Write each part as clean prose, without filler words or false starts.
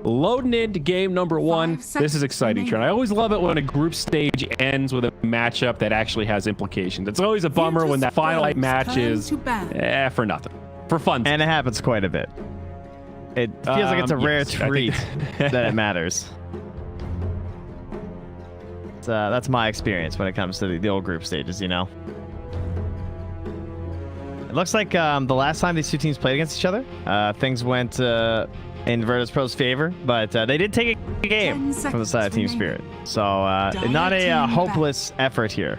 Loading into game number 1. This is exciting, Trent. I always love it when a group stage ends with a matchup that actually has implications. It's always a bummer when that final match is for nothing. For fun. And it happens quite a bit. It feels like it's a rare treat that it matters. That's my experience when it comes to the old group stages, you know? It looks like the last time these two teams played against each other, things went in Virtus Pro's favor, but they did take a game from the side of TSpirit. So not a hopeless effort here.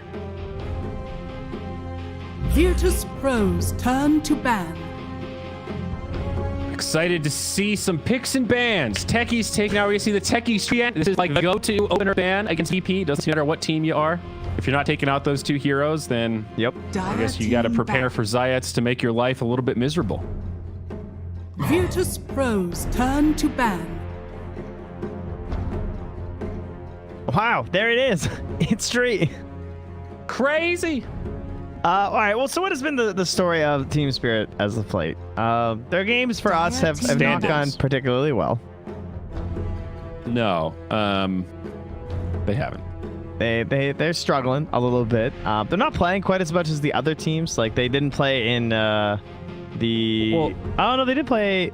Virtus Pro's turn to ban. Excited to see some picks and bans. Techies take now. We're gonna see the Techies ban. This is like the go-to opener ban against VP. Doesn't matter what team you are. If you're not taking out those two heroes, then yep. I guess you got to prepare for Zayats to make your life a little bit miserable. Virtus Pro's turn to ban. Wow, there it is. It's straight. Crazy. All right, well, so what has been the story of TSpirit as of late? Their games for us have not gone particularly well. No, they haven't. They're struggling a little bit. They're not playing quite as much as the other teams. Like, they didn't play in oh no, they did play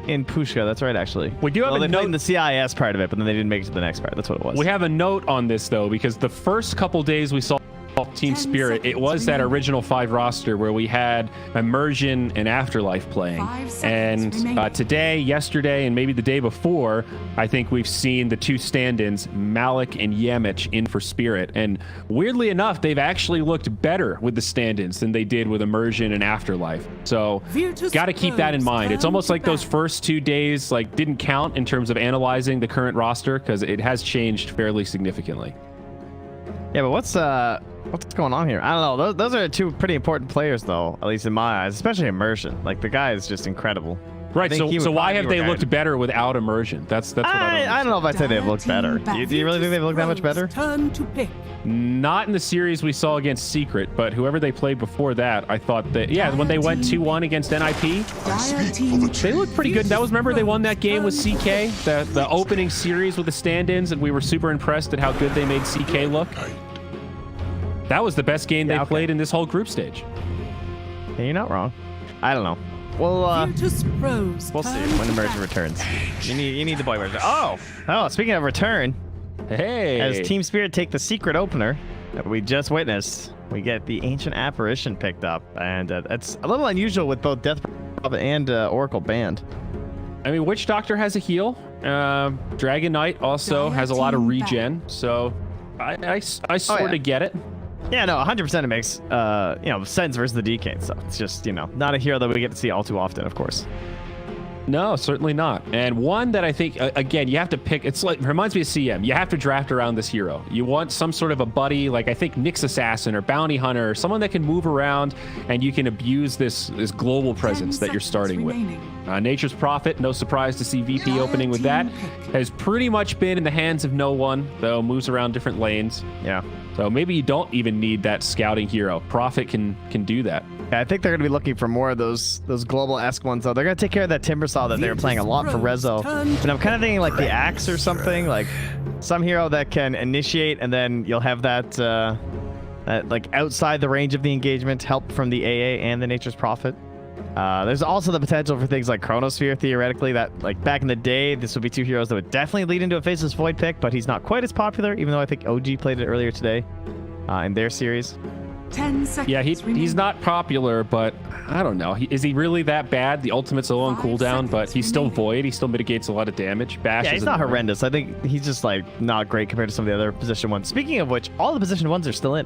in Pushka. That's right, actually. We do have a they note played in the CIS part of it, but then they didn't make it to the next part. That's what it was. We have a note on this though, because the first couple days we saw TSpirit, it was that original 5 roster where we had Immersion and Afterlife playing. And today, yesterday, and maybe the day before, I think we've seen the 2 stand-ins, Malik and Yamich, in for Spirit. And weirdly enough, they've actually looked better with the stand-ins than they did with Immersion and Afterlife. So got to keep that in mind. It's almost like those first 2 days like didn't count in terms of analyzing the current roster, because it has changed fairly significantly. Yeah, but what's going on here? I don't know. Those are 2 pretty important players, though, at least in my eyes, especially Immersion. Like, the guy is just incredible. Right. So why have they looked better without Immersion? That's what I don't know if I'd say they've looked better. Do you really think they've looked that much better? Turn to pick. Not in the series we saw against Secret, but whoever they played before that, I thought that, yeah, when they went 2-1 against NIP, they looked pretty good. That was, remember, they won that game with CK, the opening series with the stand-ins, and we were super impressed at how good they made CK look. That was the best game they played in this whole group stage. Yeah, you're not wrong. I don't know. Well, we'll see when Immersion returns. You need the boy version. Oh, speaking of return, hey, as TSpirit take the secret opener that we just witnessed, we get the Ancient Apparition picked up, and that's a little unusual with both Death Prophet and Oracle banned. I mean, Witch Doctor has a heal. Dragon Knight also has a lot of regen, so I sort of get it. Yeah, no, 100% it makes, sense versus the DK. So it's just, not a hero that we get to see all too often, of course. No, certainly not. And one that I think, again, you have to pick. It's like, reminds me of CM. You have to draft around this hero. You want some sort of a buddy, like I think Nyx Assassin or Bounty Hunter, or someone that can move around and you can abuse this global presence that you're starting with. Nature's Prophet, no surprise to see VP opening with that. Has pretty much been in the hands of no one, though moves around different lanes. Yeah. So maybe you don't even need that scouting hero. Prophet can do that. Yeah, I think they're going to be looking for more of those global-esque ones, though. They're going to take care of that Timbersaw that they were playing a lot for Rezo. And I'm kind of thinking like the Axe or something, like some hero that can initiate, and then you'll have that like outside the range of the engagement help from the AA and the Nature's Prophet. There's also the potential for things like Chronosphere, theoretically, that like back in the day, this would be 2 heroes that would definitely lead into a Faceless Void pick, but he's not quite as popular, even though I think OG played it earlier today in their series. 10 seconds. Yeah, he's not popular, but I don't know. Is he really that bad? The ultimate's low on cooldown, but he's still Void. He still mitigates a lot of damage. Bash. Yeah, he's not horrendous. I think he's just like not great compared to some of the other position ones. Speaking of which, all the position ones are still in.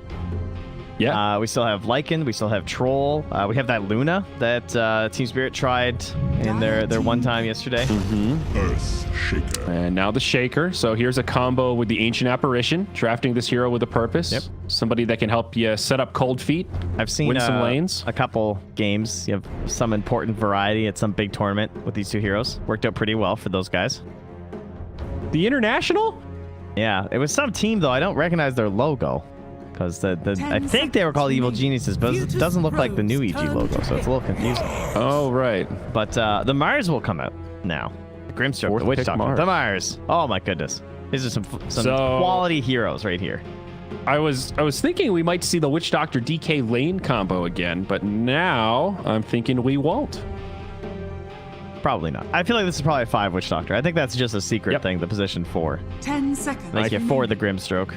Yeah. We still have Lycan. We still have Troll. We have that Luna that TSpirit tried in their one time yesterday. Earth Shaker. And now the Shaker. So here's a combo with the Ancient Apparition, drafting this hero with a purpose. Yep. Somebody that can help you set up Cold Feet. I've seen win some lanes. A couple games. You have some important variety at some big tournament with these 2 heroes. Worked out pretty well for those guys. The International? Yeah, it was some team though. I don't recognize their logo. Because I think they were called Evil Geniuses, but it doesn't look like the new EG logo, so it's a little confusing. Oh, right. But the Mars will come out now. The Grimstroke, Fourth the Witch pick Doctor, Mars. the Mars. Oh my goodness. These are some quality heroes right here. I was thinking we might see the Witch Doctor DK lane combo again, but now I'm thinking we won't. Probably not. I feel like this is probably a 5 Witch Doctor. I think that's just a secret thing, the position 4. 10 seconds. Like you for the Grimstroke.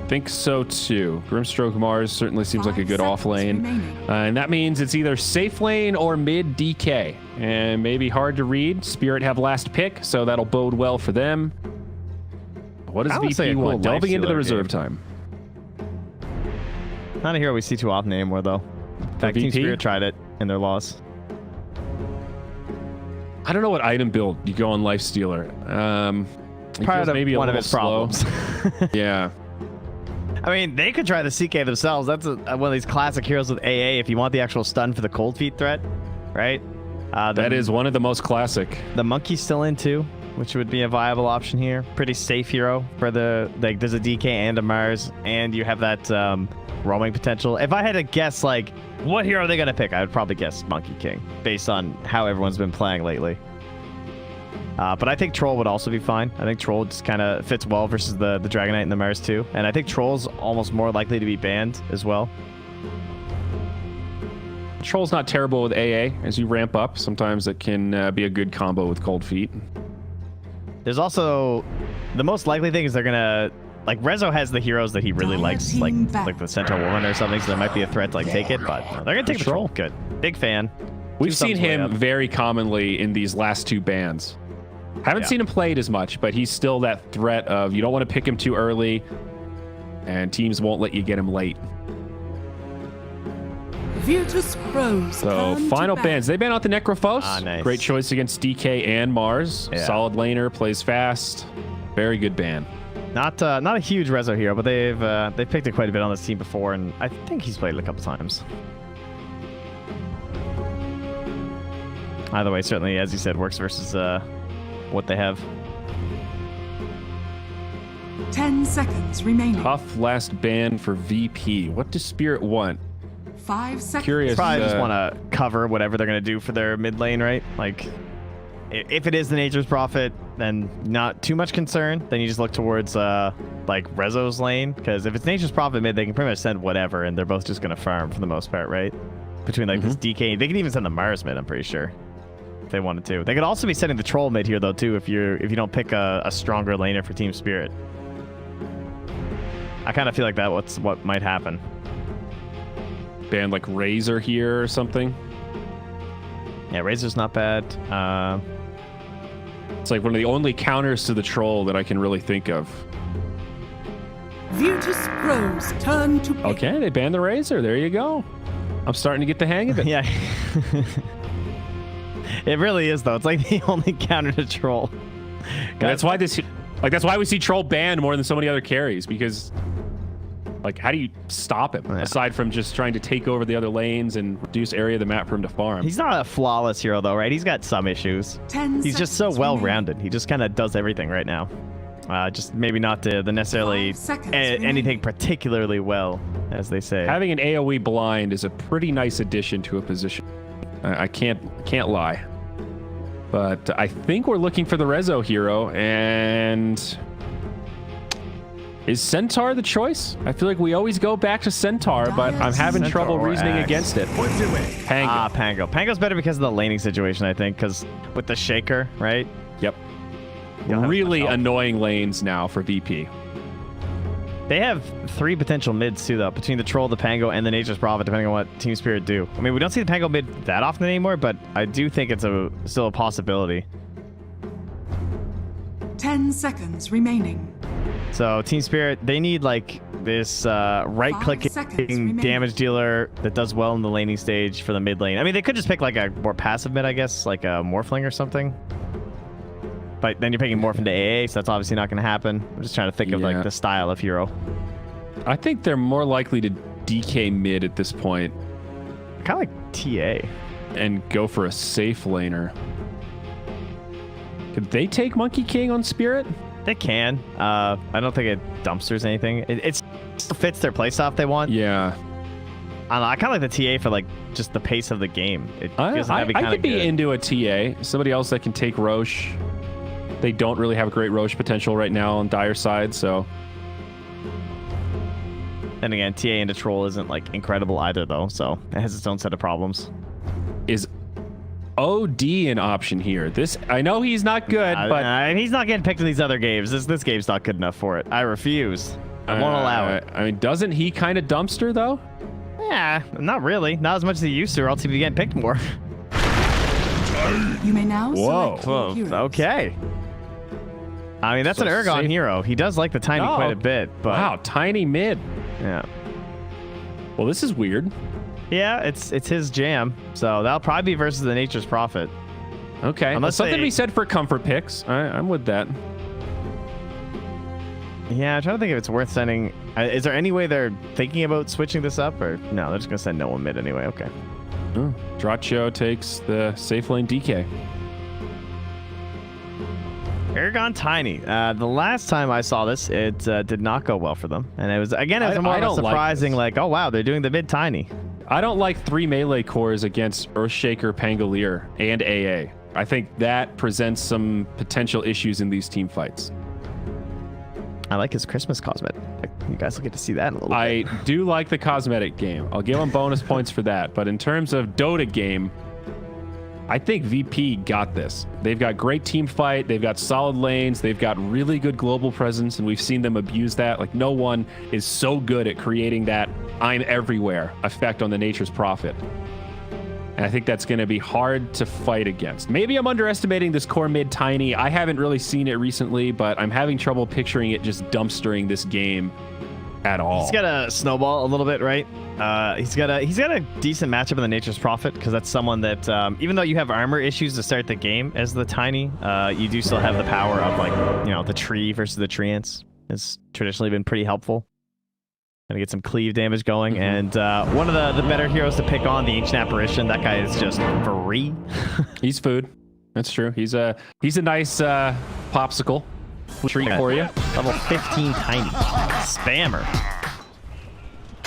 Think so too. Grimstroke Mars certainly seems like a good off lane. And that means it's either safe lane or mid DK. And maybe hard to read. Spirit have last pick, so that'll bode well for them. What does VP want? Delving into the reserve time. Not a hero we see too often anymore, though. In fact, Team Spirit tried it in their loss. I don't know what item build you go on Lifestealer. Part of maybe one a of its slow. problems. Yeah. I mean, they could try the CK themselves. That's one of these classic heroes with AA if you want the actual stun for the cold feet threat, right? That is one of the most classic. The monkey's still in too, which would be a viable option here. Pretty safe hero for the, like, there's a DK and a Mars, and you have that roaming potential. If I had to guess, like, what hero are they going to pick, I would probably guess Monkey King, based on how everyone's been playing lately. But I think Troll would also be fine. I think Troll just kind of fits well versus the Dragon Knight and the Mars too. And I think Troll's almost more likely to be banned as well. Troll's not terrible with AA. As you ramp up, sometimes it can be a good combo with Cold Feet. There's also... the most likely thing is they're going to... like, Rezo has the heroes that he really likes, like the Centaur Woman or something, so there might be a threat to, like, take it, but no, they're going to take the Troll. Good. Big fan. We've seen him very commonly in these last 2 bans. Haven't seen him played as much, but he's still that threat of you don't want to pick him too early, and teams won't let you get him late. Virtus Pros. So final bans. They ban out the Necrophos. Nice. Great choice against DK and Mars. Yeah. Solid laner, plays fast. Very good ban. Not a huge Rezo hero, but they've picked it quite a bit on this team before, and I think he's played it a couple times. Either way, certainly, as you said, works versus what they have. 10 seconds remaining. Tough last ban for VP. What does Spirit want? 5 seconds. Curious. Probably just want to cover whatever they're going to do for their mid lane, right? Like, if it is the Nature's Prophet, then not too much concern. Then you just look towards, like, Rezo's lane. Because if it's Nature's Prophet mid, they can pretty much send whatever, and they're both just going to farm for the most part, right? Between, like, this DK. They can even send the Mars mid, I'm pretty sure. If they wanted to. They could also be sending the Troll mid here, though, too, if you don't pick a stronger laner for Team Spirit. I kind of feel like that's what might happen. Ban like Razor here or something. Yeah, Razor's not bad. It's like one of the only counters to the Troll that I can really think of. Virtus Pros turn to pick. Okay, they banned the Razor. There you go. I'm starting to get the hang of it. Yeah. It really is, though. It's like the only counter to Troll. That's why that's why we see Troll banned more than so many other carries, because like, how do you stop him aside from just trying to take over the other lanes and reduce area of the map for him to farm? He's not a flawless hero, though, right? He's got some issues. He's just so well-rounded. He just kind of does everything right now. Just maybe not the necessarily anything particularly well, as they say. Having an AoE blind is a pretty nice addition to a position. I can't lie. But I think we're looking for the Rezo hero, and is Centaur the choice? I feel like we always go back to Centaur, but I'm having trouble reasoning against it. Pango. Pango. Pango's better because of the laning situation, I think, because with the Shaker, right? Yep. Really annoying lanes now for VP. They have 3 potential mids, too, though, between the Troll, the Pango, and the Nature's Prophet, depending on what Team Spirit do. I mean, we don't see the Pango mid that often anymore, but I do think it's still a possibility. 10 seconds remaining. So, Team Spirit, they need, like, this right-clicking damage dealer that does well in the laning stage for the mid lane. I mean, they could just pick, like, a more passive mid, I guess, like a Morphling or something. But then you're picking Morph into AA, so that's obviously not going to happen. I'm just trying to think of, like, the style of hero. I think they're more likely to DK mid at this point. Kind of like TA. And go for a safe laner. Could they take Monkey King on Spirit? They can. I don't think it dumpsters anything. It fits their playstyle they want. Yeah. I don't know, I kind of like the TA for like just the pace of the game. It feels like I that'd be could be into a TA. Somebody else that can take Roche. They don't really have great Roche potential right now on Dire side, so. Then again, TA into Troll isn't like incredible either though, so it has its own set of problems. Is OD an option here? This I know he's not good, but he's not getting picked in these other games. This game's not good enough for it. I refuse. I won't allow it. I mean, doesn't he kind of dumpster though? Yeah, not really. Not as much as he used to, or else he'd be getting picked more. You may now Whoa. select your heroes. Okay. I mean, that's So an Ergon safe. hero. He does like the tiny Oh. quite a bit, but Wow, tiny mid. yeah. Well, this is weird. Yeah, it's his jam. So that'll probably be versus the Nature's Prophet. Okay. Unless Something they- to be said for comfort picks. I'm with that. Yeah, I'm trying to think if it's worth sending. Is there any way they're thinking about switching this up, or no? They're just gonna send no one mid anyway. Okay. Oh, Dracho takes the safe lane DK. Ergon Tiny. The last time I saw this, it did not go well for them, and it was more I of a don't like surprising. this. Like, oh wow, they're doing the mid Tiny. I don't like 3 melee cores against Earthshaker, Pangolier, and AA. I think that presents some potential issues in these team fights. I like his Christmas cosmetic. You guys will get to see that in a little bit. I do like the cosmetic game. I'll give them bonus points for that. But in terms of Dota game, I think VP got this. They've got great team fight. They've got solid lanes. They've got really good global presence, and we've seen them abuse that. Like, no one is so good at creating that I'm everywhere effect on the Nature's Prophet. And I think that's going to be hard to fight against. Maybe I'm underestimating this core mid Tiny. I haven't really seen it recently, but I'm having trouble picturing it just dumpstering this game at all. He's got a snowball a little bit, right? He's got a decent matchup in the Nature's Prophet, because that's someone that even though you have armor issues to start the game as the Tiny, you do still have the power of, like, you know, the tree versus the treants. It's traditionally been pretty helpful. Gonna get some cleave damage going, and one of the better heroes to pick on, the Ancient Apparition. That guy is just free. He's food. That's true. He's a nice popsicle treat for you. Level 15 Tiny spammer.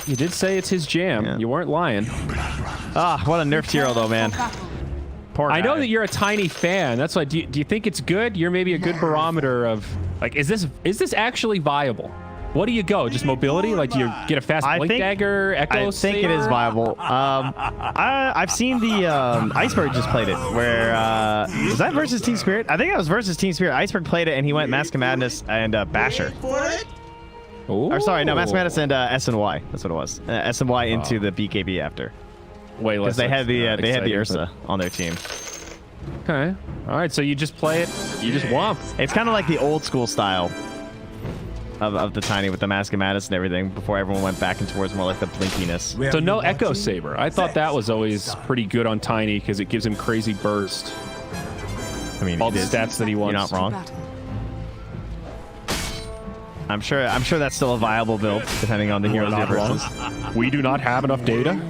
You did say it's his jam. Yeah. You weren't lying. Ah, what a nerfed hero though, man. Poor guy. I know that you're a Tiny fan. That's why. Do you think it's good? You're maybe a good barometer of, like, is this actually viable? What do you go? Just mobility? Like, do you get a fast blink dagger? Echo? I think it is viable. I've seen the Iceberg just played it. Where was that versus TSpirit? I think that was versus TSpirit. Iceberg played it and he went Mask of Madness and Basher. Or sorry, no, Mask of Madness and SNY. That's what it was. SNY into the BKB after. Way less. Because they had the Ursa on their team. Okay. All right. So you just play it. You just womp. It's kind of like the old school style of the Tiny with the Mask of Madness and everything before everyone went back and towards more like the blinkiness. So no Echo Saber. I thought that was always pretty good on Tiny because it gives him crazy burst. I mean, All the stats that he wants. You're not wrong. I'm sure that's still a viable build depending on the heroes you're versus. We do not have enough data.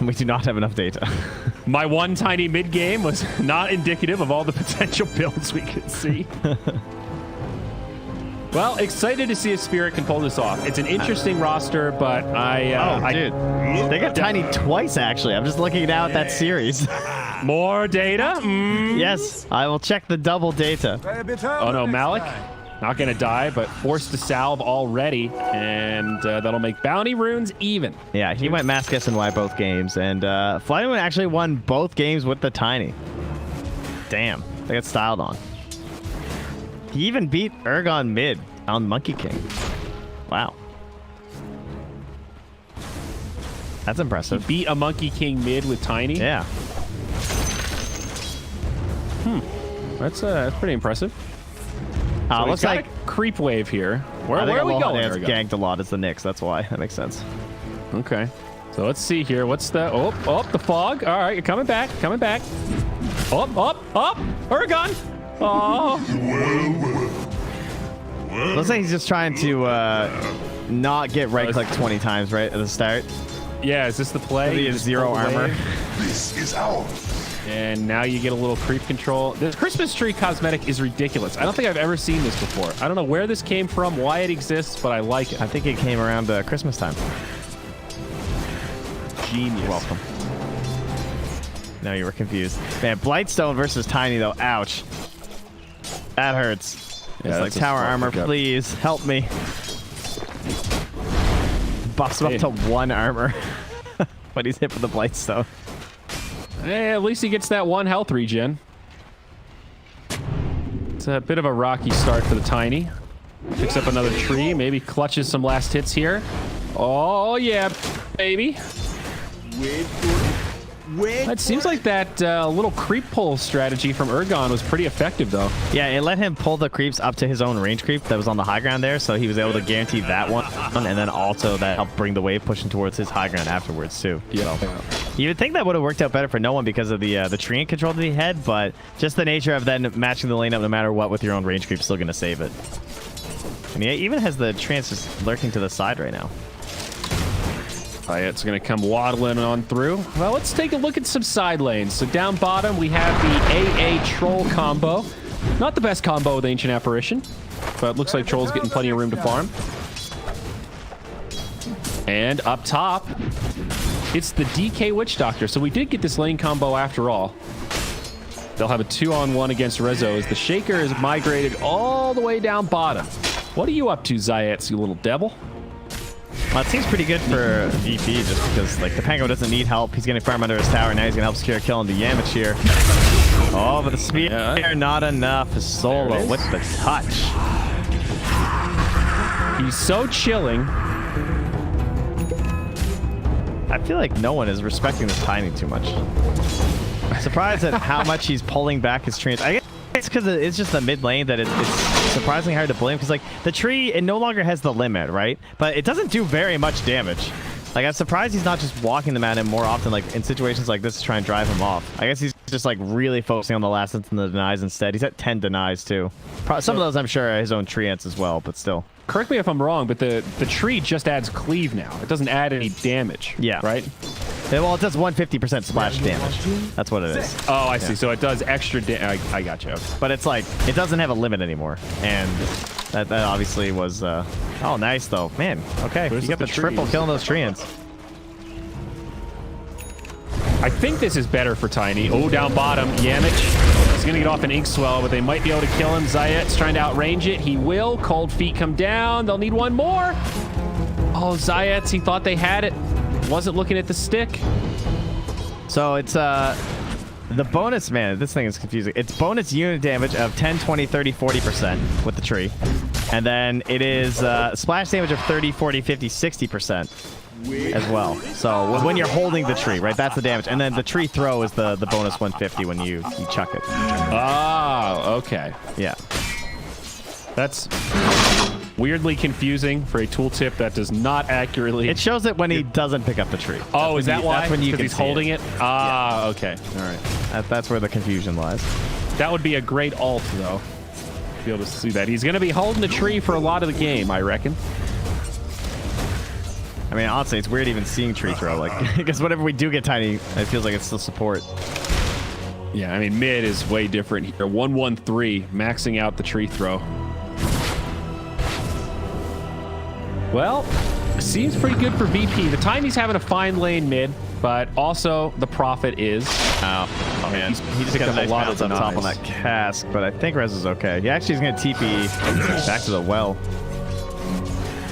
We do not have enough data. My one Tiny mid game was not indicative of all the potential builds we could see. Well, excited to see if Spirit can pull this off. It's an interesting roster, but dude, they got Tiny twice actually. I'm just looking now at that series. More data? Yes, I will check the double data. Oh no, Malik, not gonna die, but forced to salve already, and that'll make bounty runes even. Yeah, he went Mask SNY both games, and Flyman actually won both games with the Tiny. Damn, they got styled on. He even beat Ergon mid on Monkey King. Wow. That's impressive. Beat a Monkey King mid with Tiny? Yeah. That's pretty impressive. So Looks like a creep wave here. Where I think are we going? It's Ergon? ganked a lot. It's the Knicks. That's why. That makes sense. Okay. So let's see here. What's the... Oh, the fog. All right, you're coming back. Coming back. Up. Ergon. Oh. Looks like he's just trying to not get right-click 20 times, right, at the start. Yeah, is this the play? He has 0 armor. This is ours. And now you get a little creep control. The Christmas tree cosmetic is ridiculous. I don't think I've ever seen this before. I don't know where this came from, why it exists, but I like it. I think it came around Christmas time. Genius. You're welcome. No, you were confused. Man, Blightstone versus Tiny, though. Ouch. That hurts. Yeah, it's like, tower armor, please. Help me. Buffs him up to 1 armor. But he's hit with the Blightstone. Hey, at least he gets that 1 health regen. It's a bit of a rocky start for the Tiny. Picks up another tree, maybe clutches some last hits here. Oh, yeah, baby. It seems like that little creep pull strategy from Ergon was pretty effective, though. Yeah, it let him pull the creeps up to his own range creep that was on the high ground there, so he was able to guarantee that one, and then also that helped bring the wave pushing towards his high ground afterwards, too. Yeah. So, you would think that would have worked out better for no one because of the tree control that he had, but just the nature of then matching the lane up no matter what with your own range creep, still going to save it. And he even has the trance just lurking to the side right now. It's going to come waddling on through. Well, let's take a look at some side lanes. So down bottom, we have the AA Troll combo. Not the best combo with Ancient Apparition, but looks like Troll's getting plenty of room to farm. And up top, it's the DK Witch Doctor. So we did get this lane combo after all. They'll have a 2-on-1 against Rezo as the Shaker is migrated all the way down bottom. What are you up to, Zayats, you little devil? Well, it seems pretty good for VP just because, like, the Pango doesn't need help. He's going to farm under his tower. Now he's going to help secure a kill on the Yamich here. Oh, but the spear not enough. Solo with the touch. He's so chilling. I feel like no one is respecting this Tiny too much. I'm surprised at how much he's pulling back his trees. I guess it's because it's just the mid lane that it's surprisingly hard to blame because, like, the tree, it no longer has the limit, right? But it doesn't do very much damage. Like, I'm surprised he's not just walking them at him more often, like, in situations like this to try and drive him off. I guess he's just, like, really focusing on the last hits and the denies instead. He's at 10 denies, too. Some of those, I'm sure, are his own tree ants as well, but still. Correct me if I'm wrong, but the tree just adds cleave now. It doesn't add any damage. Yeah. Right? Yeah, well, it does 150% splash damage. That's what it is. Oh, I see. So it does extra damage. I got you. But it's like, it doesn't have a limit anymore. And that obviously was... oh, nice, though. Man, okay. You got the triple kill on those treants. I think this is better for Tiny. Oh, down bottom. Yamich is going to get off an Ink Swell, but they might be able to kill him. Zayat's trying to outrange it. He will. Cold Feet come down. They'll need one more. Oh, Zayat's, he thought they had it. Wasn't looking at the stick. So it's the bonus, man, this thing is confusing. It's bonus unit damage of 10, 20, 30, 40% with the tree. And then it is splash damage of 30, 40, 50, 60% as well. So when you're holding the tree, right, that's the damage. And then the tree throw is the bonus 150 when you chuck it. Oh, okay. Yeah. That's weirdly confusing for a tooltip that does not accurately... It shows it when he doesn't pick up the tree. Oh, is that why? That's when you can he's see holding it? Ah, yeah. Okay. All right. That's where the confusion lies. That would be a great ult, though. To be able to see that. He's going to be holding the tree for a lot of the game, I reckon. I mean, honestly, it's weird even seeing tree throw. Like, because whenever we do get Tiny, it feels like it's still support. Yeah, I mean, mid is way different here. 1-1-3, maxing out the tree throw. Well, seems pretty good for VP. The Tiny's having a fine lane mid, but also the Prophet is. Oh man, he just got a nice bounce on top on that cask, but I think Rez is okay. He actually is going to TP back to the well.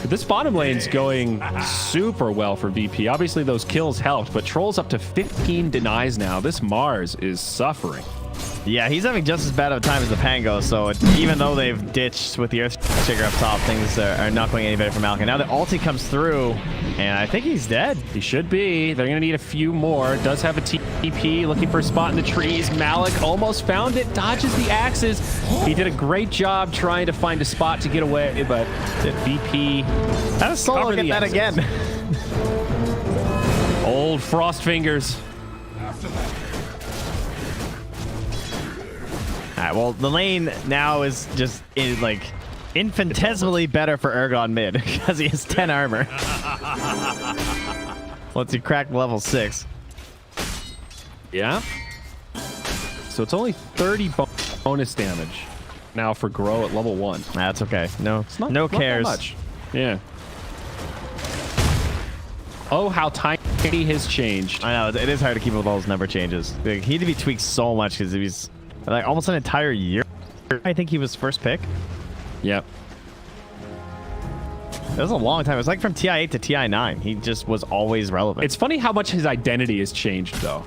This bottom lane's going super well for VP. Obviously, those kills helped, but Troll's up to 15 denies now. This Mars is suffering. Yeah, he's having just as bad of a time as the Pango, so even though they've ditched with the Earthshaker up top, things are not going any better for Malkin. Now the ulti comes through, and I think he's dead. He should be. They're going to need a few more. Does have a TP, looking for a spot in the trees. Malik almost found it, dodges the axes. He did a great job trying to find a spot to get away, but VP... How does Solo get that again? Old Frost Fingers. All right, well, the lane now is just like infinitesimally better for Ergon mid because he has 10 armor. Once he cracked level 6. Yeah. So it's only 30 bonus damage now for Grow at level 1. That's okay. No, no cares. Not that much. Yeah. Oh, how tiny his changed. I know, it is hard to keep up with all those number changes. Like, he had to be tweaked so much because he was like almost an entire year. I think he was first pick. Yep. It was a long time. It was like from TI8 to TI9. He just was always relevant. It's funny how much his identity has changed, though.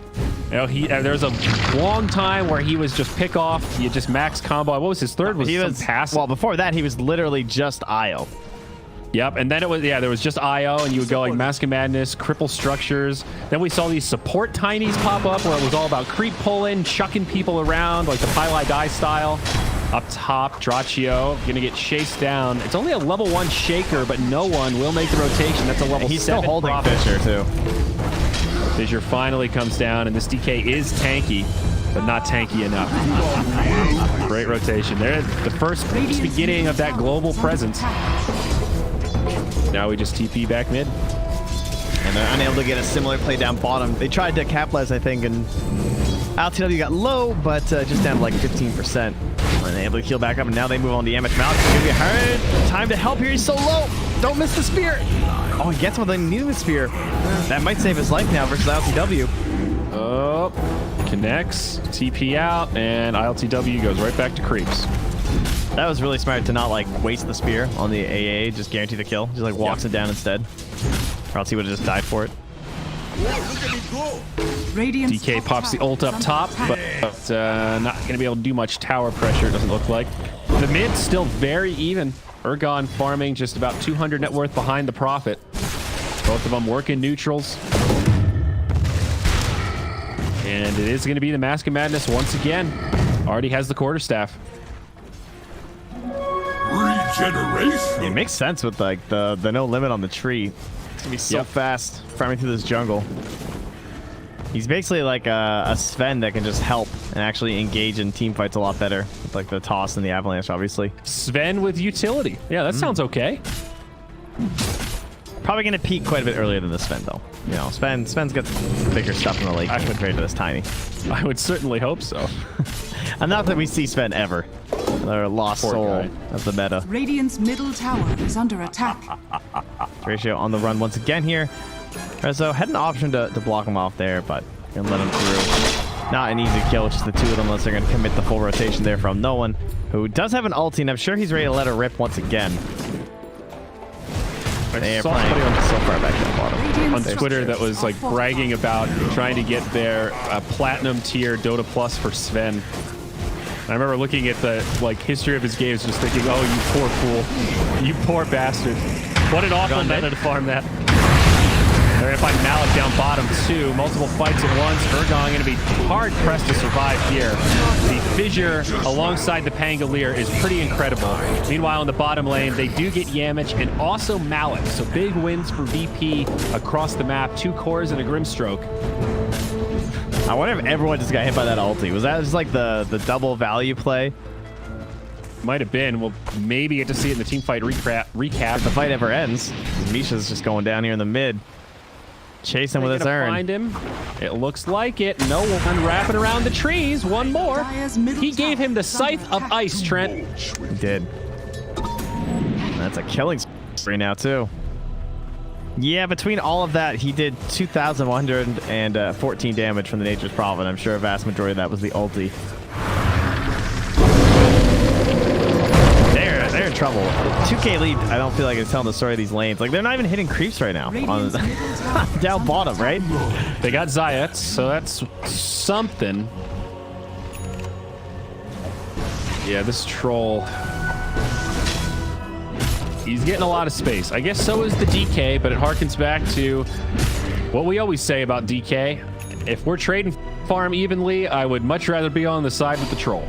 You know, there's a long time where he was just pick off. You just max combo. What was his third? Was he some was passive? Well, before that, he was literally just IO. Yep, and then it was, yeah, there was just IO, and you would go like Mask of Madness, cripple structures. Then we saw these support tinies pop up where it was all about creep pulling, chucking people around, like the Pili Die style. Up top, Draccio gonna get chased down. It's only a level 1 shaker, but no one will make the rotation. That's a level 7. He's still holding Prophet. Fissure, too. Fissure finally comes down, and this DK is tanky, but not tanky enough. Great rotation. There, the first beginning of that global presence. Now we just TP back mid. And they're unable to get a similar play down bottom. They tried to capitalize, I think, and LTW got low, but just down to like 15%. And able to heal back up, and now they move on to Yamich Malik. It's gonna be hard time to help here. He's so low. Don't miss the spear. Oh, he gets what they need with the spear. That might save his life now versus LTW. Oh, connects, TP out, and ILTW goes right back to creeps. That was really smart to not like waste the spear on the AA, just guarantee the kill. Just like walks it down instead. Or else he would have just died for it. DK pops the ult up top, but not going to be able to do much tower pressure, it doesn't look like. The mid's still very even. Ergon farming just about 200 net worth behind the Prophet. Both of them working neutrals. And it is going to be the Mask of Madness once again. Already has the quarterstaff. Regeneration. It makes sense with like the no limit on the tree. It's gonna be so fast farming through this jungle. He's basically like a Sven that can just help and actually engage in team fights a lot better with like the toss and the avalanche, obviously. Sven with utility. Yeah, that sounds okay. Probably gonna peak quite a bit earlier than the Sven though. You know, Sven's got bigger stuff in the lake compared to this tiny. I would certainly hope so. And not that we see Sven ever. They're lost Poor soul guy. of the meta. Radiant's middle tower is under attack. Ratio on the run once again here. Rezo had an option to block him off there, but gonna let him through. Not an easy kill, just the two of them, unless they're gonna commit the full rotation there from no one, who does have an ulti, and I'm sure he's ready to let her rip once again. They are playing so far back at the bottom. On Twitter that was like bragging about trying to get their platinum tier Dota Plus for Sven. I remember looking at the like history of his games, just thinking, "Oh, you poor fool, you poor bastard! What an awful meta to farm that." They're gonna find Malik down bottom too. Multiple fights at once. Ergon gonna be hard pressed to survive here. The Fissure alongside the Pangolier is pretty incredible. Meanwhile, in the bottom lane, they do get Yamich and also Malik. So big wins for VP across the map. 2 cores and a Grimstroke. I wonder if everyone just got hit by that ulti. Was that just like the double value play? Might have been. We'll maybe get to see it in the team fight recap. If the fight ever ends, Misha's just going down here in the mid. Chasing with his urn. Find him. It looks like it. No one wrapping around the trees. One more. He gave him the Scythe of Ice, Trent. He did. That's a killing spree now, too. Yeah, between all of that, he did 2,114 damage from the Nature's Prophet. I'm sure a vast majority of that was the ulti. They're in trouble. 2K lead, I don't feel like it's telling the story of these lanes. Like, they're not even hitting creeps right now. On down bottom, right? They got Zayats, so that's something. Yeah, this troll. He's getting a lot of space. I guess so is the DK, but it harkens back to what we always say about DK. If we're trading farm evenly, I would much rather be on the side with the troll.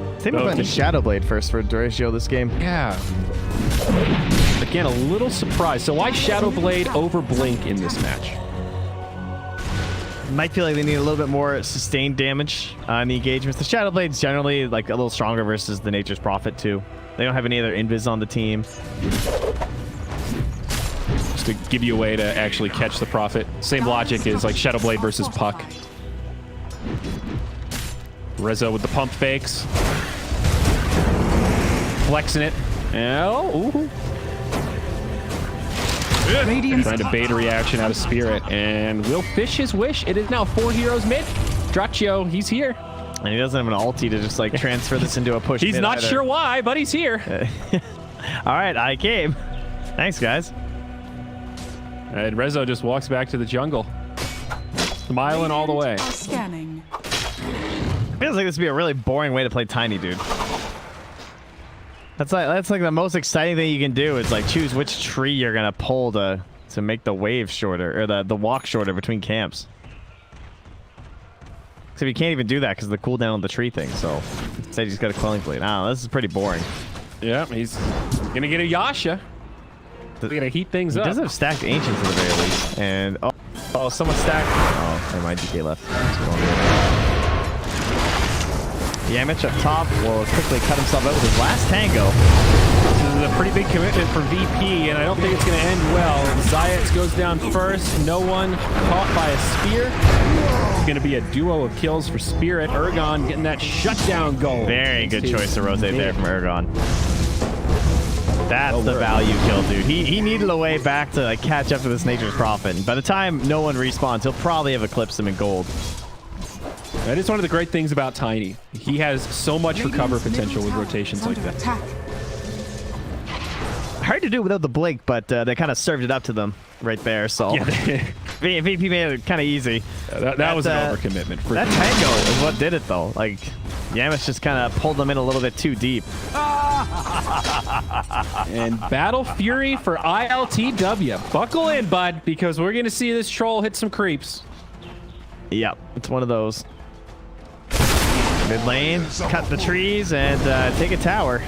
I think we're going to Shadowblade first for Duratio this game. Yeah. Again, a little surprised. So why Shadowblade over Blink in this match? Might feel like they need a little bit more sustained damage on the engagements. The Shadowblade's generally like a little stronger versus the Nature's Prophet too. They don't have any other invis on the team. Just to give you a way to actually catch the Prophet. Same logic is like Shadowblade versus Puck. Rezo with the pump fakes. Flexing it. Oh, ooh. Trying to bait a reaction out of Spirit, and will fish his wish. It is now 4 heroes mid. Draccio, he's here. And he doesn't have an ulti to just like transfer this into a push. He's not sure why, but he's here. All right, I came. Thanks, guys. And Rezo just walks back to the jungle, smiling all the way. Scanning. Feels like this would be a really boring way to play Tiny, dude. That's like the most exciting thing you can do is like choose which tree you're gonna pull to make the wave shorter or the walk shorter between camps. Except you can't even do that because of the cooldown on the tree thing. So instead, you just got a quelling blade. I don't know. This is pretty boring. Yeah, he's gonna get a Yasha. He's gonna heat things up. He does have stacked ancients at the very least. And oh, someone stacked. Oh, never mind. DK left. Yamich up top will quickly cut himself out with his last tango. This is a pretty big commitment for VP, and I don't think it's going to end well. Zayat goes down first. No one caught by a spear. It's going to be a duo of kills for Spirit. Ergon getting that shutdown goal. Very good choice to rotate there from Ergon. That's the value kill, dude. He needed a way back to like catch up to this Nature's Prophet. And by the time no one respawns, he'll probably have eclipsed him in gold. That is one of the great things about Tiny. He has so much recover potential with rotations like that. Hard to do without the blink, but they kind of served it up to them right there. So Yeah. VP made it kind of easy. That was an overcommitment. That tango is what did it, though. Like, Yamish just kind of pulled them in a little bit too deep. And Battle Fury for ILTW. Buckle in, bud, because we're going to see this troll hit some creeps. Yep, it's one of those. Mid lane, cut the trees, and take a tower.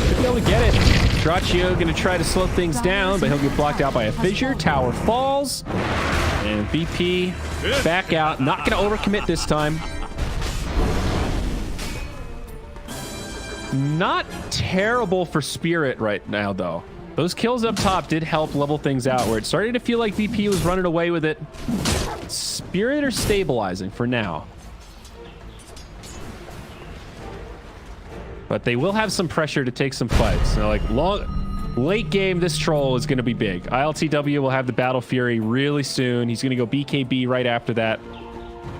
Should be able to get it. Draccio going to try to slow things down, but he'll get blocked out by a fissure. Tower falls. And VP back out. Not going to overcommit this time. Not terrible for Spirit right now, though. Those kills up top did help level things out, where it started to feel like VP was running away with it. Spirit are stabilizing for now. But they will have some pressure to take some fights. So like late game, this troll is going to be big. ILTW will have the Battle Fury really soon. He's going to go BKB right after that.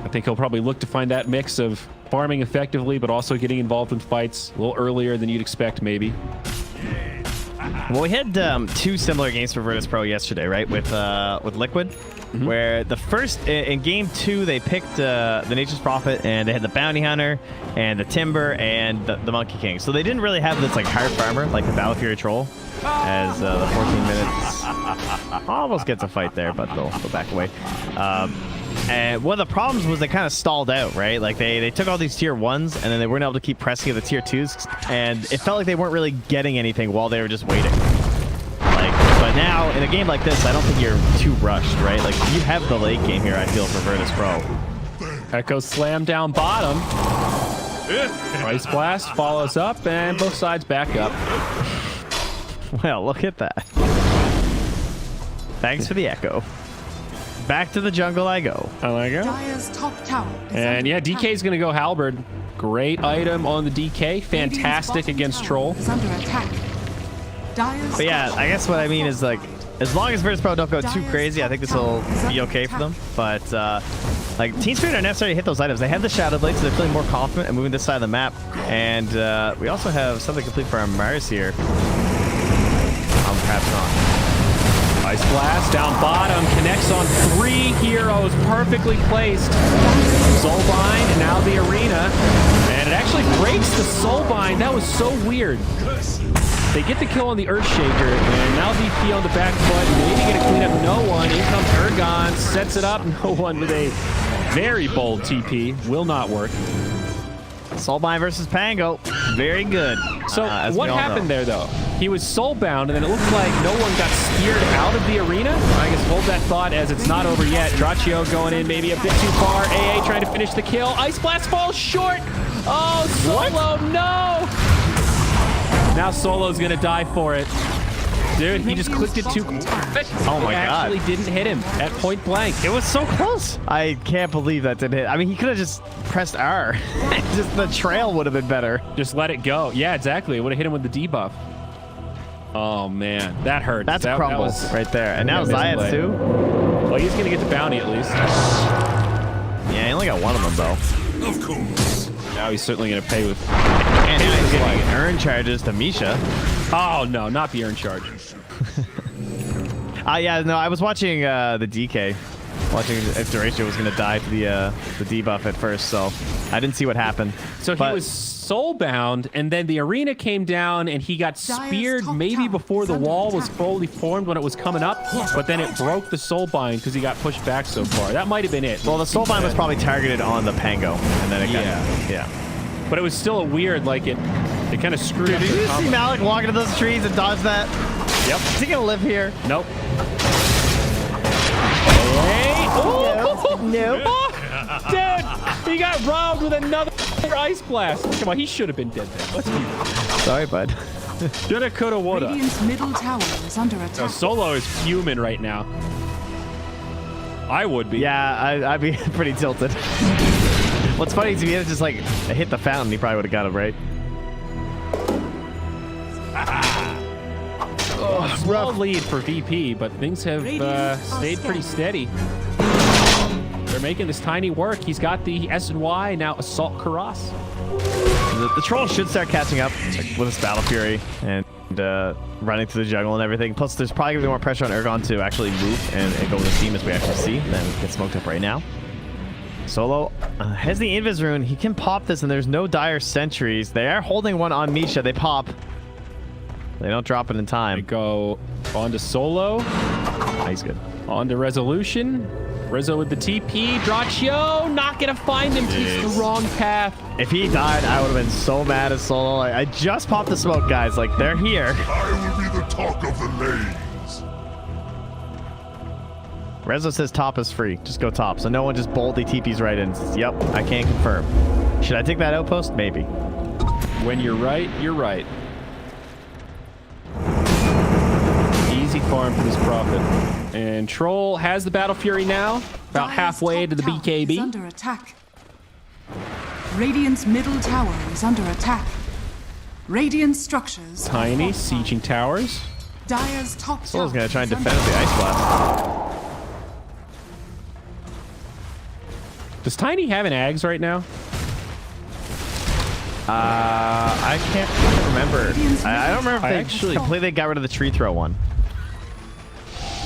I think he'll probably look to find that mix of farming effectively, but also getting involved in fights a little earlier than you'd expect, maybe. Well, we had 2 similar games for Virtus Pro yesterday, right? With Liquid, where the first in game 2 they picked the Nature's Prophet, and they had the Bounty Hunter and the Timber and the Monkey King. So they didn't really have this like hard farmer like the Battle Fury Troll. As the 14 minutes almost gets a fight there, but they'll back away. And one of the problems was they kind of stalled out, right? Like they took all these tier 1s and then they weren't able to keep pressing at the tier 2s, and it felt like they weren't really getting anything while they were just waiting. Like, but now in a game like this, I don't think you're too rushed, right? Like you have the late game here, I feel, for Virtus Pro. Echo slam down bottom. Ice Blast follows up, and both sides back up. Well, look at that. Thanks for the echo. Back to the jungle I go. I like it. Dire's top tower is And yeah, DK is going to go Halberd. Great item on the DK. Fantastic against Troll. is under attack. Dire's But yeah, I guess what I mean is like, as long as Virtus Pro don't go too crazy, I think this will be okay for them. But like TSpirit are necessary to hit those items. They have the Shadow Blade, so they're feeling more confident and moving this side of the map. And we also have something complete for our Mars here. Perhaps not. Ice Blast down bottom. Connects on 3 heroes. Perfectly placed. Soulbind, and now the arena. And it actually breaks the Soulbind. That was so weird. They get the kill on the Earthshaker, and now VP on the back foot. Maybe going to clean up no one. In comes Ergon. Sets it up. No one with a very bold TP. Will not work. Soulbind versus Pango. Very good. So what happened there, though? He was soulbound, and then it looked like no one got steered out of the arena. I guess hold that thought as it's not over yet. Draccio going in maybe a bit too far. AA trying to finish the kill. Ice Blast falls short. Oh, Solo, no! Now Solo's going to die for it. Dude, he just clicked it too quick. Oh my God. Actually didn't hit him at point blank. It was so close. I can't believe that didn't hit. I mean, he could have just pressed R. Just the trail would have been better. Just let it go. Yeah, exactly. It would have hit him with the debuff. Oh, man. That hurt. That's that crumble was, right there. And now missed Zayas play. too. Well, he's going to get the bounty at least. Yeah, he only got one of them, though. Of course. Now he's certainly going to pay with... And now he's getting earn charges to Misha. Oh, no, not the earn charge. Yeah, no, I was watching the DK. Watching if Duratio was going to die to the debuff at first, so I didn't see what happened. So he was soulbound, and then the arena came down, and he got speared maybe before the wall was fully formed when it was coming up, but then it broke the soulbind because he got pushed back so far. That might have been it. Well, the soulbind was probably targeted on the Pango, and then it got... Yeah. But it was still a weird, like, it kind of screwed up. Did the you combo. see Malik walk into those trees and dodge that? Yep. Is he going to live here? Nope. Hey! Oh! Nope. Oh, dude! He got robbed with another ice blast. Come on, he should have been dead there. Let's be real. Sorry, bud. Shoulda, coulda, woulda. Radiant's middle tower is under Now, attack. Solo is fuming right now. I would be. Yeah, I'd be pretty tilted. What's funny is if he had just like hit the fountain, he probably would have got him right. Small lead for VP, but things have stayed pretty steady. They're making this tiny work. He's got the S&Y, now Assault Karas. The troll should start catching up with his Battle Fury and running through the jungle and everything. Plus, there's probably going to be more pressure on Ergon to actually move and go with the team as we actually see. Then get smoked up right now. Solo has the Invis rune. He can pop this, and there's no dire sentries. They are holding one on Misha. They pop. They don't drop it in They time. go on to Solo, He's good. on to Resolution. Rizzo with the TP. Draccio, not going to find him. Takes the wrong path. If he died, I would have been so mad at Solo. Like, I just popped the smoke, guys. Like, they're here. I will be the talk of the lanes. Rezo says top is free. Just go top. So no one just boldly TPs right in. Says, yep, I can't confirm. Should I take that outpost? Maybe. When you're right, you're right. Easy farm for this Prophet. And Troll has the Battle Fury now. About halfway to the Is BKB. under attack. Radiant's middle tower is under attack. Radiant structures. are Tiny, fortified. sieging towers. Dire's top Solo's tower going to try and is defend under the Ice Blast. Does Tiny have an Ags right now? I can't remember. I don't remember if I they actually- completely got rid of the tree throw one.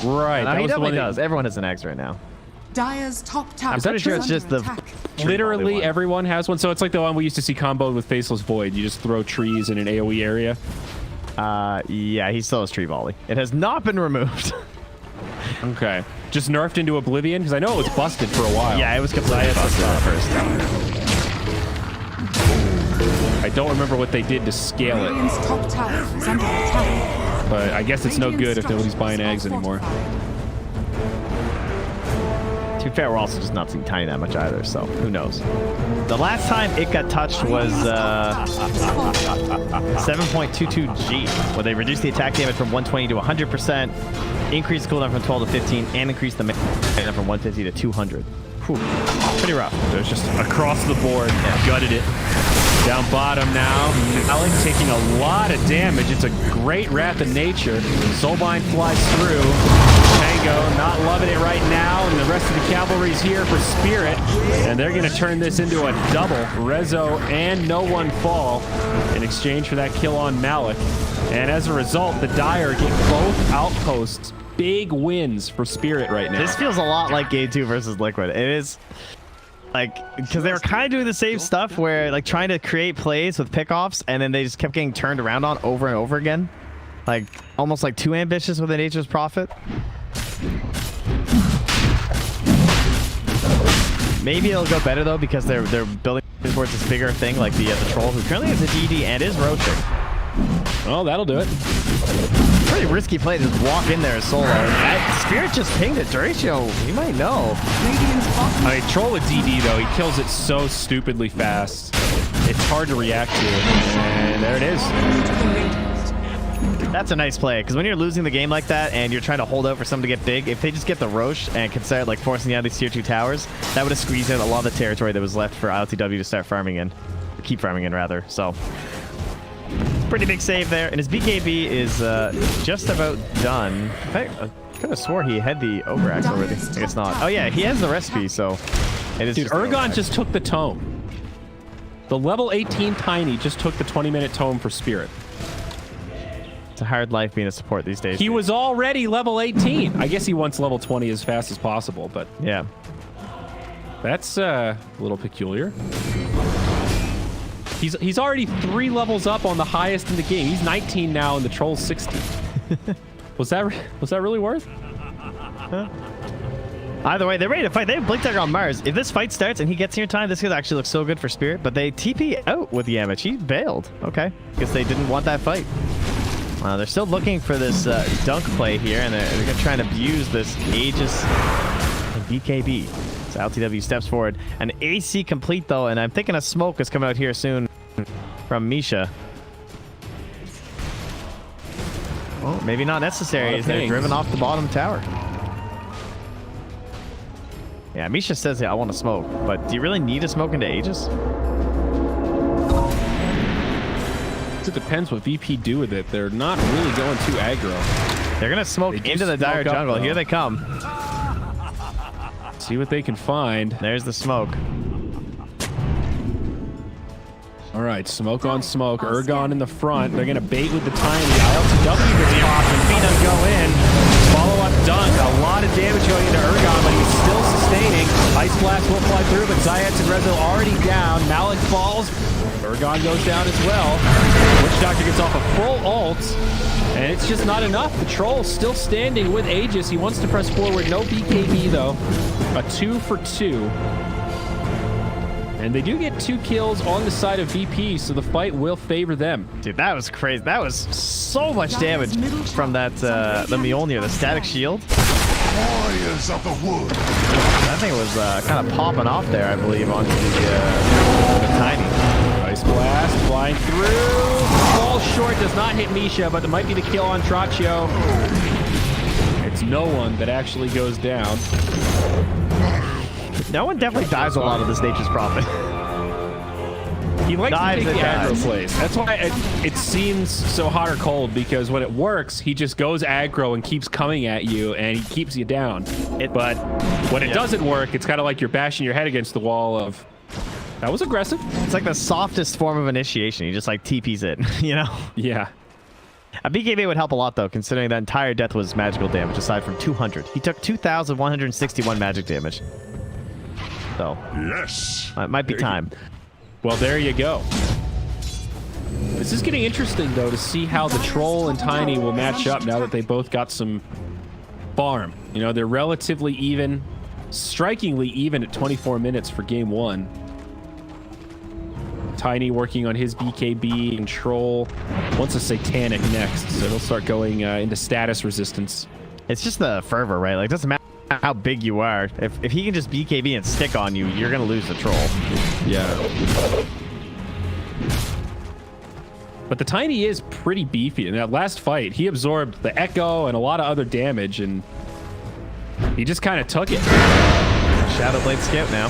Right. No, that he was the one definitely that- does. Everyone has an axe right now. Dire's top tower I'm pretty is sure it's under just the attack. tree Literally volley one. everyone has one. So it's like the one we used to see comboed with Faceless Void. You just throw trees in an AoE area. Yeah, he still has tree volley. It has not been removed. Okay. Just nerfed into Oblivion? Because I know it was busted for a while. Yeah, it was completely busted at first. I don't remember what they did to scale it. Radiant's top tower is under attack. But I guess it's no Radiant good if nobody's buying structures eggs are anymore. fortified. To be fair, we're also just not seeing Tiny that much either, so who knows. The last time it got touched was 7.22G, where they reduced the attack damage from 120 to 100%, increased cooldown from 12 to 15, and increased the mana from 150 to 200. Whew. Pretty rough. So it's just across the board. Gutted it. Down bottom now. Alec taking a lot of damage. It's a great Wrath of Nature. Soulbind flies through. Tango not loving it right now, and the rest of the cavalry's here for Spirit, and they're going to turn this into a double. Rezo and No One fall in exchange for that kill on Malik. And as a result, the Dire get both outposts. Big wins for Spirit right now. This feels a lot like Game 2 versus Liquid. It is, like, because they were kind of doing the same stuff where, like, trying to create plays with pickoffs, and then they just kept getting turned around on over and over again. Like, almost like too ambitious with a Nature's Prophet. Maybe it'll go better, though, because they're building towards this bigger thing, like the Troll, who currently has a DD and is roaching. Oh, that'll do it. Pretty risky play to just walk in there as Solo. Spirit just pinged it. Duratio, you might know. Radiant's bottom I mean, Troll with DD, though, he kills it so stupidly fast. It's hard to react to it. And there it is. to the Radiant. That's a nice play, because when you're losing the game like that and you're trying to hold out for someone to get big, if they just get the Roche and can start like forcing you out of these tier 2 towers, that would have squeezed out a lot of the territory that was left for ILTW to start farming in. Keep farming in, rather. So, pretty big save there. And his BKB is just about done. In fact, I could have swore he had the Overaxe already. I guess not. Oh yeah, he has the recipe, so... It is. Dude, Ergon just took the tome. The level 18 Tiny just took the 20-minute tome for Spirit. It's a hard life being a support these days. He was already level 18. I guess he wants level 20 as fast as possible, but... Yeah. That's a little peculiar. He's already 3 levels up on the highest in the game. He's 19 now and the Troll's 16. Was that really worth? Huh? Either way, they're ready to fight. They have Blink Dagger on Mars. If this fight starts and he gets here in time, this could actually look so good for Spirit, but they TP out with Yamich. He bailed. Okay. Guess they didn't want that fight. They're still looking for this dunk play here, and they're going to try and abuse this Aegis and BKB. So LTW steps forward. An AC complete, though, and I'm thinking a smoke is coming out here soon from Misha. Well, maybe not necessary as they're driven off the bottom tower. Yeah, Misha says, yeah, I want to smoke, but do you really need to smoke into Aegis? It depends what VP do with it. They're not really going too aggro. They're going to smoke into the dire jungle. Here they come. See what they can find. There's the smoke. All right, smoke on smoke. Ergon in the front. They're going to bait with the Tiny. ILTW gets popped and Phenom go in. Follow-up dunk. A lot of damage going into Ergon, but he's still sustaining. Ice Blast will fly through, but Zayats and Rezo already down. Malik falls. Ergon goes down as well. Witch Doctor gets off a full ult, and it's just not enough. The Troll still standing with Aegis. He wants to press forward. No BKB, though. A 2 for 2. And they do get 2 kills on the side of VP, so the fight will favor them. Dude, that was crazy. That was so much damage from that the Mjolnir, the static shield. Warriors of the wood. That thing was kind of popping off there, I believe, onto the Tiny. Ice Blast flying through. Falls short, does not hit Misha, but it might be the kill on Traccio. It's no one that actually goes down. No one definitely dies a lot of this Nature's Prophet. He likes to take the aggro plays. That's why it seems so hot or cold, because when it works, he just goes aggro and keeps coming at you, and he keeps you down. But when it doesn't work, it's kind of like you're bashing your head against the wall of, that was aggressive. It's like the softest form of initiation. He just like TPs it, you know? Yeah. A BKB would help a lot, though, considering that entire death was magical damage, aside from 200. He took 2,161 magic damage. So, yes, it might be time. Well, there you go. This is getting interesting, though, to see how the Troll and Tiny will match up now that they both got some farm. You know, they're relatively even, strikingly even at 24 minutes for game 1. Tiny working on his BKB, and Troll wants a Satanic next, so he'll start going into status resistance. It's just the fervor, right? Like, it doesn't matter how big you are. If he can just BKB and stick on you, you're going to lose the Troll. Yeah. But the Tiny is pretty beefy. In that last fight, he absorbed the Echo and a lot of other damage, and he just kind of took it. Shadowblade Scout now.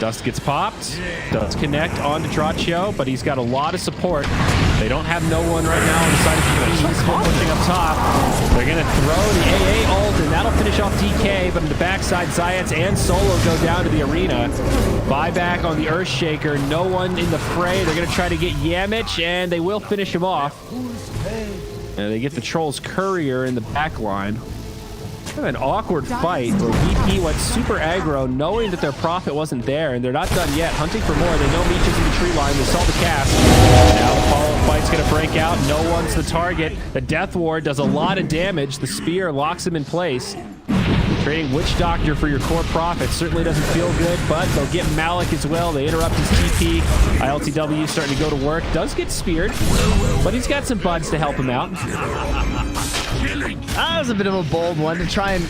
Dust gets popped. Does connect onto Traccio, but he's got a lot of support. They don't have no one right now on the side of PvP. He's still pushing up top. They're going to throw the AA ult, and that'll finish off DK, but in the backside, Zayats and Solo go down to the arena. Buyback on the Earthshaker. No one in the fray. They're going to try to get Yamich, and they will finish him off. And they get the Troll's Courier in the back line. Kind of an awkward fight where VP went super aggro, knowing that their Prophet wasn't there, and they're not done yet. Hunting for more. They know Misha's in the tree line. They saw the cast. Now the follow-up fight's going to break out. No one's the target. The Death Ward does a lot of damage. The Spear locks him in place. Trading Witch Doctor for your core Prophet certainly doesn't feel good, but they'll get Malik as well. They interrupt his TP. ILTW starting to go to work. Does get speared, but he's got some buds to help him out. That was a bit of a bold one to try and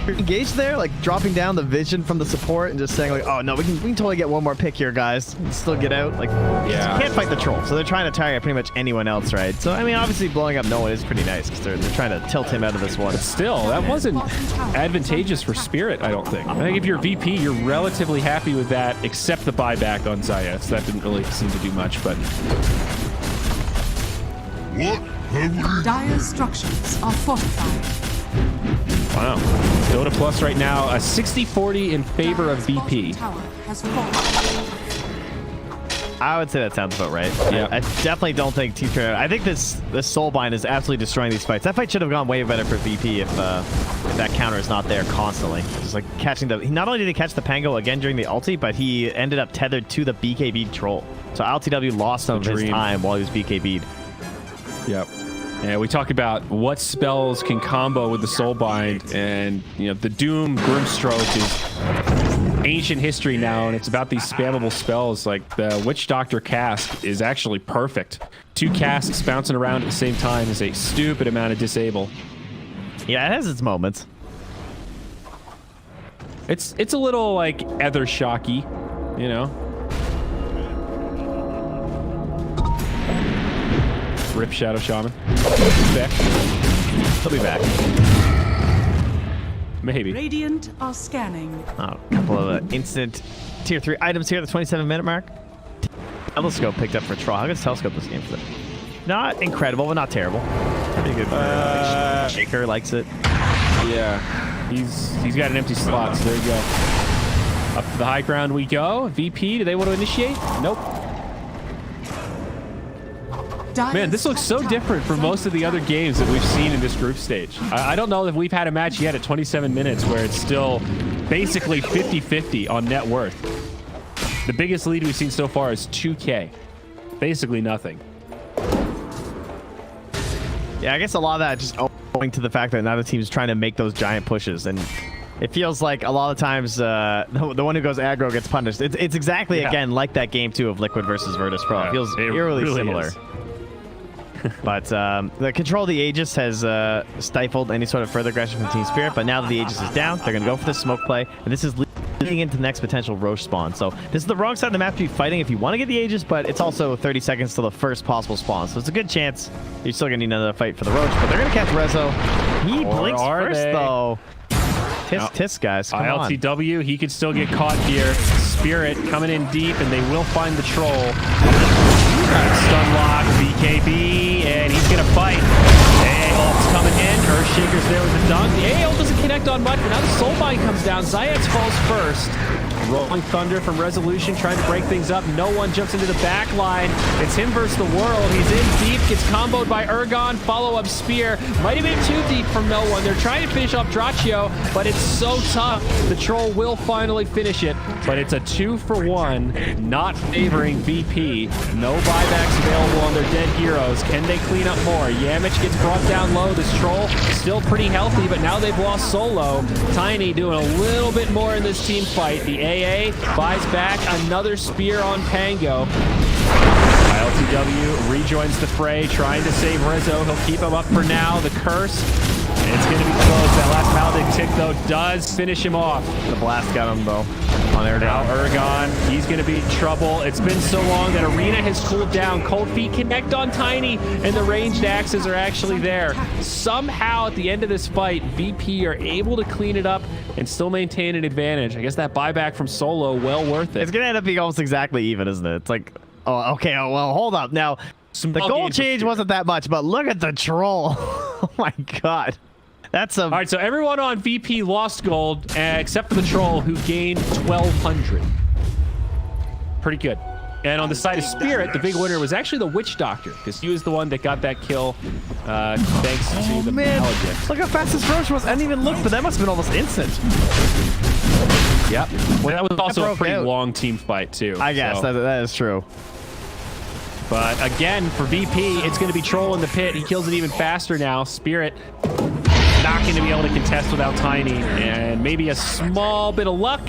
engaged there, like dropping down the vision from the support and just saying like, oh no, we can totally get one more pick here, guys, and still get out. Like, Yeah. you can't fight the troll, so they're trying to target pretty much anyone else, right? So I mean, obviously blowing up Noah is pretty nice because they're trying to tilt him out of this one. But still, that wasn't advantageous for Spirit, I don't think. I think if you're VP, you're relatively happy with that, except the buyback on Zayas. That didn't really seem to do much, but What have we? Dire structures are fortified. wow. Dota Plus right now, a 60-40 in favor of Dire's VP. bottom tower has fallen. I would say that sounds about right. Yeah. I definitely don't think TSpirit. I think this Soulbind is absolutely destroying these fights. That fight should have gone way better for VP if that counter is not there constantly. Just like catching the. Not only did he catch the Pango again during the ulti, but he ended up tethered to the BKB troll. So LTW lost some of his time while he was BKB'd. Yep. Yeah, we talk about what spells can combo with the Soulbind, and you know the Doom Grimstroke is ancient history now, and it's about these spammable spells. Like the Witch Doctor cask is actually perfect. 2 casks bouncing around at the same time is a stupid amount of disable. Yeah, it has its moments. It's a little like ether shocky, you know. Rip Shadow Shaman. Back. He'll be back. Maybe. Radiant are scanning. Oh, a couple of instant tier 3 items here at the 27-minute mark. Telescope picked up for Troll. How good is Telescope this game for them? Not incredible, but not terrible. Pretty good for Shaker likes it. Yeah. He's got an empty slot, so there you go. Up to the high ground we go. VP, do they want to initiate? Nope. Man, this looks so different from most of the other games that we've seen in this group stage. I don't know if we've had a match yet at 27 minutes where it's still basically 50-50 on net worth. The biggest lead we've seen so far is 2K. Basically nothing. Yeah, I guess a lot of that just owing to the fact that neither team's trying to make those giant pushes, and it feels like a lot of times the one who goes aggro gets punished. It's exactly, again, like that game 2 of Liquid versus Virtus Pro. It feels eerily really similar. is. But the control of the Aegis has stifled any sort of further aggression from TSpirit, but now that the Aegis is down, they're going to go for the smoke play, and this is leading into the next potential Roche spawn. So this is the wrong side of the map to be fighting if you want to get the Aegis, but it's also 30 seconds till the first possible spawn, so it's a good chance you're still going to need another fight for the Roche, but they're going to catch Rezo. He blinks first, though. Tisk, guys, come on. ILTW, he could still get caught here. Spirit coming in deep, and they will find the troll. Stun lock, BKB, and he's gonna fight. AA ult's coming in. Earthshaker's there with the dunk. The AA ult doesn't connect on much, but now the Soulbind comes down. Zayats falls first. Rolling Thunder from Resolution trying to break things up. No one jumps into the back line. It's him versus the world. He's in deep, gets comboed by Urgon. Follow-up spear. Might have been too deep from no one. They're trying to finish off Draccio, but it's so tough. The troll will finally finish it, but it's a 2-for-1, not favoring VP. No buybacks available on their dead heroes. Can they clean up more? Yamich gets brought down low. This troll still pretty healthy, but now they've lost Solo. Tiny doing a little bit more in this team fight. The AA buys back another spear on Pango. ILTW rejoins the fray, trying to save Rizzo. He'll keep him up for now. The curse, it's going to be close. That last Paladin tick, though, does finish him off. The blast got him, though, on Ergon. Now Ergon, he's going to be in trouble. It's been so long that Arena has cooled down. Cold Feet connect on Tiny, and the ranged axes are actually there. Somehow, at the end of this fight, VP are able to clean it up and still maintain an advantage. I guess that buyback from Solo, well worth it. It's going to end up being almost exactly even, isn't it? It's like, oh, okay, oh, well, hold up. Now, the goal change wasn't that much, but look at the troll. Oh, my God. That's a... All right, so everyone on VP lost gold, except for the troll, who gained 1,200. Pretty good. And on the side of Spirit, the big winner was actually the Witch Doctor, because he was the one that got that kill, thanks to the Paladin. Look how fast this Roche was. I didn't even look, but that must have been almost instant. Yep. Well, that was also a pretty long team fight, too. I guess, so. that is true. But again, for VP, it's going to be Troll in the pit. He kills it even faster now. Spirit not going to be able to contest without Tiny, and maybe a small bit of luck,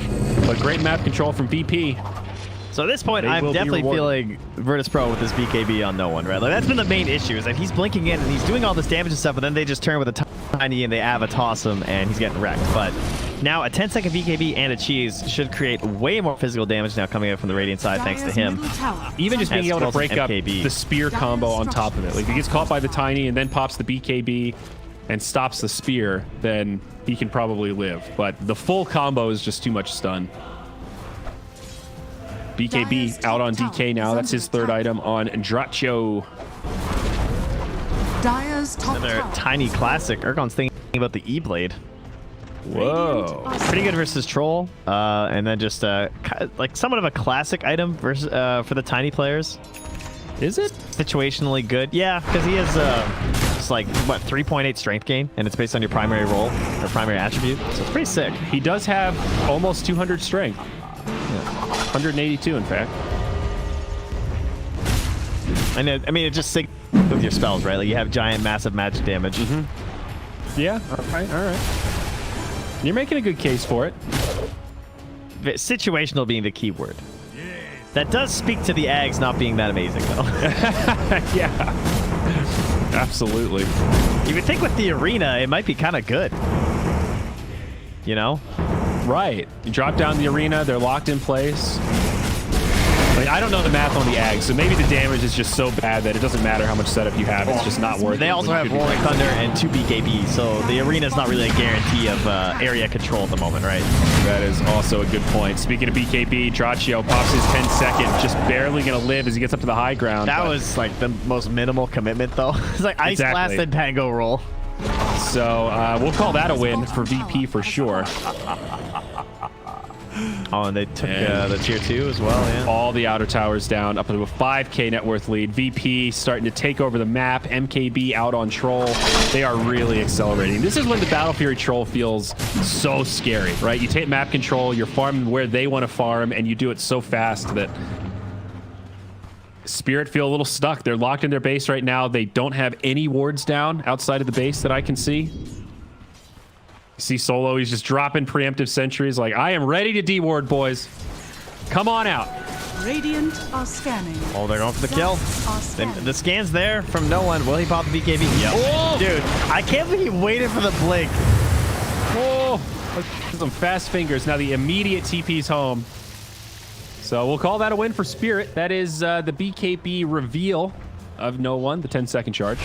but great map control from VP. So at this point, I'm definitely feeling Virtus Pro with this BKB on no one, right? Like, that's been the main issue, is that he's blinking in and he's doing all this damage and stuff, but then they just turn with a ton Tiny and they toss him, and he's getting wrecked. But now a 10-second VKB and a cheese should create way more physical damage now coming out from the Radiant side thanks to him. Even just being able to break up MKB. the spear combo on top of it. Like if he gets caught by the Tiny and then pops the BKB and stops the spear, then he can probably live. But the full combo is just too much stun. BKB out on DK now. That's his third item on Dracho. Dire's top Another tower. Tiny classic. Urgon's thinking about the E-Blade. Whoa. Pretty good versus Troll. And then just like somewhat of a classic item versus, for the Tiny players. Is it? Situationally good. Yeah, because he has just like, what, 3.8 strength gain? And it's based on your primary role, or primary attribute. So it's pretty sick. He does have almost 200 strength. 182, in fact. And I mean, it just syncs with your spells, right? Like you have giant, massive magic damage. Yeah, all right. You're making a good case for it. Situational being the key word. That does speak to the Ags not being that amazing, though. Yeah, absolutely. You would think with the arena, it might be kind of good. You know? Right. You drop down the arena, they're locked in place. Like, I don't know the math on the Ags, so maybe the damage is just so bad that it doesn't matter how much setup you have. It's just not worth it. They also have Rolling Thunder and 2 BKB, so the arena is not really a guarantee of area control at the moment, right? That is also a good point. Speaking of BKB, Dracho pops his 10-second, just barely going to live as he gets up to the high ground. That was like the most minimal commitment, though. It's like Ice Blast and Pango roll. So we'll call that a win for VP for sure. Oh, and they took the tier 2 as well, yeah. All the outer towers down, up to a 5k net worth lead. VP starting to take over the map. MKB out on Troll. They are really accelerating. This is when the Battle Fury Troll feels so scary, right? You take map control, you're farming where they want to farm, and you do it so fast that Spirit feel a little stuck. They're locked in their base right now. They don't have any wards down outside of the base that I can see. See Solo, he's just dropping preemptive sentries like, I am ready to D-ward, boys. Come on out. Radiant are scanning. Oh, they're going for the kill. The scan's there from no one. Will he pop the BKB? Yep. Oh! Dude, I can't believe he waited for the blink. Oh, some fast fingers. Now the immediate TP's home. So we'll call that a win for Spirit. That is the BKB reveal of no one, the 10-second charge.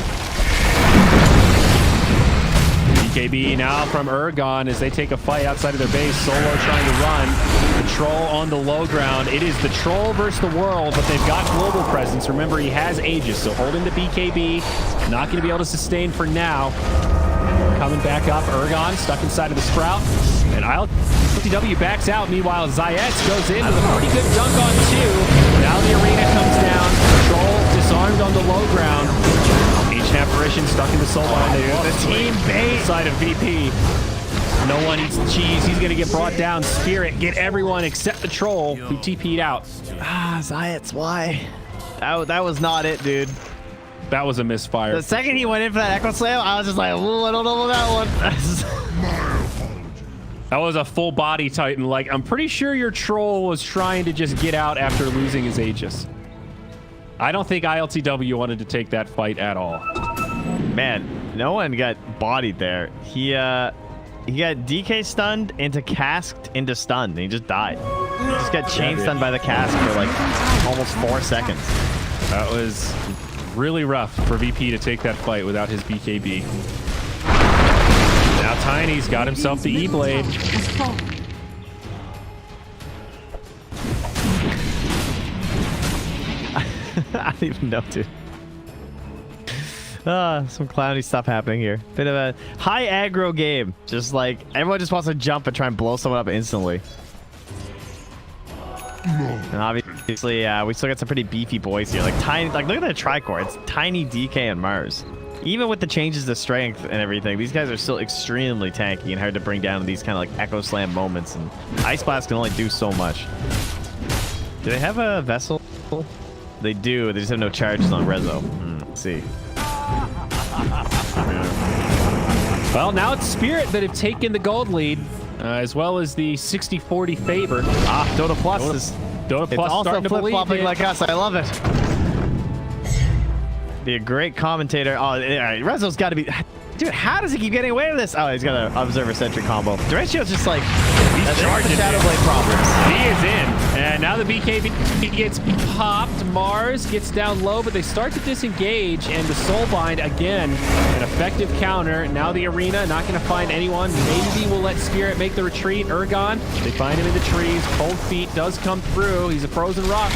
BKB now from Urgon as they take a fight outside of their base. Solo trying to run. The Troll on the low ground. It is the Troll versus the world, but they've got global presence. Remember, he has Aegis, so holding the BKB. Not going to be able to sustain for now. Coming back up, Urgon stuck inside of the Sprout. And ILTW backs out. Meanwhile, Zayetz goes in with a pretty good dunk on 2. Now the arena comes down. Troll disarmed on the low ground. Ancient Apparition stuck in the soul line. The team bait side of VP. No one eats the cheese. He's going to get brought down. Spirit, get everyone except the Troll who TP'd out. Zayetz, why? That was not it, dude. That was a misfire. The second he went in for that Echo Slam, I was just like, I don't know about that one. That was a full body Titan. Like, I'm pretty sure your Troll was trying to just get out after losing his Aegis. I don't think ILTW wanted to take that fight at all. Man, no one got bodied there. He got DK stunned into casked into stunned, and he just died. He just got chain stunned by the cask for like almost 4 seconds. That was really rough for VP to take that fight without his BKB. Now Tiny's got himself the E-Blade. I don't even know, dude. Some clowny stuff happening here. Bit of a high aggro game. Just like everyone just wants to jump and try and blow someone up instantly. And obviously, we still got some pretty beefy boys here. Like tiny, like look at that tricore. It's Tiny, DK, and Mars. Even with the changes to strength and everything, these guys are still extremely tanky and hard to bring down in these kind of like Echo Slam moments. And Ice Blast can only do so much. Do they have a vessel? They do. They just have no charges on Rezo. Let's see. Well, now it's Spirit that have taken the gold lead, as well as the 60-40 favor. Dota Plus is Dota Plus it's also starting to believe flip-flopping it. like us. I love it. Be a great commentator. Oh, all right. Rezo's got to be. Dude, how does he keep getting away with this? Oh, he's got an observer-centric combo. Durantio's just like... He's charging Shadow Blade problems. He is in. And now the BKB gets popped. Mars gets down low, but they start to disengage. And the Soulbind, again, an effective counter. Now the arena, not going to find anyone. Maybe will let Spirit make the retreat. Urgon, they find him in the trees. Cold Feet does come through. He's a frozen rock.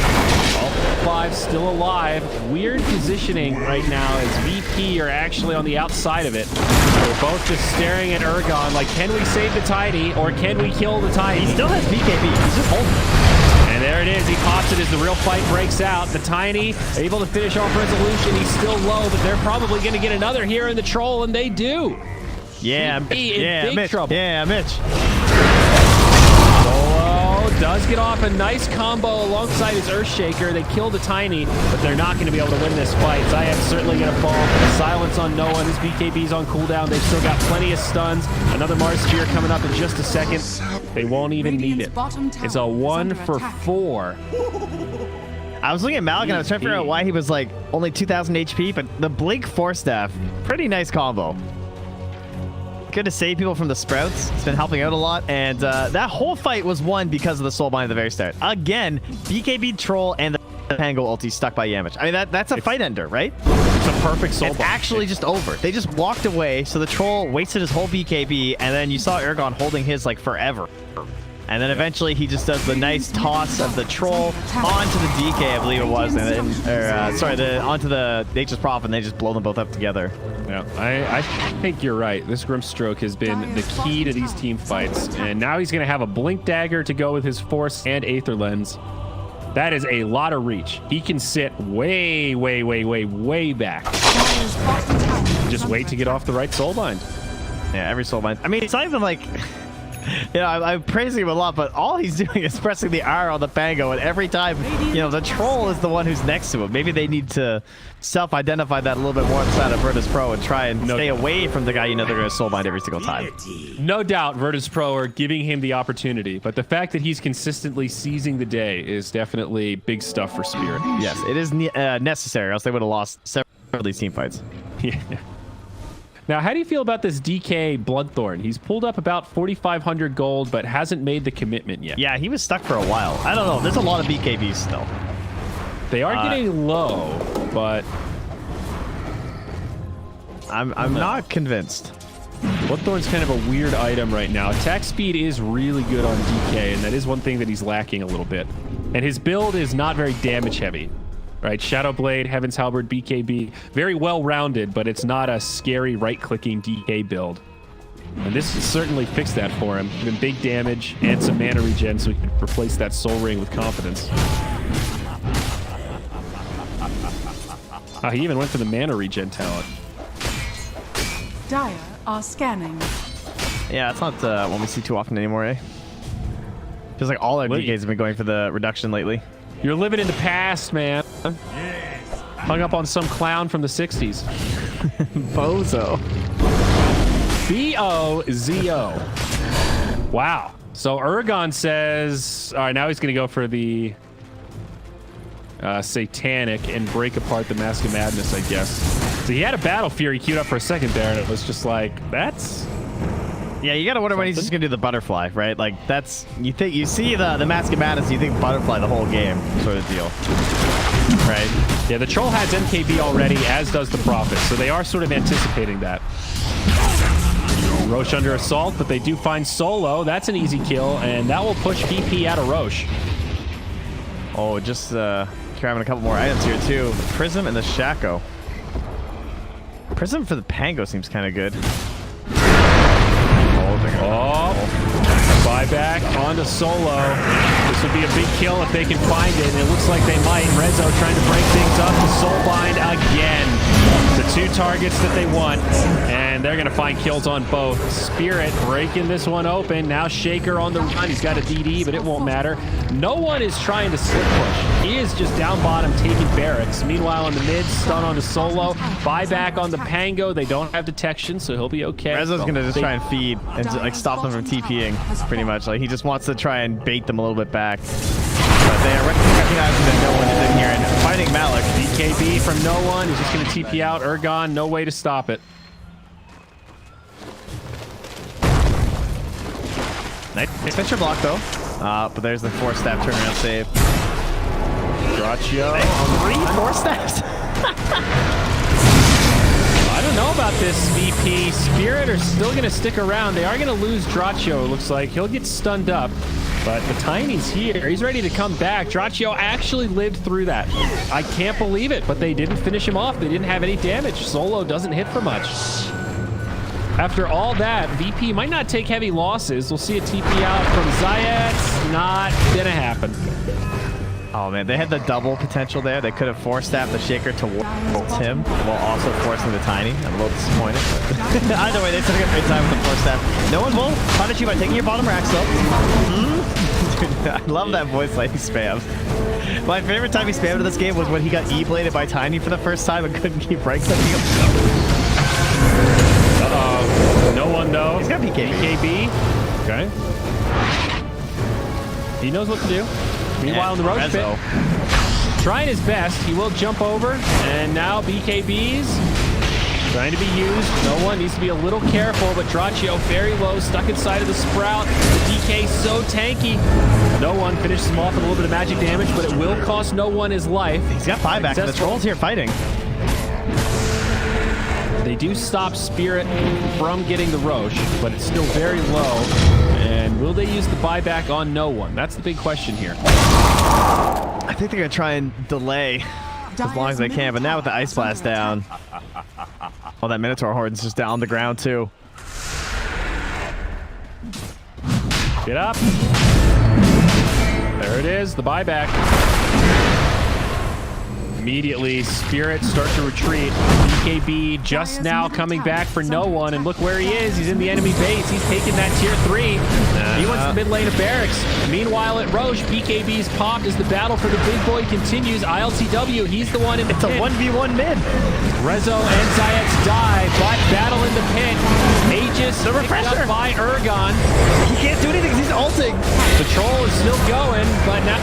All 5 still alive. Weird positioning right now as VP are actually on the outside of it. They're both just staring at Urgon like, can we save the Tiny or can we kill the Tiny? He still has BKB. He's just holding it. And there it is. He pops it as the real fight breaks out. The Tiny able to finish off Resolution. He's still low, but they're probably going to get another here in the Troll, and they do. Yeah, Big trouble. Yeah, Mitch. Does get off a nice combo alongside his Earthshaker. They kill the Tiny, but they're not going to be able to win this fight. Zayev's certainly going to fall. Silence on no one. His BKB's on cooldown. They've still got plenty of stuns. Another Mars Sphere coming up in just a second. They won't even need it. It's a 1 for 4. I was looking at Malik and I was trying to figure out why he was like only 2,000 HP, but the Blink Force Staff, pretty nice combo. Good to save people from the Sprouts. It's been helping out a lot. And that whole fight was won because of the Soulbind at the very start. Again, BKB Troll and the Pango ulti stuck by Yamich. I mean, that's a fight ender, right? It's a perfect Soulbind. It's actually just over. They just walked away, so the Troll wasted his whole BKB, and then you saw Urgon holding his like forever. And then eventually he just does the nice toss of the Troll onto the DK, I believe it was, and then, onto the Nature's Prophet, and they just blow them both up together. Yeah, I think you're right. This Grimstroke has been the key to these team fights, and now he's going to have a Blink Dagger to go with his Force and Aether Lens. That is a lot of reach. He can sit way, way, way, way, way back. Just wait to get off the right Soulbind. Yeah, every Soulbind. I mean, it's not even like... You know, I'm praising him a lot, but all he's doing is pressing the R on the Pango, and every time, you know, the Troll is the one who's next to him. Maybe they need to self-identify that a little bit more inside of Virtus Pro and try and stay away from the guy you know they're going to Soulbind every single time. No doubt Virtus Pro are giving him the opportunity, but the fact that he's consistently seizing the day is definitely big stuff for Spirit. Yes, it is necessary, or else they would have lost several of these team fights. Yeah. Now, how do you feel about this DK Bloodthorn? He's pulled up about 4,500 gold, but hasn't made the commitment yet. Yeah, he was stuck for a while. I don't know. There's a lot of BKBs still. They are getting low, but... I'm not convinced. Bloodthorn's kind of a weird item right now. Attack speed is really good on DK, and that is one thing that he's lacking a little bit. And his build is not very damage heavy. Right, Shadow Blade, Heaven's Halberd, BKB, very well-rounded, but it's not a scary right-clicking DK build. And this has certainly fixed that for him. Even big damage and some mana regen, so he can replace that Soul Ring with confidence. He even went for the mana regen talent. Dire are scanning. Yeah, it's not one we see too often anymore, eh? Feels like all our DKs have been going for the reduction lately. You're living in the past, man. Hung up on some clown from the 60s. Bozo. B-O-Z-O. Wow. So Urgon says... All right, now he's going to go for the Satanic and break apart the Mask of Madness, I guess. So he had a Battle Fury queued up for a second there, and it was just like, that's... Yeah, you gotta wonder when he's just gonna do the butterfly, right? Like that's you see the Mask of Madness, you think butterfly the whole game sort of deal, right? Yeah, the Troll has MKB already, as does the Prophet, so they are sort of anticipating that. Roche under assault, but they do find Solo. That's an easy kill, and that will push VP out of Roche. Oh, just grabbing a couple more items here too. The Prism and the Shaco. Prism for the Pango seems kind of good. Oh, buyback onto Solo. This would be a big kill if they can find it, and it looks like they might. Rezo trying to break things up. The Soulbind again. The 2 targets that they want, and they're going to find kills on both. Spirit breaking this one open. Now Shaker on the run. He's got a DD, but it won't matter. No one is trying to slip push. He is just down bottom taking barracks. Meanwhile, in the mid, stun on the Solo. Buyback on the Pango. They don't have detection, so he'll be okay. Rezo's going to just try and feed and like stop them from TPing, pretty much. Like he just wants to try and bait them a little bit back. But they are recognizing that no one is in here and fighting Malik. BKB from no one. He's just going to TP out. Urgon, no way to stop it. Nice Fisher block though. But there's the 4-staff turnaround save. Draccio. 4 staffs. I don't know about this, VP. Spirit are still going to stick around. They are going to lose Draccio, it looks like. He'll get stunned up. But the Tiny's here. He's ready to come back. Draccio actually lived through that. I can't believe it, but they didn't finish him off. They didn't have any damage. Solo doesn't hit for much. After all that, VP might not take heavy losses. We'll see a TP out from Zayat. Not gonna happen. Oh man, they had the double potential there. They could have 4-staffed the Shaker towards him while also forcing the Tiny. I'm a little disappointed. But either way, they took a great time with the 4-staff. No one will punish you by taking your bottom racks though. Dude, I love that voice line he spams. My favorite time he spammed in this game was when he got E-bladed by Tiny for the first time and couldn't keep right clicking him. No one though. He's got BKB. Okay. He knows what to do. Meanwhile, in the Roach pit, trying his best. He will jump over, and now BKBs trying to be used. No one needs to be a little careful, but Draccio very low, stuck inside of the Sprout. The DK so tanky. No one finishes him off with a little bit of magic damage, but it will cost No One his life. He's got buyback, and the Troll's here fighting. They do stop Spirit from getting the Roche, but it's still very low. And will they use the buyback on No One? That's the big question here. I think they're going to try and delay as long as they can, but now with the Ice Blast down. Oh, that Minotaur Horde's just down on the ground, too. Get up. There it is, the buyback. Immediately, Spirit start to retreat. BKB just now coming back for No One, and look where he is. He's in the enemy base. He's taking that tier 3. He wants the mid lane of Barracks. Meanwhile, at Roche, BKB's popped as the battle for the big boy continues. ILTW, he's the one in the pit. It's a 1v1 mid. Rezo and Zayats die, but battle in the pit. Aegis picked up by Ergon. He can't do anything because he's ulting. The Troll is still going, but now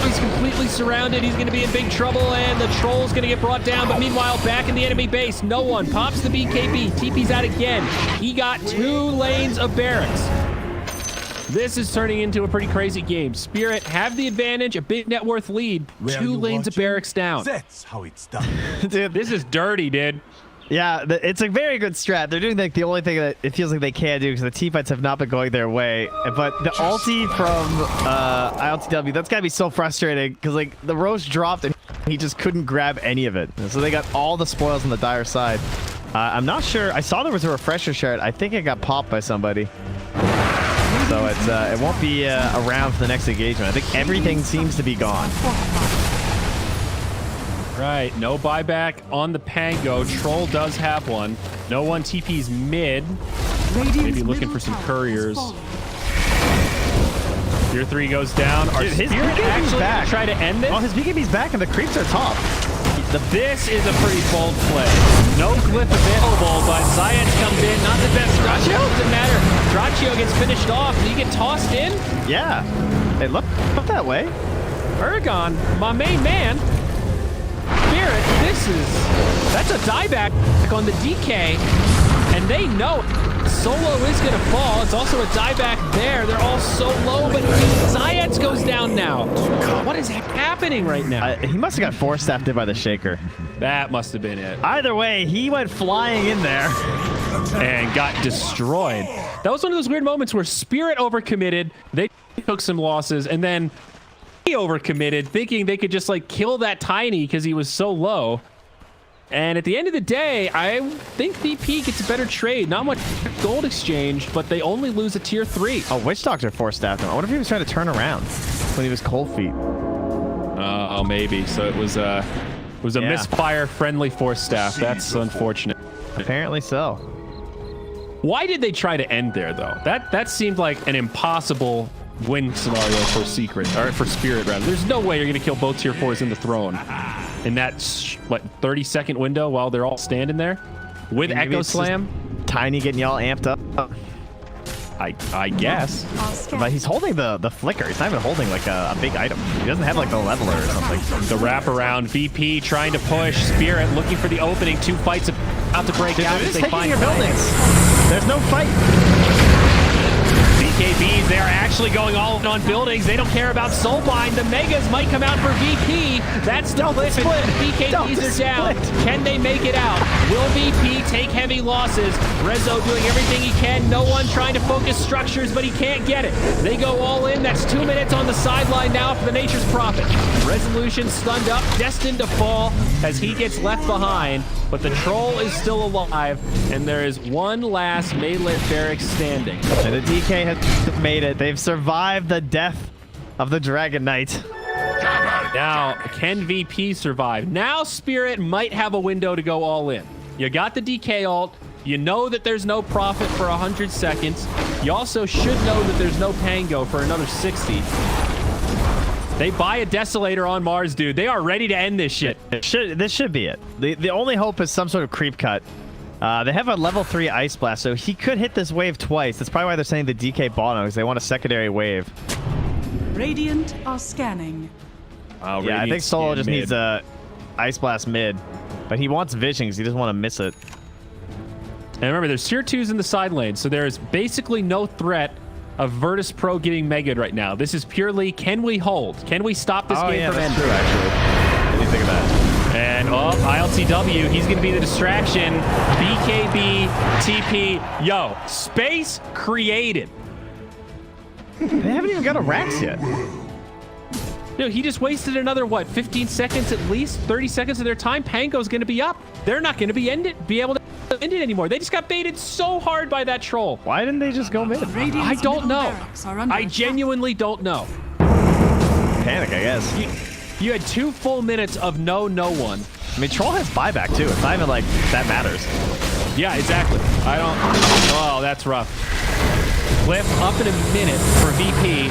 he's completely surrounded. He's going to be in big trouble, and the Troll's going to get brought down. But meanwhile, back in the enemy base, No One pops the BKB. TP's out again. He got 2 lanes of Barracks. This is turning into a pretty crazy game. Spirit have the advantage, a big net worth lead. 2 lanes of Barracks down. That's how it's done. Dude, This is dirty, dude. yeah, it's a very good strat. They're doing like the only thing that it feels like they can do because the teamfights have not been going their way. But the ulti from ILTW, that's got to be so frustrating because like the Roche dropped and he just couldn't grab any of it. And so they got all the spoils on the dire side. I'm not sure. I saw there was a refresher shard. I think it got popped by somebody. So it's it won't be around for the next engagement. I think everything seems to be gone. Right, no buyback on the Pango. Troll does have one. No One TP's mid. Maybe looking for some couriers. Tier 3 goes down. Our Dude, his Spirit BKB's actually back. try to end this? Oh, his BKB's back and the creeps are top. This is a pretty bold play. No glyph available, but Zayat comes in. Not the best. Draccio doesn't matter. Draccio gets finished off. Did he get tossed in? Yeah. Hey, look that way. Ergon, my main man. Spirit, that's a dieback on the DK, and they know it. Solo is going to fall. It's also a dieback there. They're all so low, but Zayats goes down now. What is happening right now? He must have got 4-staffed in by the Shaker. That must have been it. Either way, he went flying in there. And got destroyed. That was one of those weird moments where Spirit overcommitted. They took some losses, and then he overcommitted, thinking they could just like kill that Tiny because he was so low. And at the end of the day, I think VP gets a better trade. Not much gold exchange, but they only lose a tier 3. Oh, Witch Doctor 4-staffed him. I wonder if he was trying to turn around when he was cold feet. Oh, maybe. So it was a misfire friendly 4-staff. That's unfortunate. Apparently so. Why did they try to end there though? That seemed like an impossible win scenario for Secret, or for Spirit rather. There's no way you're gonna kill both tier 4s in the throne in that 30-second window while they're all standing there with Maybe Echo Slam. Tiny getting y'all amped up. I guess. But he's holding the flicker. He's not even holding like a big item. He doesn't have like the leveler or something. The wraparound. VP trying to push. Spirit looking for the opening. 2 fights about to break out. They're As just they taking find your buildings. There's no fight. BKBs, they are actually going all in on buildings. They don't care about Soulbind. The Megas might come out for VP. That's the flip. The BKBs are down. Can they make it out? Will VP take heavy losses? Rezo doing everything he can. No one trying to focus structures, but he can't get it. They go all in. That's 2 minutes on the sideline now for the Nature's Prophet. Resolution stunned up, destined to fall as he gets left behind. But the troll is still alive, and there is one last Maylit barracks standing. And the DK has made it. They've survived the death of the Dragon Knight. Now, can VP survive? Now Spirit might have a window to go all in. You got the DK ult. You know that there's no Prophet for 100 seconds. You also should know that there's no Pango for another 60. They buy a Desolator on Mars, dude. They are ready to end this shit. This should be it. The only hope is some sort of creep cut. They have a level 3 Ice Blast, so he could hit this wave twice. That's probably why they're saying the DK bottom, because they want a secondary wave. Radiant are scanning. Yeah, I think Solo just needs a Ice Blast mid. But he wants Vision because he doesn't want to miss it. And remember, there's tier 2s in the side lane, so there's basically no threat of Virtus Pro getting megaed right now. This is purely, can we hold? Can we stop this game from ending? True, actually. What do you think of that? And, ILTW, he's going to be the distraction. BKB, TP, yo, space created. They haven't even got a Rax yet. No, he just wasted another, what, 15 seconds at least? 30 seconds of their time? Pango's going to be up. They're not going to be able to end it anymore. They just got baited so hard by that troll. Why didn't they just go mid? I don't know. I genuinely don't know. Panic, I guess. You had 2 full minutes of no one. I mean, Troll has buyback, too. It's not even like that matters. Yeah, exactly. I don't... Oh, that's rough. Cliff up in a minute for VP.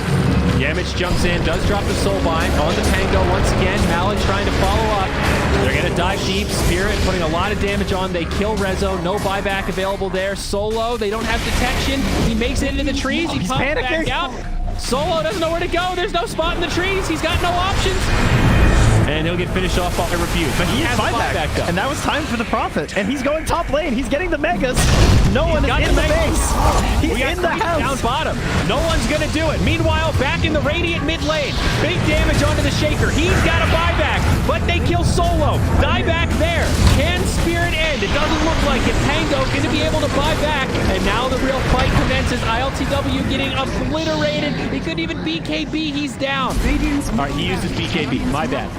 Yamich jumps in, does drop the Soulbind on the Pango once again. Malin trying to follow up. They're going to dive deep. Spirit putting a lot of damage on. They kill Rezo. No buyback available there. Solo, they don't have detection. He makes it into the trees. He pops back out. Solo doesn't know where to go. There's no spot in the trees. He's got no options. And he'll get finished off by review. But he has buyback though. And that was time for the Prophet. And he's going top lane. He's getting the Megas. No one is in the base. He's in the house. Down bottom. No one's going to do it. Meanwhile, back in the Radiant mid lane. Big damage onto the Shaker. He's got a buyback. But they kill Solo. Die back there. Can Spirit end? It doesn't look like it. Pango going to be able to buy back. And now the real fight commences. ILTW getting obliterated. He couldn't even BKB. He's down. All right, he uses BKB. My bad.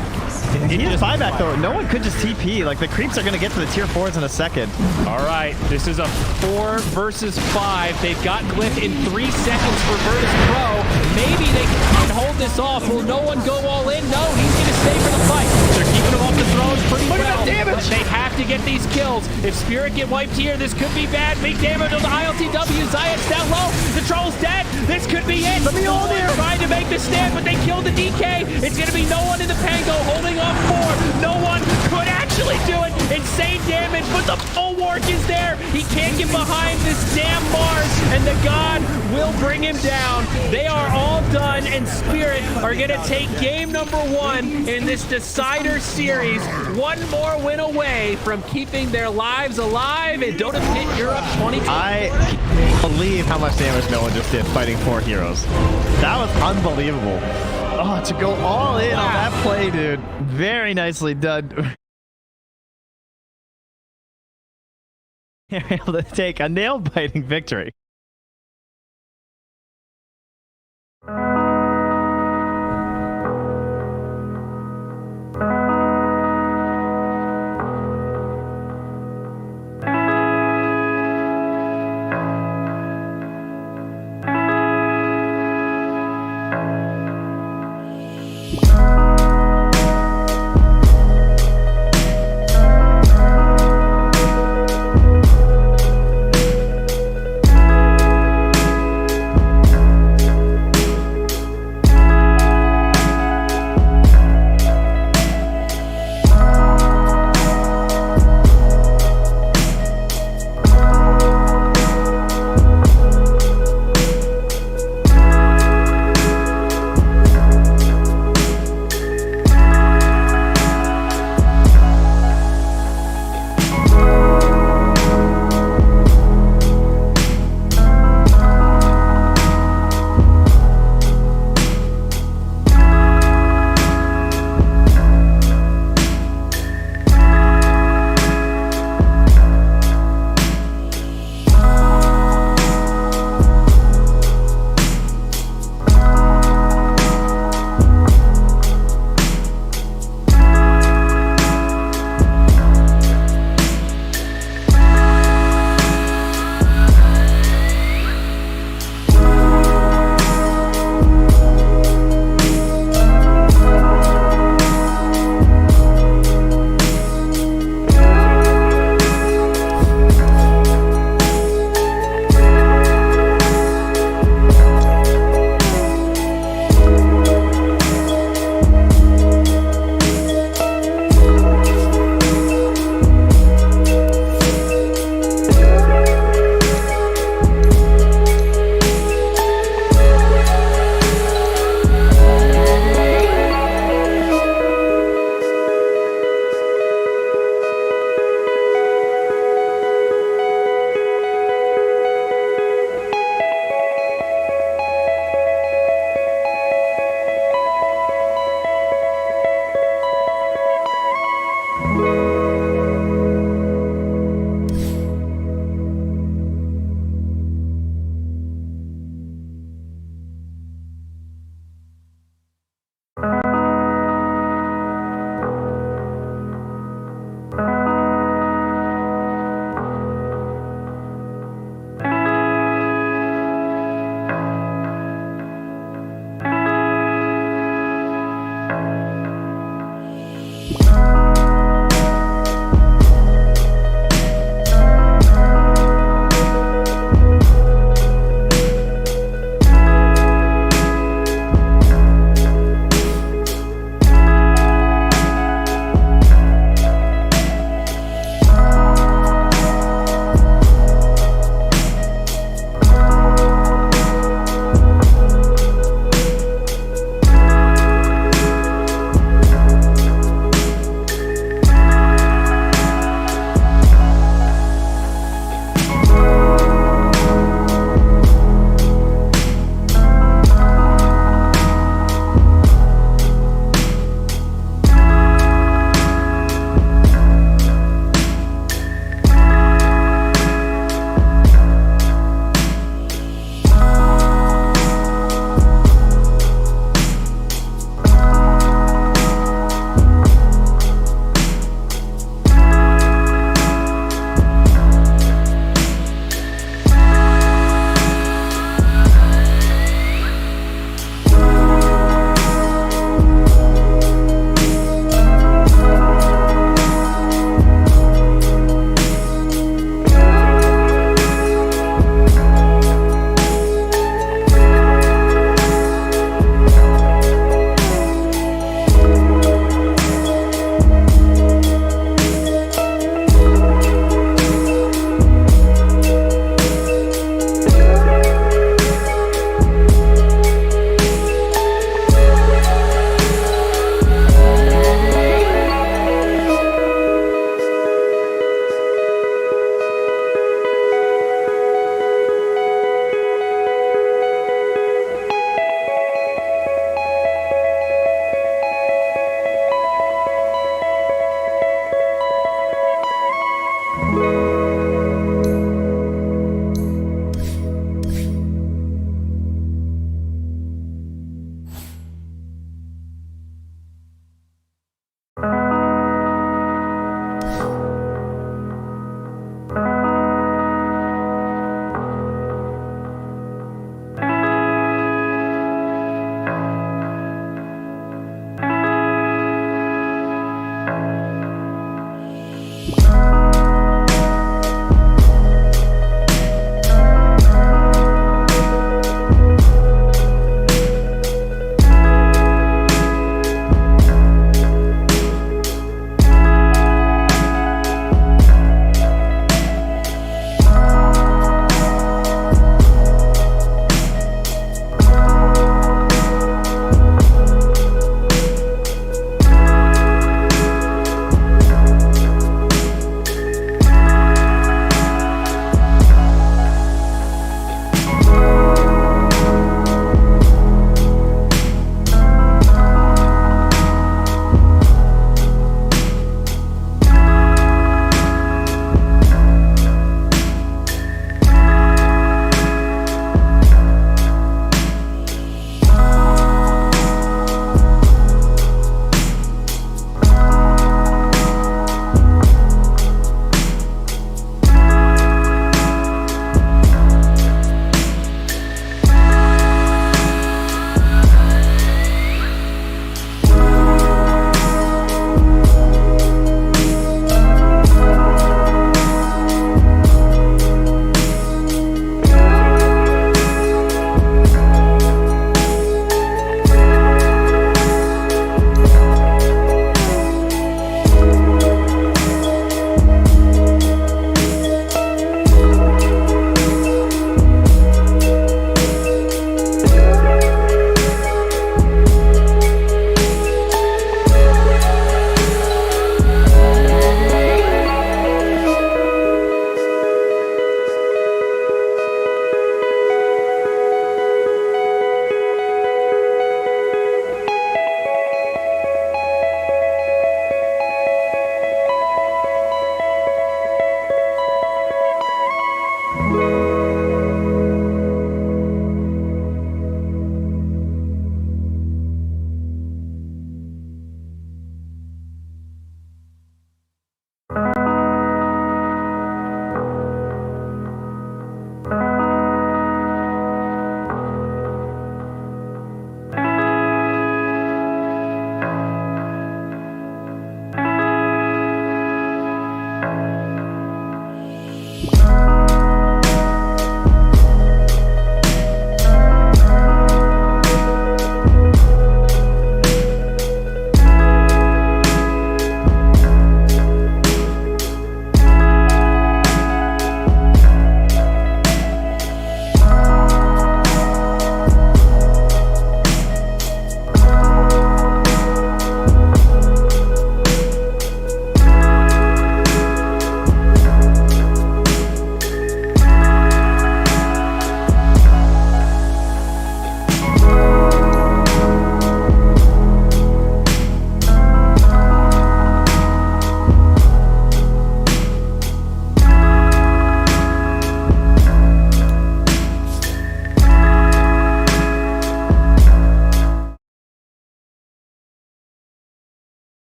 He has buyback though. No one could just TP. Like the creeps are going to get to the tier 4s in a second. All right, this is a 4 versus 5. They've got Glyph in 3 seconds for Virtus Pro. Maybe they can hold this off. Will no one go all in? No, he's going to stay for the fight. They're keeping him off the thrones pretty well. But they have to get these kills. If Spirit get wiped here, this could be bad. Big damage on the ILTW. Zayat's down low. The troll's dead. This could be it. Let me hold here. Trying to make the stand, but they killed the DK. It's going to be no one in the Pango holding off 4. No one could actually do it. Insane damage, but the bulwark is there. He can't get behind this damn Mars, and the God will bring him down. They are all done, and Spirit are going to take game number 1 in this Decider series. One more win away from keeping their lives alive in Dota Pit Europe 2020. I can't believe how much damage no one just did fighting 4 heroes. That was unbelievable. Oh, to go all in on that play, dude. Very nicely done. Able to take a nail-biting victory.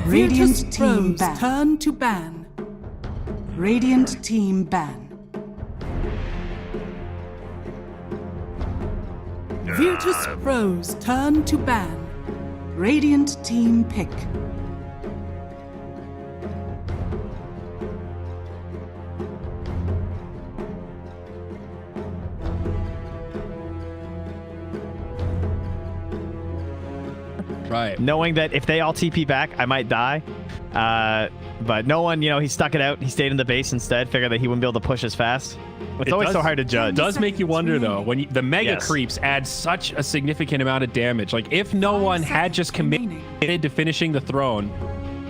Radiant team ban. Turn to ban. Radiant team ban. Virtus Pros turn to ban. Radiant team pick. Right. Knowing that if they all TP back, I might die. But no one, he stuck it out. He stayed in the base instead. Figured that he wouldn't be able to push as fast. It's always so hard to judge. It does make you wonder, though, when the mega creeps add such a significant amount of damage. Like, if no one had just committed to finishing the throne,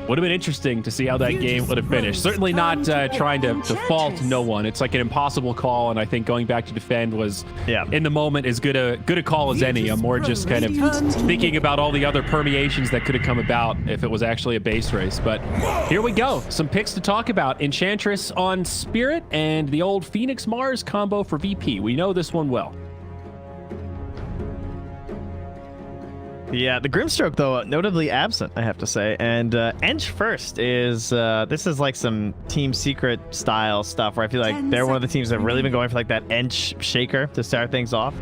would have been interesting to see how that game would have finished. Certainly not trying to default no one. It's like an impossible call, and I think going back to defend was, in the moment, as good a call as any. I'm more just kind of thinking about all the other permeations that could have come about if it was actually a base race. But here we go. Some picks to talk about. Enchantress on Spirit and the old Phoenix Mars combo for VP. We know this one well. Yeah, the Grimstroke, though, notably absent, I have to say. And Ench first is, this is like some Team Secret style stuff where I feel like they're one of the teams that have really been going for like that Ench shaker to start things off.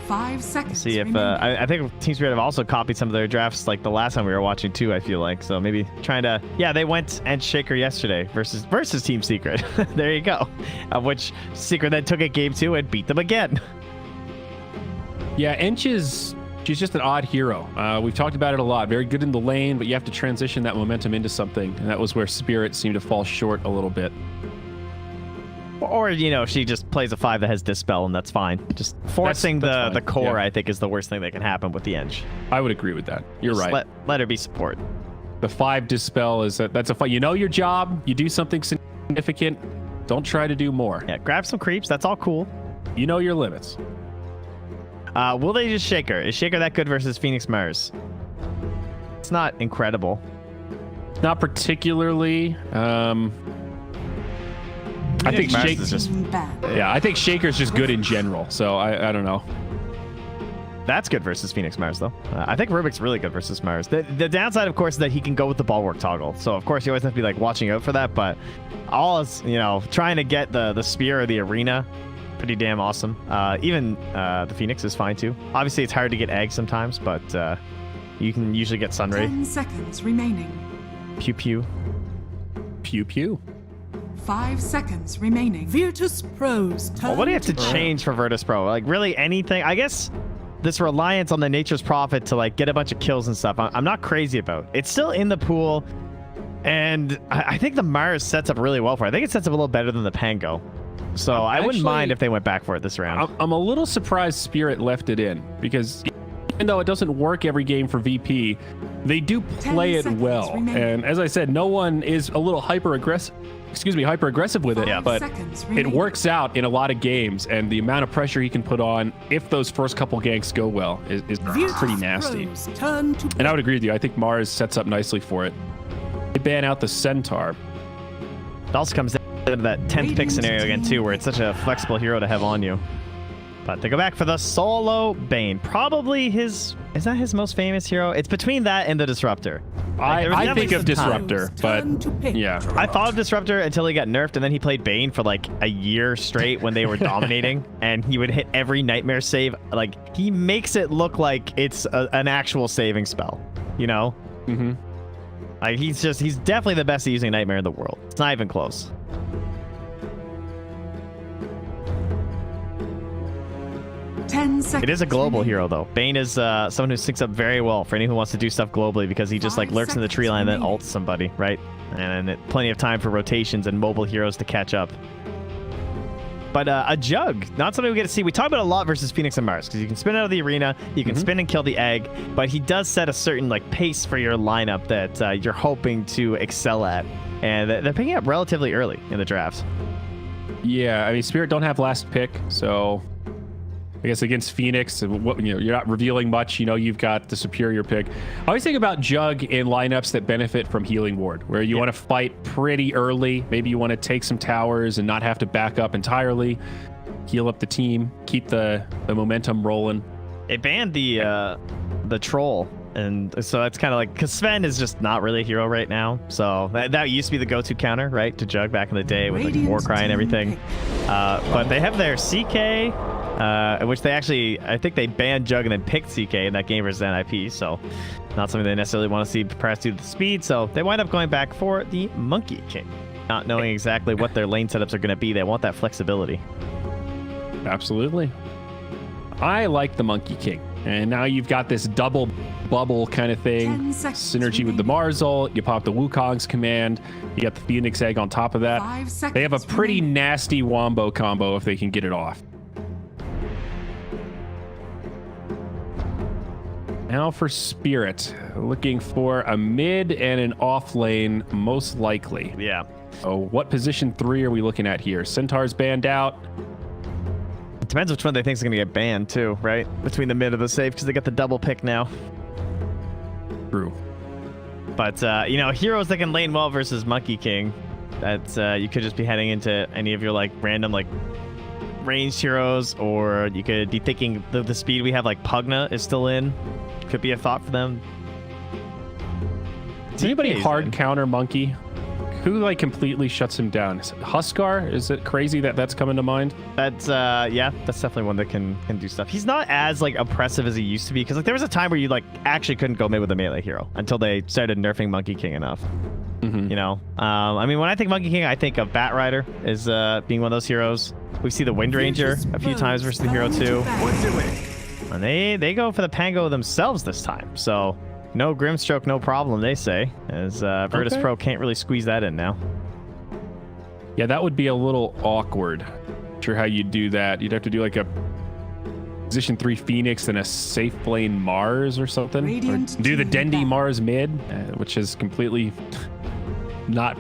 5 seconds. See if, I think Team Spirit have also copied some of their drafts like the last time we were watching too, I feel like. So maybe trying to, they went Ench shaker yesterday versus Team Secret. There you go. Of which Secret then took it game 2 and beat them again. Yeah, she's just an odd hero. We've talked about it a lot. Very good in the lane, but you have to transition that momentum into something. And that was where Spirit seemed to fall short a little bit. Or, she just plays a 5 that has Dispel, and that's fine. Just forcing that's the core, I think, is the worst thing that can happen with the Ench. I would agree with that. You're just right. Let her be support. The 5 Dispel that's a fun. You know your job. You do something significant. Don't try to do more. Yeah, grab some creeps. That's all cool. You know your limits. Will they just Shaker? Is Shaker that good versus Phoenix Mars? It's not incredible. Not particularly. I think Shaker's just I think Shaker's just good in general. So I don't know. That's good versus Phoenix Mars, though. I think Rubik's really good versus Mars. The downside, of course, is that he can go with the Bulwark toggle. So, of course, you always have to be like watching out for that. But all is, trying to get the spear or the arena, pretty damn awesome. Even the Phoenix is fine, too. Obviously, it's hard to get eggs sometimes, but you can usually get Sunray. 10 seconds remaining. Pew pew. Pew pew. 5 seconds remaining. Virtus Pros. Well, what do you have to change for Virtus Pro? Like, really anything? I guess this reliance on the Nature's Prophet to, like, get a bunch of kills and stuff, I'm not crazy about. It's still in the pool, and I think the Mars sets up really well for it. I think it sets up a little better than the Pango. So I wouldn't mind if they went back for it this round. I'm a little surprised Spirit left it in, because even though it doesn't work every game for VP, they do play it well. And as I said, no one is a little hyper aggressive with it, but it works out in a lot of games, and the amount of pressure he can put on if those first couple ganks go well is pretty nasty. And I would agree with you. I think Mars sets up nicely for it. They ban out the Centaur. It also comes into that 10th pick scenario again, too, where it's such a flexible hero to have on you. But they go back for the solo Bane. Probably is that his most famous hero? It's between that and the Disruptor. I think of Disruptor, but yeah. I thought of Disruptor until he got nerfed, and then he played Bane for like a year straight when they were dominating, and he would hit every nightmare save. Like, he makes it look like it's an actual saving spell, Mm-hmm. Like, he's definitely the best at using Nightmare in the world. It's not even close. It is a global hero, though. Bane is someone who syncs up very well for anyone who wants to do stuff globally, because he just like lurks in the tree line and then ults somebody, right? And plenty of time for rotations and mobile heroes to catch up. But a Jug, not something we get to see. We talk about a lot versus Phoenix and Mars, because you can spin out of the arena, you can spin and kill the egg, but he does set a certain like pace for your lineup that you're hoping to excel at. And they're picking up relatively early in the drafts. Yeah, I mean, Spirit don't have last pick, so I guess against Phoenix, you're not revealing much. You've got the superior pick. I always think about Jug in lineups that benefit from Healing Ward, where you want to fight pretty early. Maybe you want to take some towers and not have to back up entirely. Heal up the team, keep the momentum rolling. It banned the troll And so it's kind of like, because Sven is just not really a hero right now. So that used to be the go-to counter, right, to Jug back in the day with like Warcry and everything. But they have their CK, which they actually, I think they banned Jug and then picked CK in that game versus NIP. So not something they necessarily want to see press due to the speed. So they wind up going back for the Monkey King, not knowing exactly what their lane setups are going to be. They want that flexibility. Absolutely. I like the Monkey King. And now you've got this double bubble kind of thing. Synergy with the Mars ult. You pop the Wukong's command. You got the Phoenix Egg on top of that. They have a pretty nasty wombo combo if they can get it off. Now for Spirit. Looking for a mid and an off lane, most likely. Yeah. So what position 3 are we looking at here? Centaur's banned out. Depends which one they think is going to get banned too, right? Between the mid and the safe, because they got the double pick now. True. But, you know, heroes that can lane well versus Monkey King, that's, you could just be heading into any of your, like, random, like, ranged heroes, or you could be thinking the speed we have, like, Pugna is still in. Could be a thought for them. Is anybody hard counter Monkey? Who like completely shuts him down? Is it Huskar? Is it crazy that that's coming to mind? That's yeah, that's definitely one that can do stuff. He's not as like oppressive as he used to be, because like there was a time where you like actually couldn't go mid with a melee hero until they started nerfing Monkey King enough. You know, I mean, when I think Monkey King, I think of Bat Rider as being one of those heroes. We see the Wind Ranger a few times versus the hero too, and they go for the Pango themselves this time. So. No Grimstroke, no problem, they say, as Virtus Pro can't really squeeze that in now. Yeah, that would be a little awkward. Not sure how you'd do that. You'd have to do like a position 3 Phoenix and a safe lane Mars or something. Or do the Dendi Mars mid, which has completely not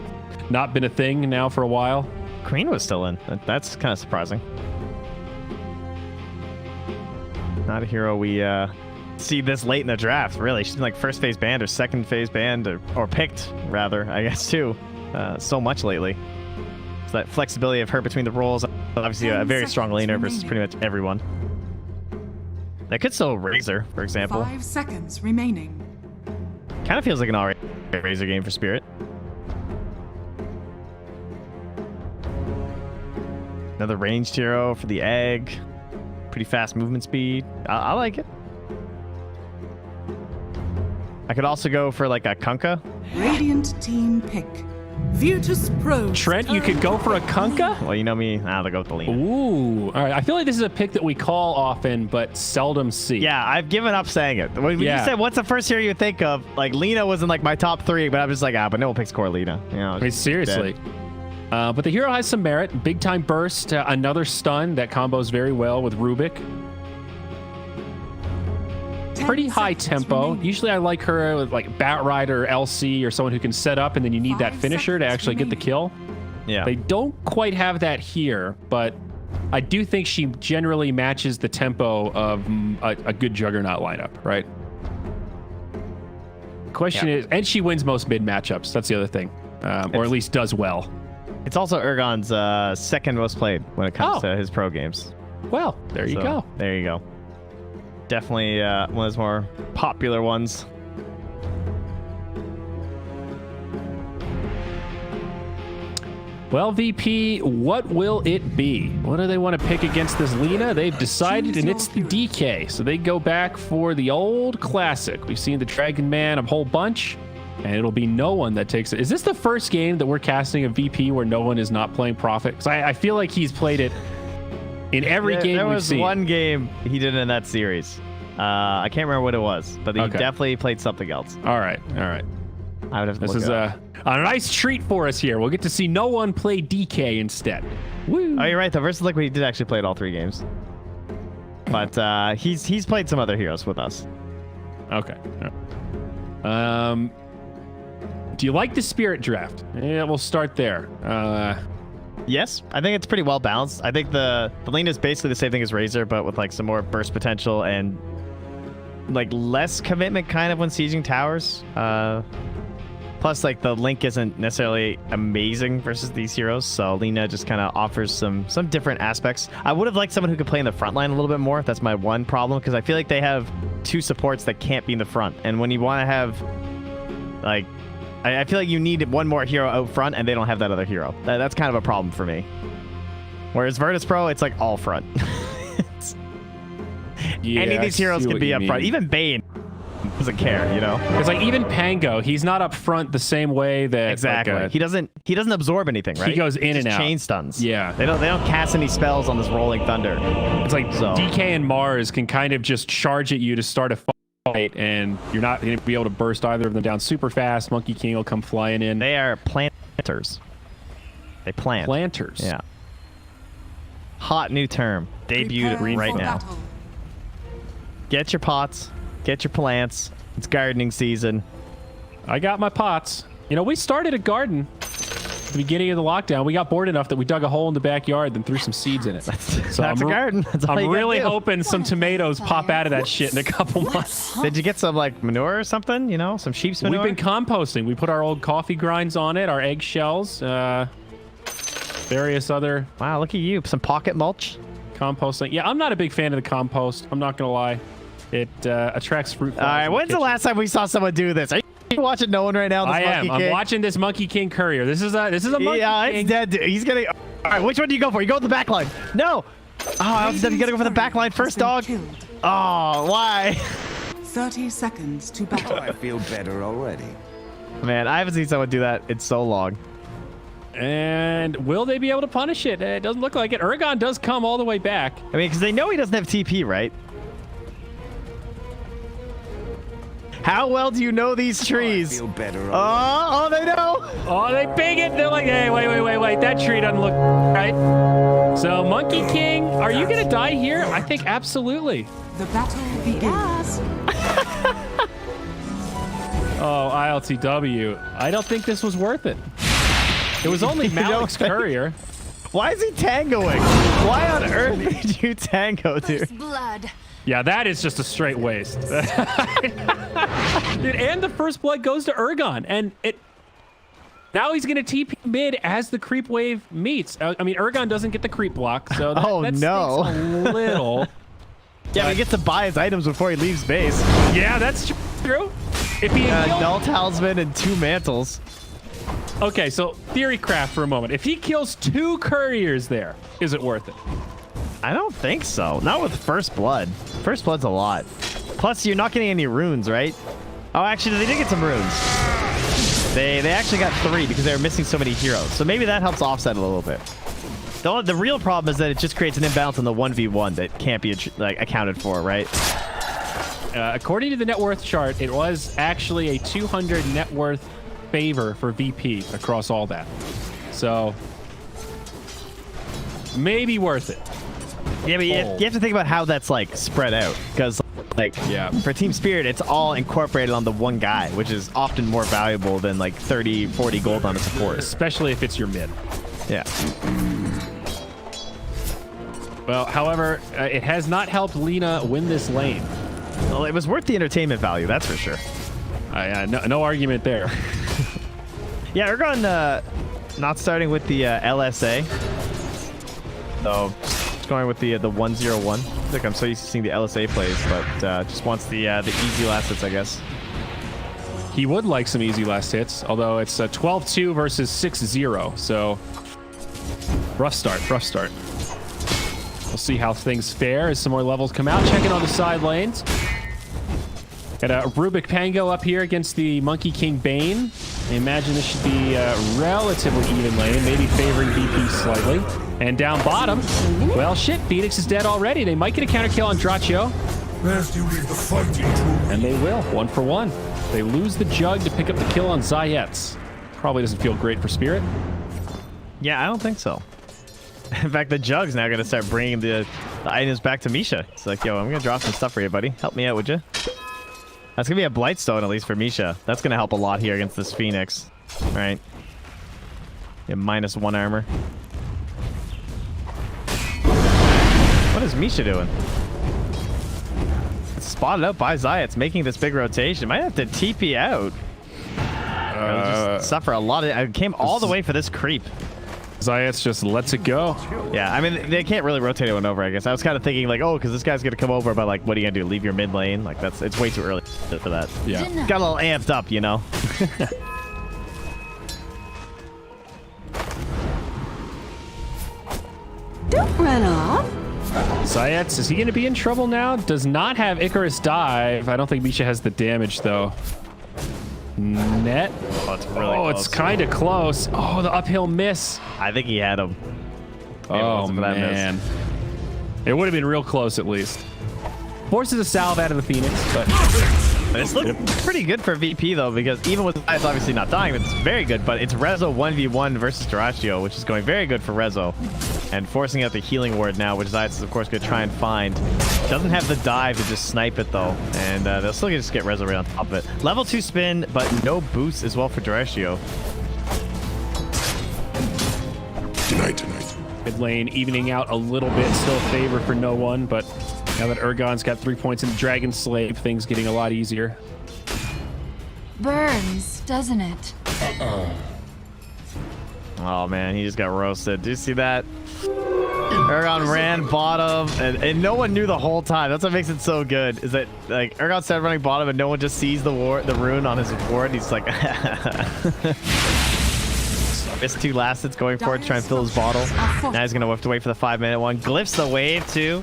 been a thing now for a while. Queen was still in. That's kind of surprising. Not a hero we see this late in the draft, really. She's been like first phase banned or second phase banned or picked, rather, I guess, too. So much lately. So that flexibility of her between the roles, obviously a very strong laner versus pretty much everyone. That could still Razor, for example. 5 seconds remaining. Kind of feels like an alright Razor game for Spirit. Another ranged hero for the egg. Pretty fast movement speed. I like it. I could also go for like a Kunkka. Radiant team pick. Virtus Pro. Trent, you could go for a Kunkka? Well, you know me. I'll go with the Lina. Ooh. All right. I feel like this is a pick that we call often, but seldom see. Yeah, I've given up saying it. When you said, what's the first hero you think of? Like, Lina wasn't like my top 3, but I'm just like, but no one picks core Lina. You know, I mean, seriously. But the hero has some merit. Big time burst, another stun that combos very well with Rubik. Pretty high tempo. Usually I like her with like Bat Rider or LC or someone who can set up and then you need that finisher to actually get the kill. Yeah. They don't quite have that here, but I do think she generally matches the tempo of a good Juggernaut lineup, right? Question is, and she wins most mid matchups. That's the other thing. Or at least does well. It's also Ergon's second most played when it comes to his pro games. Well, there you go. There you go. Definitely one of those more popular ones. Well, VP, what will it be? What do they want to pick against this Lina? They've decided, and it's the DK. So they go back for the old classic. We've seen the Dragon Man a whole bunch, and it'll be no one that takes it. Is this the first game that we're casting a VP where no one is not playing Prophet? Because I feel like he's played it in every game there we've was seen. one game he did in that series. I can't remember what it was, but he definitely played something else. All right. I would have to This look is it up. a nice treat for us here. We'll get to see no one play DK instead. Woo. Oh, you're right. The versus Liquid, he did actually play all 3 games. But he's played some other heroes with us. Okay. Do you like the Spirit draft? Yeah, we'll start there. Yes, I think it's pretty well balanced. I think the lane is basically the same thing as Razor, but with like some more burst potential and like less commitment kind of when sieging towers. Plus, like, the link isn't necessarily amazing versus these heroes, so Lina just kind of offers some different aspects. I would have liked someone who could play in the front line a little bit more. That's my one problem, because I feel like they have 2 supports that can't be in the front. And when you want to have, like, I feel like you need one more hero out front, and they don't have that other hero. That's kind of a problem for me. Whereas Virtus Pro, it's like all front. Yeah, any of these heroes can be up front. Even Bane doesn't care, you know? It's like even Pango, he's not up front the same way that exactly. Like he doesn't absorb anything, right? He goes in and out. Chain stuns. Yeah. They don't cast any spells on this rolling thunder. It's like DK and Mars can kind of just charge at you to start a fight, and you're not going to be able to burst either of them down super fast. Monkey King will come flying in. They are planters. They plant. Planters. Yeah. Hot new term. Debuted right now. Battle. Get your pots. Get your plants. It's gardening season. I got my pots. You know, we started a garden at the beginning of the lockdown. We got bored enough that we dug a hole in the backyard and threw some seeds in it. So That's a garden. That's all I'm you gotta really do. hoping some tomatoes pop out of that shit in a couple months. Did you get some, like, manure or something? You know, some sheep's manure? We've been composting. We put our old coffee grinds on it, our egg shells, various other Wow, look at you. Some pocket mulch. composting. Yeah, I'm not a big fan of the compost. I'm not going to lie. It attracts fruit flies. All right, in when's the kitchen. last time we saw someone do this? Are you watching no one right now? This I am. Monkey King? I'm watching this Monkey King courier. This is a Monkey Yeah, King. it's dead. Dude. He's gonna. All right, which one do you go for? You go with the back line. No. Oh, I was you gotta go for the back line first, dog. Killed. Oh, why? 30 seconds to battle. I feel better already. Man, I haven't seen someone do that in so long. And will they be able to punish it? It doesn't look like it. Urgon does come all the way back. I mean, because they know he doesn't have TP, right? How well do you know these I trees? feel better already. Oh, they know. Oh, they big it. They're like, hey, wait. That tree doesn't look right. So, Monkey King, are you going to die here? I think absolutely. The battle begins. Oh, ILTW. I don't think this was worth it. It was only You don't Malik's think? courier. Why is he tangoing? Why on earth did you tango, dude? First blood. Yeah, that is just a straight waste. Dude, and the first blood goes to Urgon, and now he's going to TP mid as the creep wave meets. I mean, Urgon doesn't get the creep block, so that, Oh, that no. stinks a little. Yeah, but he gets to buy his items before he leaves base. Yeah, that's true. If he had killed... Null Talisman and 2 mantles. Okay, so theory craft for a moment. If he kills 2 couriers there, is it worth it? I don't think so. Not with First Blood. First Blood's a lot. Plus, you're not getting any runes, right? Oh, actually, they did get some runes. They actually got 3 because they were missing so many heroes. So maybe that helps offset a little bit. The real problem is that it just creates an imbalance in the 1v1 that can't be accounted for, right? According to the net worth chart, it was actually a 200 net worth favor for VP across all that. So, maybe worth it. Yeah, but you have to think about how that's, like, spread out. Because, like, for TSpirit, it's all incorporated on the one guy, which is often more valuable than, like, 30, 40 gold on a support. Especially if it's your mid. Yeah. Well, however, it has not helped Lina win this lane. Well, it was worth the entertainment value, that's for sure. No argument there. Yeah, we're going not starting with the LSA. So, just going with the 101. Look, I'm so used to seeing the LSA plays, but just wants the easy last hits, I guess. He would like some easy last hits, although it's 12-2 versus 6-0, so rough start. We'll see how things fare as some more levels come out. Checking on the side lanes. Got a Rubik Pango up here against the Monkey King Bane. I imagine this should be a relatively even lane, maybe favoring VP slightly. And down bottom, well, shit, Phoenix is dead already. They might get a counter kill on Draccio. Left you leave the fighting to And they will, 1 for 1. They lose the Jug to pick up the kill on Zayet's. Probably doesn't feel great for Spirit. Yeah, I don't think so. In fact, the Jug's now going to start bringing the items back to Misha. It's like, yo, I'm going to drop some stuff for you, buddy. Help me out, would you? That's going to be a Blightstone, at least for Misha. That's going to help a lot here against this Phoenix. All right. Yeah, -1 armor. What is Misha doing? It's spotted out by Zayet's, making this big rotation. Might have to TP out. Just suffer a lot of. I came all the way for this creep. Zayats just lets it go. Yeah, I mean, they can't really rotate it over, I guess. I was kind of thinking, like, oh, because this guy's going to come over, but, like, what are you going to do? Leave your mid lane? Like, it's way too early for that. Yeah. Got a little amped up, you know? Don't run off. Zayats, is he going to be in trouble now? Does not have Icarus dive. I don't think Misha has the damage, though. Net. Oh, it's really close. It's kind of close. Oh, the uphill miss. I think he had him. Oh, man. It would have been real close, at least. Forces a salve out of the Phoenix, but it's looking pretty good for VP, though, because even with it's obviously not dying, it's very good, but it's Rezo 1v1 versus Duraccio, which is going very good for Rezo. And forcing out the healing ward now, which Zayats is, of course, going to try and find. Doesn't have the dive to just snipe it, though. And they'll still just get Rezo right on top of it. Level 2 spin, but no boost as well for Duraccio. Tonight. mid lane evening out a little bit. Still a favor for no one, but now that Ergon's got 3 points in Dragon Slave, things getting a lot easier. Burns, doesn't it? Oh, man, he just got roasted. Do you see that? Ergon ran bottom, and no one knew the whole time. That's what makes it so good, is that, like, Ergon started running bottom, and no one just sees the rune on his ward, and he's like... Missed 2 last hits going for it, trying to fill his bottle. Now he's going to have to wait for the 5-minute one. Glyphs the wave, too.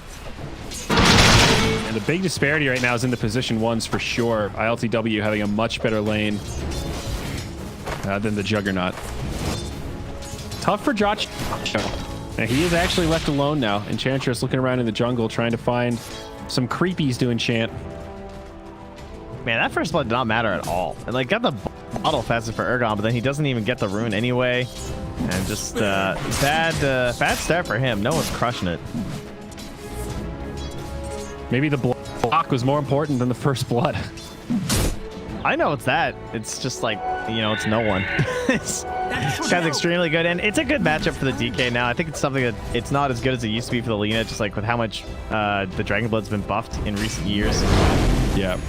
And the big disparity right now is in the position ones for sure. ILTW having a much better lane than the Juggernaut. Tough for Josh. And he is actually left alone now. Enchantress looking around in the jungle trying to find some creepies to enchant. Man, that first blood did not matter at all. And like got the bottle faster for Ergon, but then he doesn't even get the rune anyway. And just bad start for him. No one's crushing it. Maybe the block was more important than the first blood. I know it's that. It's just like, you know, it's no one. This guy's extremely good, and it's a good matchup for the DK now. I think it's something that it's not as good as it used to be for the Lina, just like with how much the Dragon Blood's been buffed in recent years. Yeah.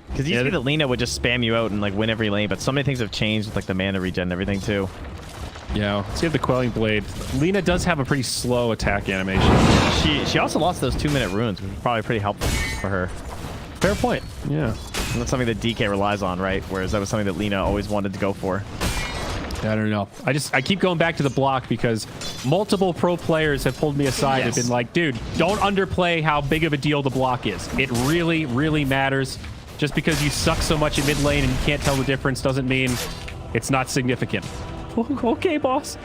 Because used to be that Lina would just spam you out and like win every lane, but so many things have changed with like the mana regen and everything too. Yeah, let's get the Quelling Blade. Lina does have a pretty slow attack animation. She also lost those 2-minute runes, which was probably pretty helpful for her. Fair point. Yeah. And that's something that DK relies on, right? Whereas that was something that Lina always wanted to go for. I don't know. I keep going back to the block because multiple pro players have pulled me aside and been like, dude, don't underplay how big of a deal the block is. It really, really matters. Just because you suck so much in mid lane and you can't tell the difference doesn't mean it's not significant. Okay, boss.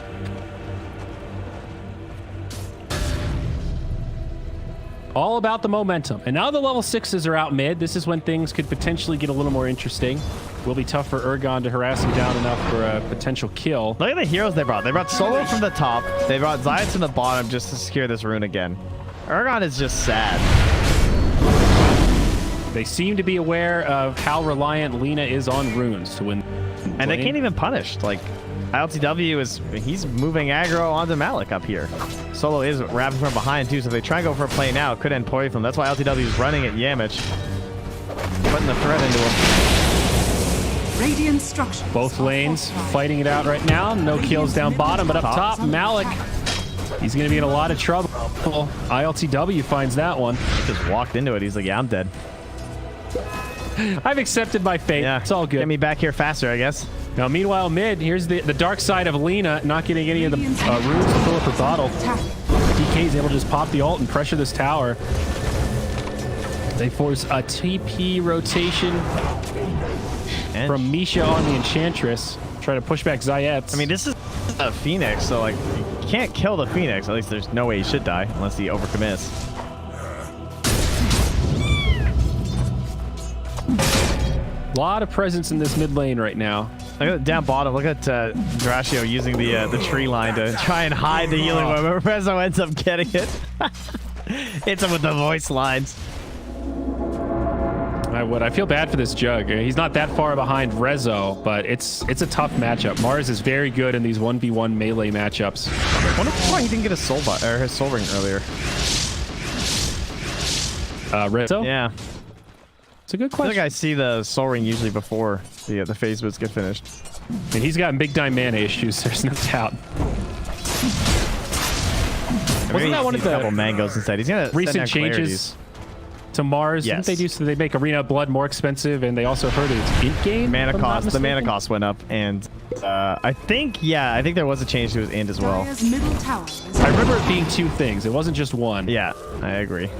All about the momentum. And now the level 6s are out mid. This is when things could potentially get a little more interesting. Will be tough for Ergon to harass him down enough for a potential kill. Look at the heroes they brought. They brought Solo from the top. They brought Zayats from the bottom just to secure this rune again. Ergon is just sad. They seem to be aware of how reliant Lina is on runes to win. And they can't even punish. Like, ILTW he's moving aggro onto Malik up here. Solo is wrapping from behind too, so if they try and go for a play now, it could end poorly for them. That's why ILTW is running at Yamich, putting the threat into him. Radiant structure. Both lanes fighting it out right now. No kills down bottom, but up top, Malik. He's going to be in a lot of trouble. ILTW finds that one. He just walked into it. He's like, yeah, I'm dead. I've accepted my fate. Yeah, it's all good. Get me back here faster, I guess. Now, meanwhile, mid, here's the dark side of Lina, not getting any of the runes to fill up her bottle. DK is able to just pop the ult and pressure this tower. They force a TP rotation from Misha on the Enchantress. Try to push back Zayats. I mean, this is a Phoenix, so like, you can't kill the Phoenix. At least there's no way he should die unless he overcommits. A lot of presence in this mid lane right now. Look at down bottom. Look at Duraccio using the tree line to try and hide the healing web. Rezo ends up getting it. Hits him with the voice lines. I feel bad for this Jug. He's not that far behind Rezo, but it's a tough matchup. Mars is very good in these 1v1 melee matchups. I wonder why he didn't get his soul ring earlier. Rezo? Yeah. It's a good I question. think I see the Soul Ring usually before the phase boots get finished. And he's got big time mana issues. There's no doubt. Wasn't that one of the couple mangoes instead? He's gonna recent changes to Mars? Yes. Didn't they do so? They make Arena of Blood more expensive, and they also heard it's in game. Mana cost. The mana cost went up, and I think there was a change to his end as well. Dire's middle tower is I remember it being two things. It wasn't just one. Yeah, I agree.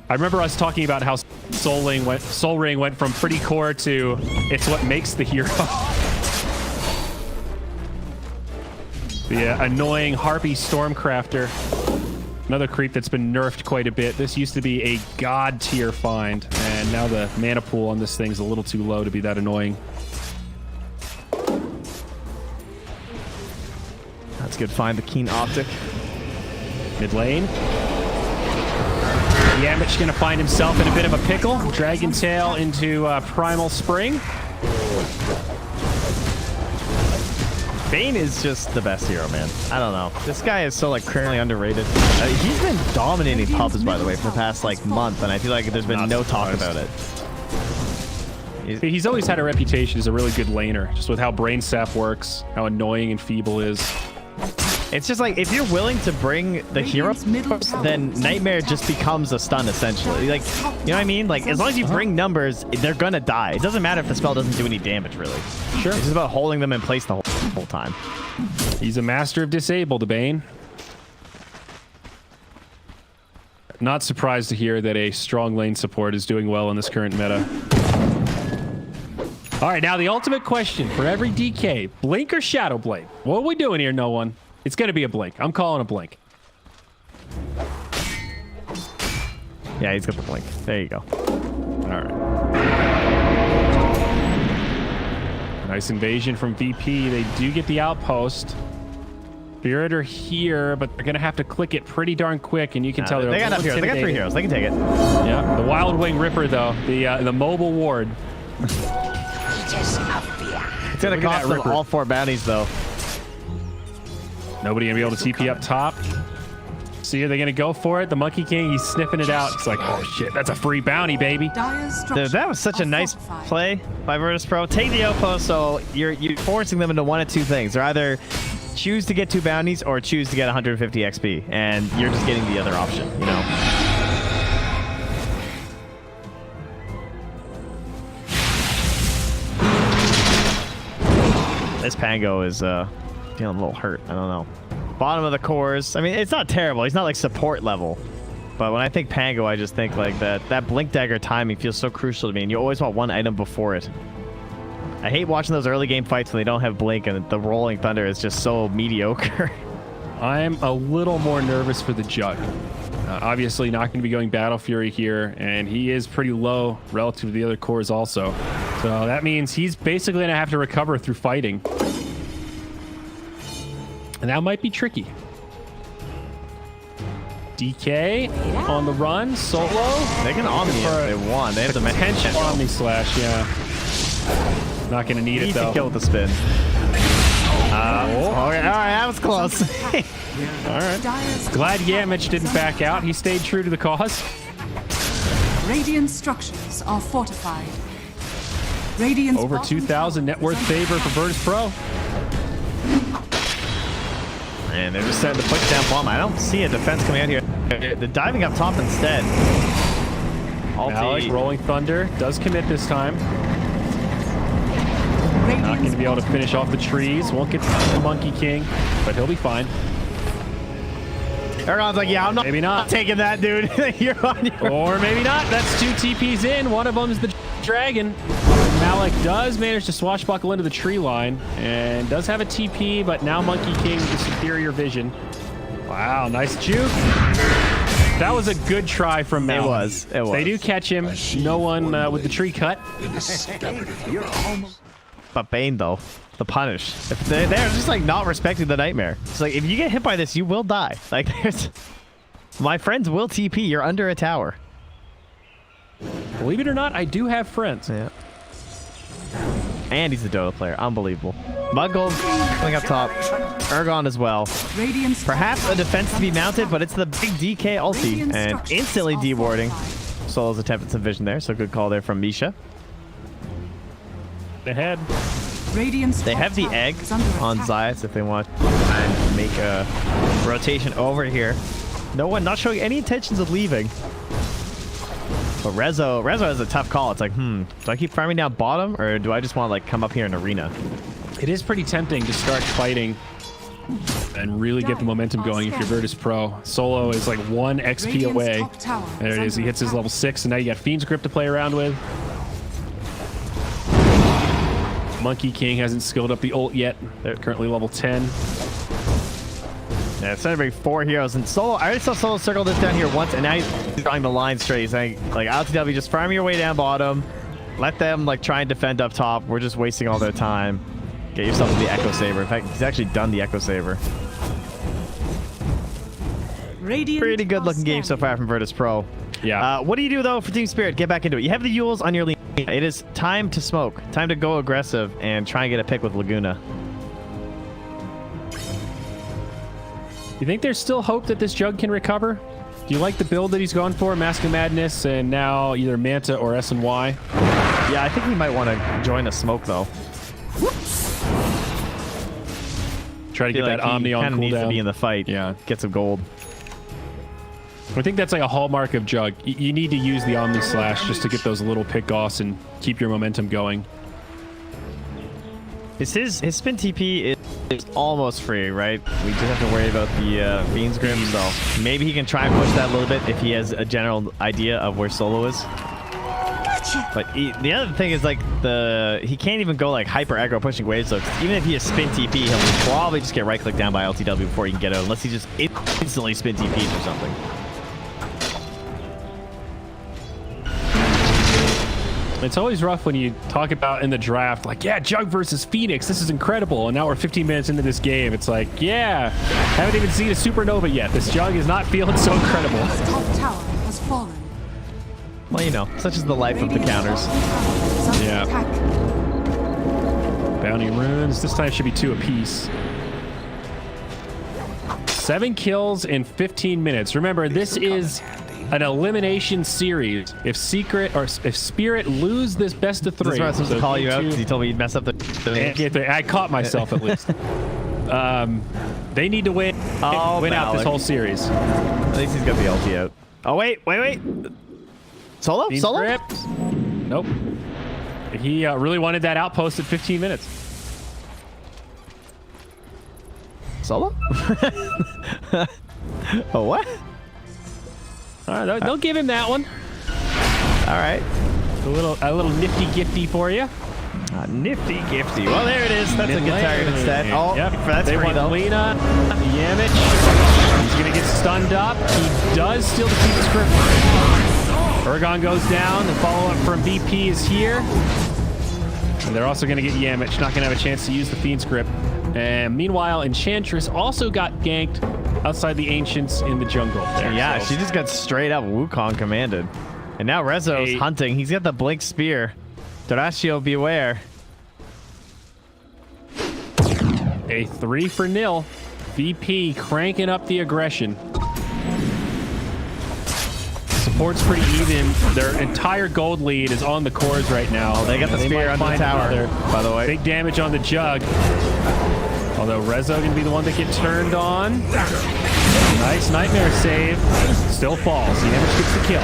I remember us talking about how Soul Ring went from pretty core to it's what makes the hero. The annoying Harpy Stormcrafter. Another creep that's been nerfed quite a bit. This used to be a god tier find, and now the mana pool on this thing's a little too low to be that annoying. That's good find, the Keen Optic. Mid lane. Yamich gonna find himself in a bit of a pickle. Dragon Tail into Primal Spring. Bane is just the best hero, man. I don't know. This guy is so like criminally underrated. He's been dominating pubs, by the way, for the past like month, and I feel like there's been no talk about it. He's always had a reputation as a really good laner, just with how Brain Sap works, how annoying and feeble is. It's just like, if you're willing to bring the hero, then Nightmare just becomes a stun, essentially. Like, you know what I mean? Like, as long as you bring numbers, they're gonna die. It doesn't matter if the spell doesn't do any damage, really. Sure. It's just about holding them in place the whole time. He's a master of disable, the Bane. Not surprised to hear that a strong lane support is doing well in this current meta. All right, now the ultimate question for every DK, Blink or Shadow Blade? What are we doing here, no one? It's going to be a Blink. I'm calling a Blink. Yeah, he's got the blink. There you go. All right. Nice invasion from VP. They do get the outpost. Spirit are here, but they're going to have to click it pretty darn quick, and you can tell they're they got enough heroes. They got 3 heroes. They can take it. Yeah, the Wild Wing Ripper, though. The mobile ward. It's going to cost them all 4 bounties, though. Nobody gonna be able to TP up top. See, are they gonna go for it? The Monkey King, he's sniffing it out. It's like, oh shit, that's a free bounty, baby. Dude, that was such a nice play by Virtus Pro. Take the outpost, so you're forcing them into one of 2 things. They're either choose to get 2 bounties or choose to get 150 XP, and you're just getting the other option, you know? This Pango is feeling a little hurt. I don't know. Bottom of the cores. I mean, it's not terrible. He's not like support level. But when I think Pango, I just think like that Blink Dagger timing feels so crucial to me, and you always want one item before it. I hate watching those early game fights when they don't have Blink and the Rolling Thunder is just so mediocre. I'm a little more nervous for the Jug. Obviously not going to be going Battle Fury here, and he is pretty low relative to the other cores also. So that means he's basically going to have to recover through fighting. And that might be tricky. DK on the run, solo. They can Omni if they want. They have the potential Omni Slash, yeah. Not going to need it, though. To kill with the spin. Okay, all right, that was close. All right. Glad Yamich didn't back out. He stayed true to the cause. Radiant structures are fortified. Radiant's over 2,000 net worth favor for Virtus Pro. And they're just starting to push down bomb. I don't see a defense coming out here. They're diving up top instead. Alec, Rolling Thunder does commit this time. Not going to be able to finish off the trees. Won't get the Monkey King, but he'll be fine. Aragon's like, yeah, I'm not, maybe not taking that, dude. You're on your... Or maybe not. That's 2 TPs in. One of them is the dragon. Malik does manage to swashbuckle into the tree line and does have a TP, but now Monkey King with superior vision. Wow, nice juke. That was a good try from Malik. It was. They do catch him. No one with the tree cut. But Bane, though, the punish. If they're just like not respecting the Nightmare. It's like, if you get hit by this, you will die. Like, there's... My friends will TP. You're under a tower. Believe it or not, I do have friends. Yeah. And he's a Dota player. Unbelievable. Mudgold coming up top. Ergon as well. Perhaps a defense to be mounted, but it's the big DK ulti. And instantly dewarding. Solo's attempted some vision there, so good call there from Misha. Ahead. Radiant's They top have the tower egg is under on attack. Zayas if they want to make a rotation over here. No one not showing any intentions of leaving. But Rezo has a tough call. It's like, do I keep farming down bottom or do I just want to like come up here in arena? It is pretty tempting to start fighting and really get the momentum going if you're Virtus Pro. Solo is like 1 XP Radiant's away. top tower There it is. He under hits his attack. level 6, and now you got Fiend's Grip to play around with. Monkey King hasn't skilled up the ult yet. They're currently level 10. Yeah, it's going to bring 4 heroes. And Solo, I already saw Solo circle this down here once, and now he's drawing the line straight. He's saying, like, LTW, just farm your way down bottom. Let them, like, try and defend up top. We're just wasting all their time. Get yourself to the Echo Saber. In fact, he's actually done the Echo Saber. Radiant Pretty good are looking game so standing. far from Virtus Pro. Yeah. What do you do, though, for TSpirit? Get back into it. You have the Yules on your lead. It is time to smoke. Time to go aggressive and try and get a pick with Laguna. You think there's still hope that this Jug can recover? Do you like the build that he's going for? Mask of Madness and now either Manta or SNY? Yeah, I think he might want to join a smoke, though. Try to get that Omni on kind of needs to be in cooldown. the fight. Yeah. Get some gold. I think that's like a hallmark of Jug. You need to use the Omni Slash just to get those little pick-offs and keep your momentum going. His spin TP is almost free, right? We just have to worry about the Fiend's Grim, so maybe he can try and push that a little bit if he has a general idea of where Solo is. But the other thing is, like, he can't even go, like, hyper aggro pushing waves, so even if he has spin TP, he'll probably just get right-clicked down by LTW before he can get out, unless he just instantly spin TPs or something. It's always rough when you talk about in the draft, like, yeah, Jug versus Phoenix, this is incredible. And now we're 15 minutes into this game. It's like, yeah, haven't even seen a supernova yet. This Jug is not feeling so incredible. Top tower has fallen. Well, you know, such is the life of the counters. Yeah. Attack. Bounty runes. This time should be 2 apiece. 7 kills in 15 minutes. Remember, this is an elimination series. If Spirit lose this best of 3, This is where I was supposed to call you out because he told me you'd mess up the names. I caught myself at least. They need to win out this Malik. whole series. At least he's got the LT out. Oh, wait. Solo? Fiend's Solo? Grip. Nope. He really wanted that outpost at 15 minutes. Solo? Oh, what? All right, they'll give him that one. All right. A little nifty gifty for you. Nifty gifty. Well, there it is. That's a good target instead. Oh, yep. that's They free, want though. Lena, Yamich. He's going to get stunned up. He does steal the Fiend's Grip. Ergon goes down. The follow-up from VP is here. And they're also going to get Yamich. Not going to have a chance to use the Fiend's Grip. And meanwhile, Enchantress also got ganked outside the Ancients in the jungle. There, Yeah, so. she just got straight up Wukong commanded. And now Rezo's hunting. He's got the Blink Spear. Doraccio, beware. A 3-0. VP cranking up the aggression. Support's pretty even. Their entire gold lead is on the cores right now. They got the spear might under the find tower, another. by the way. Big damage on the Jug. Although Rezo going to be the one that gets turned on. Nice Nightmare save. Still falls. Yamich gets the kill.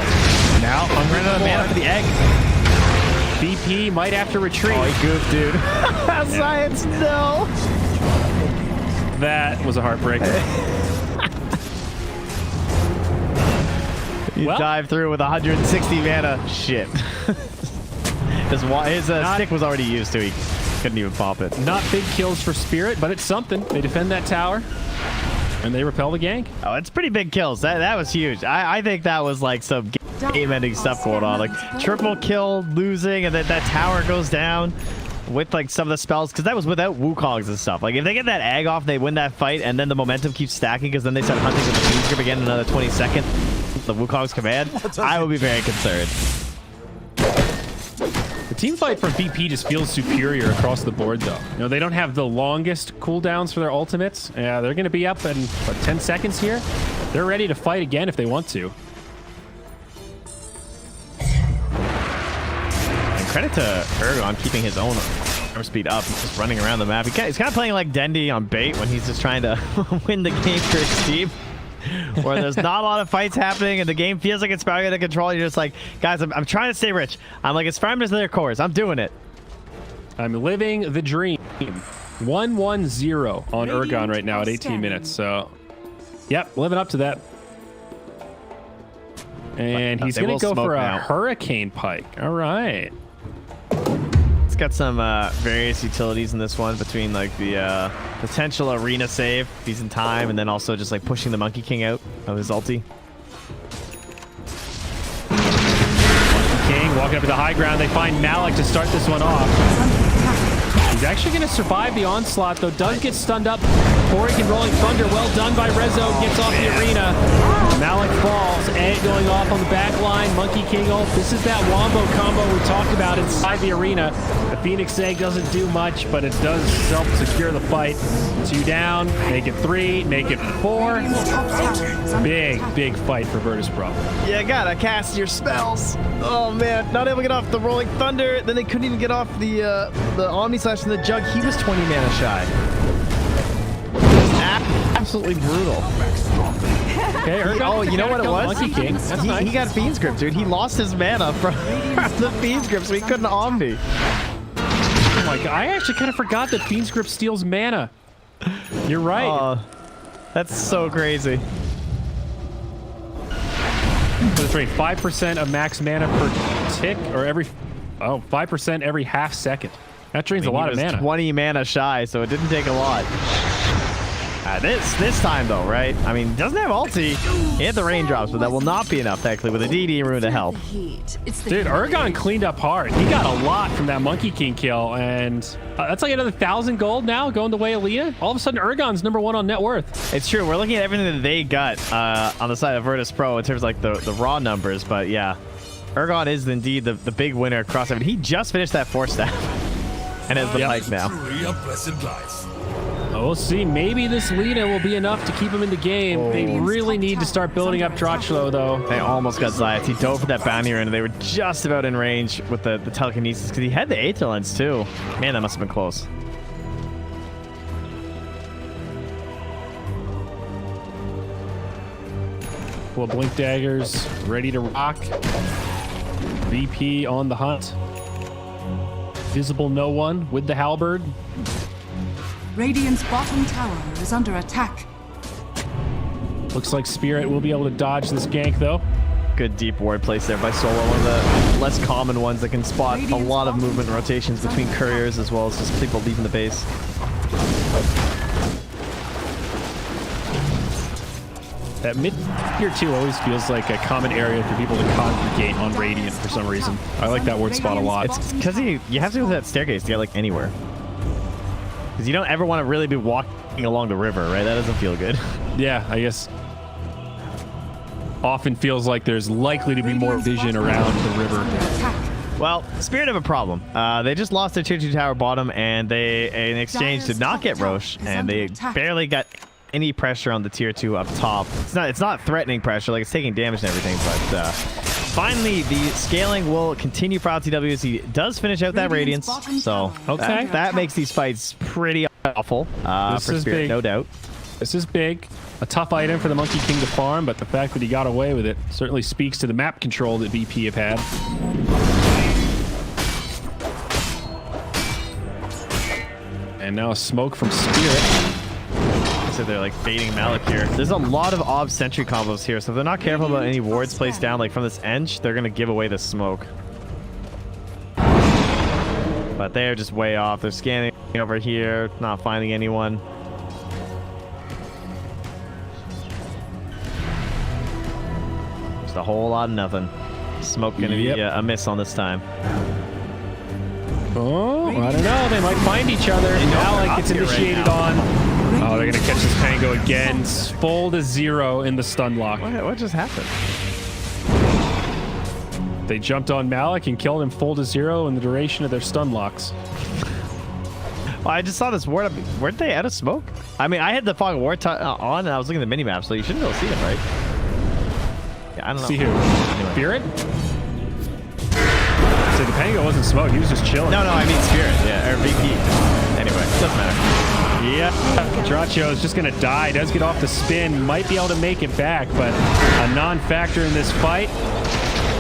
Now hungry Running out of mana for the egg. VP might have to retreat. Oh, he goofed, dude. Science, no. That was a heartbreaker. He Well- dived through with 160 mana. Shit. His stick was already used, so he couldn't even pop it. Not big kills for Spirit, but it's something. They defend that tower, and they repel the gank. Oh, it's pretty big kills. That was huge. I think that was like some game-ending stuff going on. Like triple kill, losing, and then that tower goes down with like some of the spells, because that was without Wukongs and stuff. Like if they get that egg off, they win that fight, and then the momentum keeps stacking because then they start hunting with the Fiend's Grip again in another 20 seconds. The Wukong's command, I would be very concerned. The team fight from VP just feels superior across the board, though. You know, they don't have the longest cooldowns for their ultimates. Yeah, they're going to be up in, what, 10 seconds here? They're ready to fight again if they want to. credit to Ergon keeping his own armor speed up. He's just running around the map. He's kind of playing like Dendy on bait when he's just trying to win the game for his team. Where there's not a lot of fights happening and the game feels like it's spiraling out of control. You're just like, guys, I'm trying to stay rich. I'm like, it's 5 minutes of their cores. I'm doing it. I'm living the dream. 1-1-0 on Ergon right now at 18 minutes. So, yep, living up to that. And he's going to go for a Hurricane Pike. All right. It's got some various utilities in this one between like the potential arena save if he's in time, and then also just like pushing the Monkey King out of his ulti. Monkey King walking up to the high ground. They find Malik to start this one off. He's actually going to survive the onslaught, though. Does get stunned up. Hurricane Rolling Thunder. Well done by Rezo. Gets off the arena. Malik falls. Egg going off on the back line. Monkey King ult. This is that wombo combo we talked about inside the arena. The Phoenix Egg doesn't do much, but it does help secure the fight. 2 down. Make it 3. Make it 4. Big fight for Virtus Pro. Yeah, gotta cast your spells. Oh man, not able to get off the Rolling Thunder. Then they couldn't even get off the Omni Slash and the Jug. He was 20 mana shy. Absolutely brutal. Okay, oh, you know what it was? Monkey King. He got Fiend's Grip, dude. He lost his mana from the Fiend's Grip, so he couldn't Omni. Oh my god, I actually kind of forgot that Fiend's Grip steals mana. You're right. That's so crazy. That's right, 5% of max mana per tick, or every 5% every half second. That drains a lot of mana. 20 mana shy, so it didn't take a lot. This time though, right? I mean, doesn't have ulti. He had the raindrops, but that will not be enough technically with a DD room to help. Dude, Ergon cleaned up hard. He got a lot from that Monkey King kill, and that's like another 1,000 gold now going the way of Leah. All of a sudden, Ergon's #1 on net worth. It's true. We're looking at everything that they got on the side of Virtus Pro in terms of like the raw numbers, but yeah, Ergon is indeed the big winner across everything. He just finished that 4-step and has the pike now. We'll see. Maybe this Lina will be enough to keep him in the game. They really need to start building up Drochlo, though. They almost got Zayas. He dove for that bounty run, and they were just about in range with the telekinesis because he had the Aether Lens, too. Man, that must have been close. Well, Blink Daggers ready to rock. VP on the hunt. Visible no one with the halberd. Radiant's bottom tower is under attack. Looks like Spirit will be able to dodge this gank, though. Good deep ward place there by Solo. One of the less common ones that can spot a lot of movement and rotations between couriers as well as just people leaving the base. That mid tier 2 always feels like a common area for people to congregate on Radiant for some reason. I like that ward spot a lot. It's because you have to go to that staircase to get like anywhere. Because you don't ever want to really be walking along the river, right? That doesn't feel good. Yeah, I guess. Often feels like there's likely to be more vision around the river. Well, Spirit have a problem. They just lost their tier 2 tower bottom, and they, in exchange, did not get Roche, and they barely got any pressure on the tier 2 up top. It's not threatening pressure, like it's taking damage and everything, but finally the scaling will continue for LTW as he does finish out that Radiance. So okay, that makes these fights pretty awful for Spirit, big. No doubt. This is big. A tough item for the Monkey King to farm, but the fact that he got away with it certainly speaks to the map control that VP have had. And now a smoke from Spirit. So they're like baiting Malik here. There's a lot of Ob Sentry combos here, so if they're not careful about any wards placed down like from this edge, they're gonna give away the smoke. But they're just way off. They're scanning over here, not finding anyone. Just a whole lot of nothing. Smoke gonna be a miss on this time. Oh, I don't know. They might find each other. Malik gets initiated on. Oh, they're going to catch this Tango again. Full to 0 in the stun lock. What just happened? They jumped on Malik and killed him full to 0 in the duration of their stun locks. Well, I just saw this ward. Weren't they out of smoke? I mean, I had the Fog of War on, and I was looking at the minimap, so you shouldn't be able to see them, right? Yeah, I don't know. See who? Anyway. Spirit? So the Pango wasn't smoked. He was just chilling. No, I mean Spirit. Yeah, or VP. Anyway, doesn't matter. Yeah, Dracho is just going to die. Does get off the spin. Might be able to make it back, but a non-factor in this fight.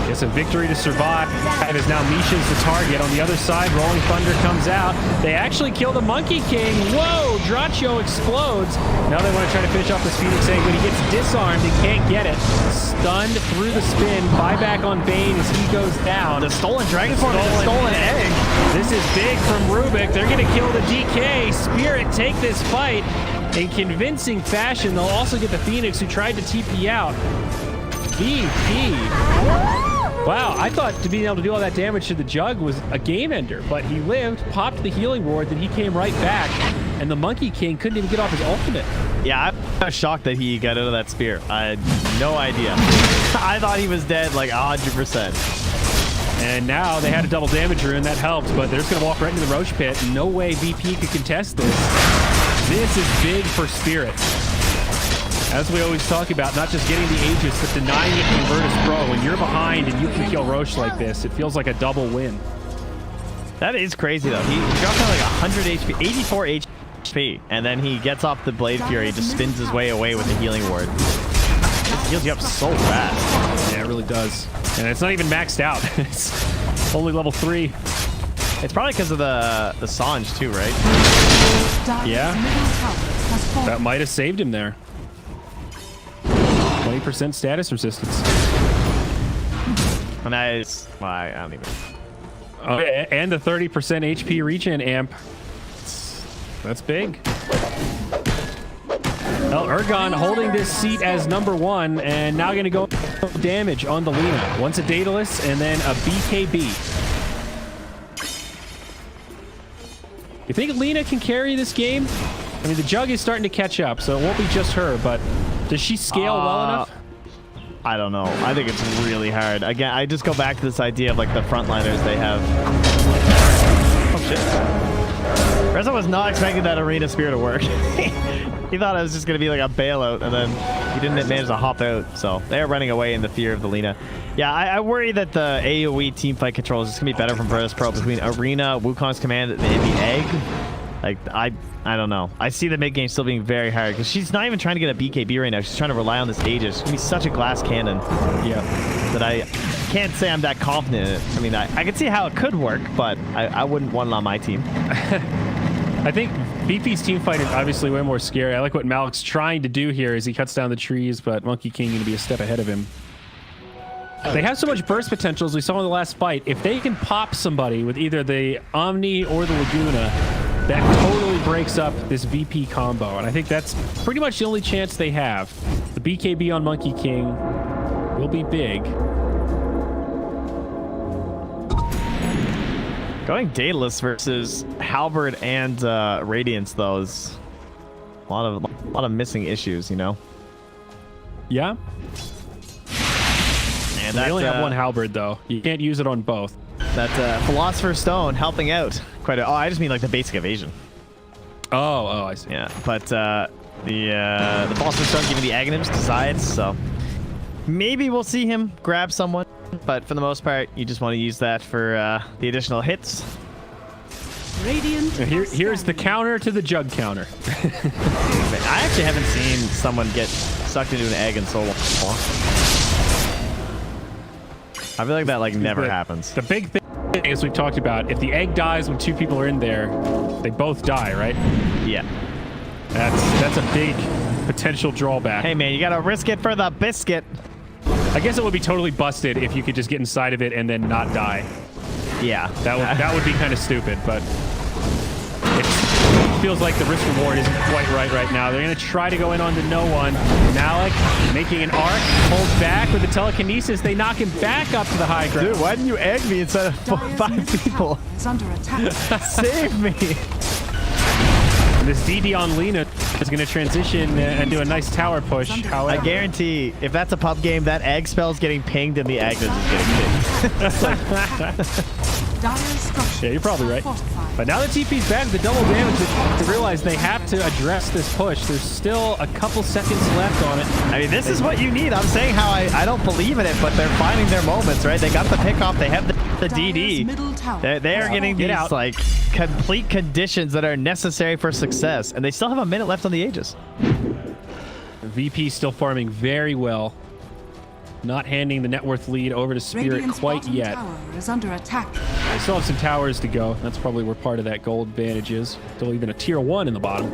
It's a victory to survive. As now Misha's the target. On the other side, Rolling Thunder comes out. They actually kill the Monkey King. Whoa! Dracho explodes. Now they want to try to finish off this Phoenix Egg, but he gets disarmed and can't get it. Stunned through the spin. Buyback on Bane as he goes down. The stolen Dragon Form and the stolen egg. This is big from Rubik. They're going to kill the DK. Spirit take this fight in convincing fashion. They'll also get the Phoenix who tried to TP out. VP. Wow, I thought to being able to do all that damage to the Jug was a game ender, but he lived, popped the healing ward, then he came right back, and the Monkey King couldn't even get off his ultimate. Yeah, I was shocked that he got out of that spear. I had no idea. I thought he was dead like 100%. And now they had a double damage rune, that helped, but they're just going to walk right into the Roach Pit. No way VP could contest this. This is big for Spirit. As we always talk about, not just getting the Aegis, but denying it to Invictus Pro. When you're behind and you can kill Roche like this, it feels like a double win. That is crazy, though. He dropped down like 100 HP, 84 HP, and then he gets off the Blade Fury, just spins his way away with the healing ward. It heals you up so fast. Yeah, it really does. And it's not even maxed out. It's only level 3. It's probably because of the Sange, too, right? Yeah. That might have saved him there. 20% status resistance. Nice. Well, I don't even. Oh, and the 30% HP regen amp. That's big. Well, Ergon holding this seat as #1 and now going to go damage on the Lina. Once a Daedalus and then a BKB. You think Lina can carry this game? I mean, the Jug is starting to catch up, so it won't be just her, but does she scale well enough? I don't know. I think it's really hard. Again, I just go back to this idea of like the frontliners they have. Oh shit. Reza was not expecting that arena spear to work. He thought it was just going to be like a bailout, and then he didn't manage to hop out. So they're running away in the fear of the Lina. Yeah, I worry that the AoE teamfight controls is going to be better from Virtus Pro between Arena, Wukong's command, and the egg. Like, I don't know. I see the mid game still being very hard because she's not even trying to get a BKB right now. She's trying to rely on this Aegis. It's going to be such a glass cannon. Yeah. That I can't say I'm that confident in it. I mean, I can see how it could work, but I wouldn't want it on my team. I think VP's team fight is obviously way more scary. I like what Malik's trying to do here as he cuts down the trees, but Monkey King going to be a step ahead of him. They have so much burst potential as we saw in the last fight. If they can pop somebody with either the Omni or the Laguna, that totally breaks up this VP combo. And I think that's pretty much the only chance they have. The BKB on Monkey King will be big. Going Daedalus versus Halberd and Radiance, though, is a lot of missing issues, you know? Yeah. And they only have one Halberd, though. You can't use it on both. That Philosopher's Stone helping out quite a... Oh, I just mean like the basic evasion. Oh, I see. Yeah, but the Philosopher's Stone giving the Aghanims to Zides, so maybe we'll see him grab someone. But for the most part, you just want to use that for the additional hits. Radiant. Here's the counter to the Jug counter. I actually haven't seen someone get sucked into an egg in so long. I feel like that never happens. The big thing is we've talked about, if the egg dies when 2 people are in there, they both die, right? Yeah. That's a big potential drawback. Hey man, you gotta risk it for the biscuit. I guess it would be totally busted if you could just get inside of it and then not die. Yeah. That would be kind of stupid, but it feels like the risk reward isn't quite right now. They're going to try to go in onto no one. Malik making an arc, holds back with the telekinesis. They knock him back up to the high ground. Dude, why didn't you egg me instead of 5 people? It's under attack. Save me. And this DD on Lina is going to transition and do a nice tower push. However, I guarantee if that's a pub game, that egg spell's getting pinged and the Agnes is getting pinged. Yeah, you're probably right. But now the TP's back, the double damage, they realize they have to address this push. There's still a couple seconds left on it. I mean, this is what you need. I'm saying how I don't believe in it, but they're finding their moments, right? They got the pick off. They have the DD. They are getting these like complete conditions that are necessary for success, and they still have a minute left on the Aegis. VP still farming very well. Not handing the net worth lead over to Spirit quite yet. Tower is under attack. They still have some towers to go. That's probably where part of that gold advantage is. Still even a tier 1 in the bottom.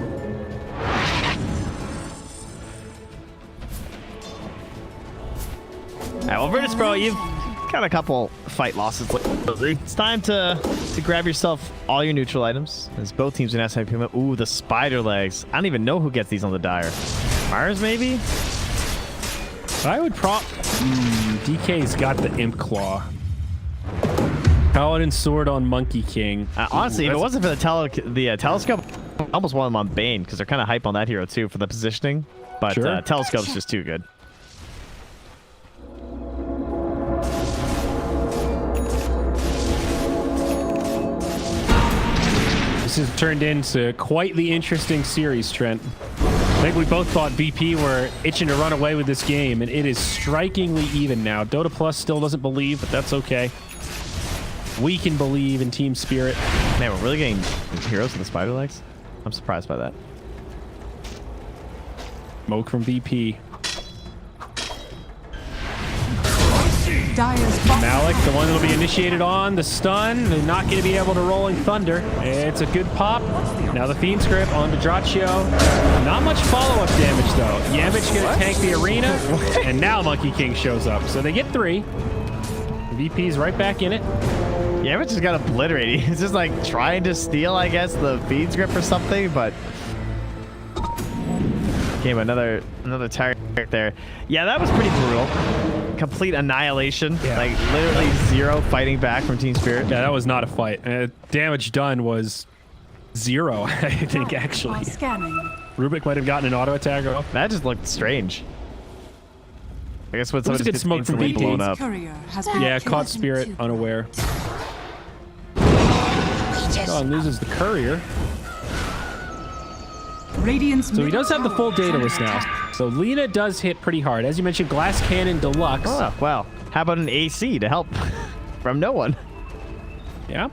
All right, well, Virtus Pro, you've got a couple fight losses. It's time to grab yourself all your neutral items. As both teams in SIP. Ooh, the spider legs. I don't even know who gets these on the Dire. Mars, maybe? I would DK's got the Imp Claw. Paladin Sword on Monkey King. Honestly, if it wasn't for the telescope, I almost want them on Bane, because they're kind of hype on that hero too for the positioning. But sure. Telescope's just too good. This has turned into quite the interesting series, Trent. I think we both thought BP were itching to run away with this game, and it is strikingly even now. Dota Plus still doesn't believe, but that's okay. We can believe in Team Spirit. Man, we're really getting heroes with the spider legs. I'm surprised by that. Smoke from BP. Malik, the one that'll be initiated on the stun. They're not going to be able to Rolling Thunder. It's a good pop. Now the Fiend's Grip on to Draccio. Not much follow-up damage, though. Yamich going to tank the arena, and now Monkey King shows up. So they get 3. VP's right back in it. Yamich just got obliterated. He's just like trying to steal, I guess, the Fiend's Grip or something, but... Came another target there. Yeah, that was pretty brutal. Complete annihilation. Yeah. Like literally 0 fighting back from Team Spirit. Yeah, that was not a fight. Damage done was 0, I think, actually. Rubik might have gotten an auto attack off. That just looked strange. I guess when somebody gets smoke from BP. blown up. Yeah, caught Spirit unaware. John loses the courier. So he does have the full data list now. So Lina does hit pretty hard. As you mentioned, Glass Cannon Deluxe. Oh, wow. How about an AC to help from no one? Yeah.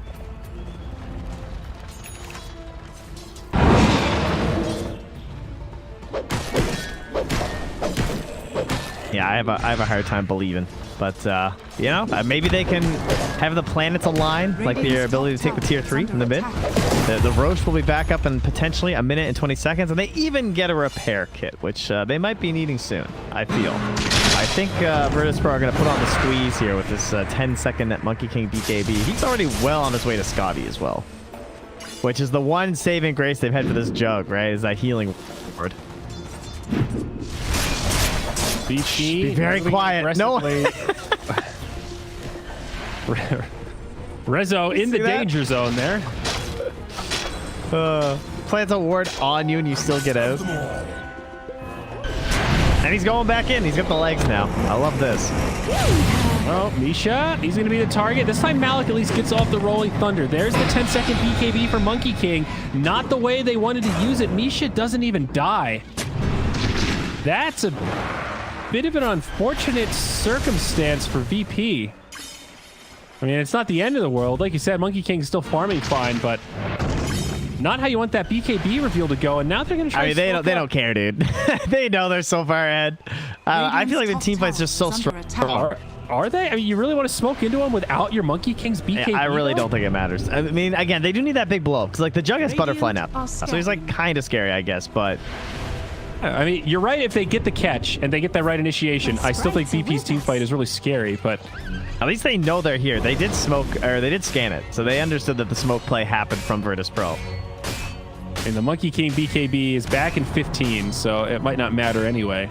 Yeah, I have a hard time believing. But, you know, maybe they can have the planets align, like their ability to take the tier 3 in the mid. The Roche will be back up in potentially a minute and 20 seconds, and they even get a repair kit, which they might be needing soon, I feel. I think Virtus Pro are going to put on the squeeze here with this 10-second net Monkey King BKB. He's already well on his way to Scotty as well, which is the one saving grace they've had for this jug, right, is that healing ward. Be very quiet. No. Rezo in the danger zone there. Plants a ward on you and you still get out. And he's going back in. He's got the legs now. I love this. Well, Misha, he's going to be the target. This time Malik at least gets off the Rolling Thunder. There's the 10-second BKB for Monkey King. Not the way they wanted to use it. Misha doesn't even die. That's a bit of an unfortunate circumstance for VP. I mean, it's not the end of the world. Like you said, Monkey King's still farming fine, but not how you want that BKB reveal to go. And now they're going to try. I mean, they don't care, dude. They know they're so far ahead. I feel like the team fight's just so strong. Are they? I mean, you really want to smoke into them without your Monkey King's BKB? Yeah, I really don't think it matters. I mean, again, they do need that big blow because like the Jug has Butterfly now, so he's like kind of scary, I guess, but. I mean, you're right if they get the catch and they get that right initiation. I still think VP's team fight is really scary, but... At least they know they're here. They did smoke, or they did scan it, so they understood that the smoke play happened from Virtus Pro. And the Monkey King BKB is back in 15, so it might not matter anyway.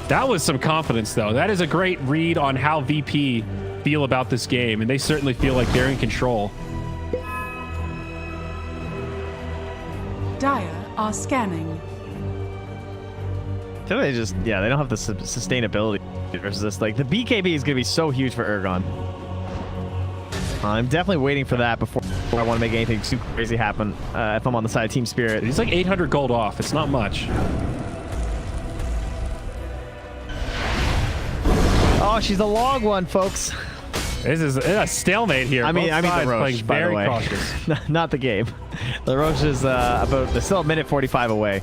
That was some confidence, though. That is a great read on how VP feel about this game, and they certainly feel like they're in control. Dire are scanning. They just, yeah, they don't have the sustainability versus this. Like, the BKB is going to be so huge for Ergon. I'm definitely waiting for that before I want to make anything super crazy happen if I'm on the side of Team Spirit. He's like 800 gold off. It's not much. Oh, she's a long one, folks. This is a stalemate here. I mean Both the sides Roche, playing by the very way. cautious. Not the game. The Roche is they're still a minute 45 away.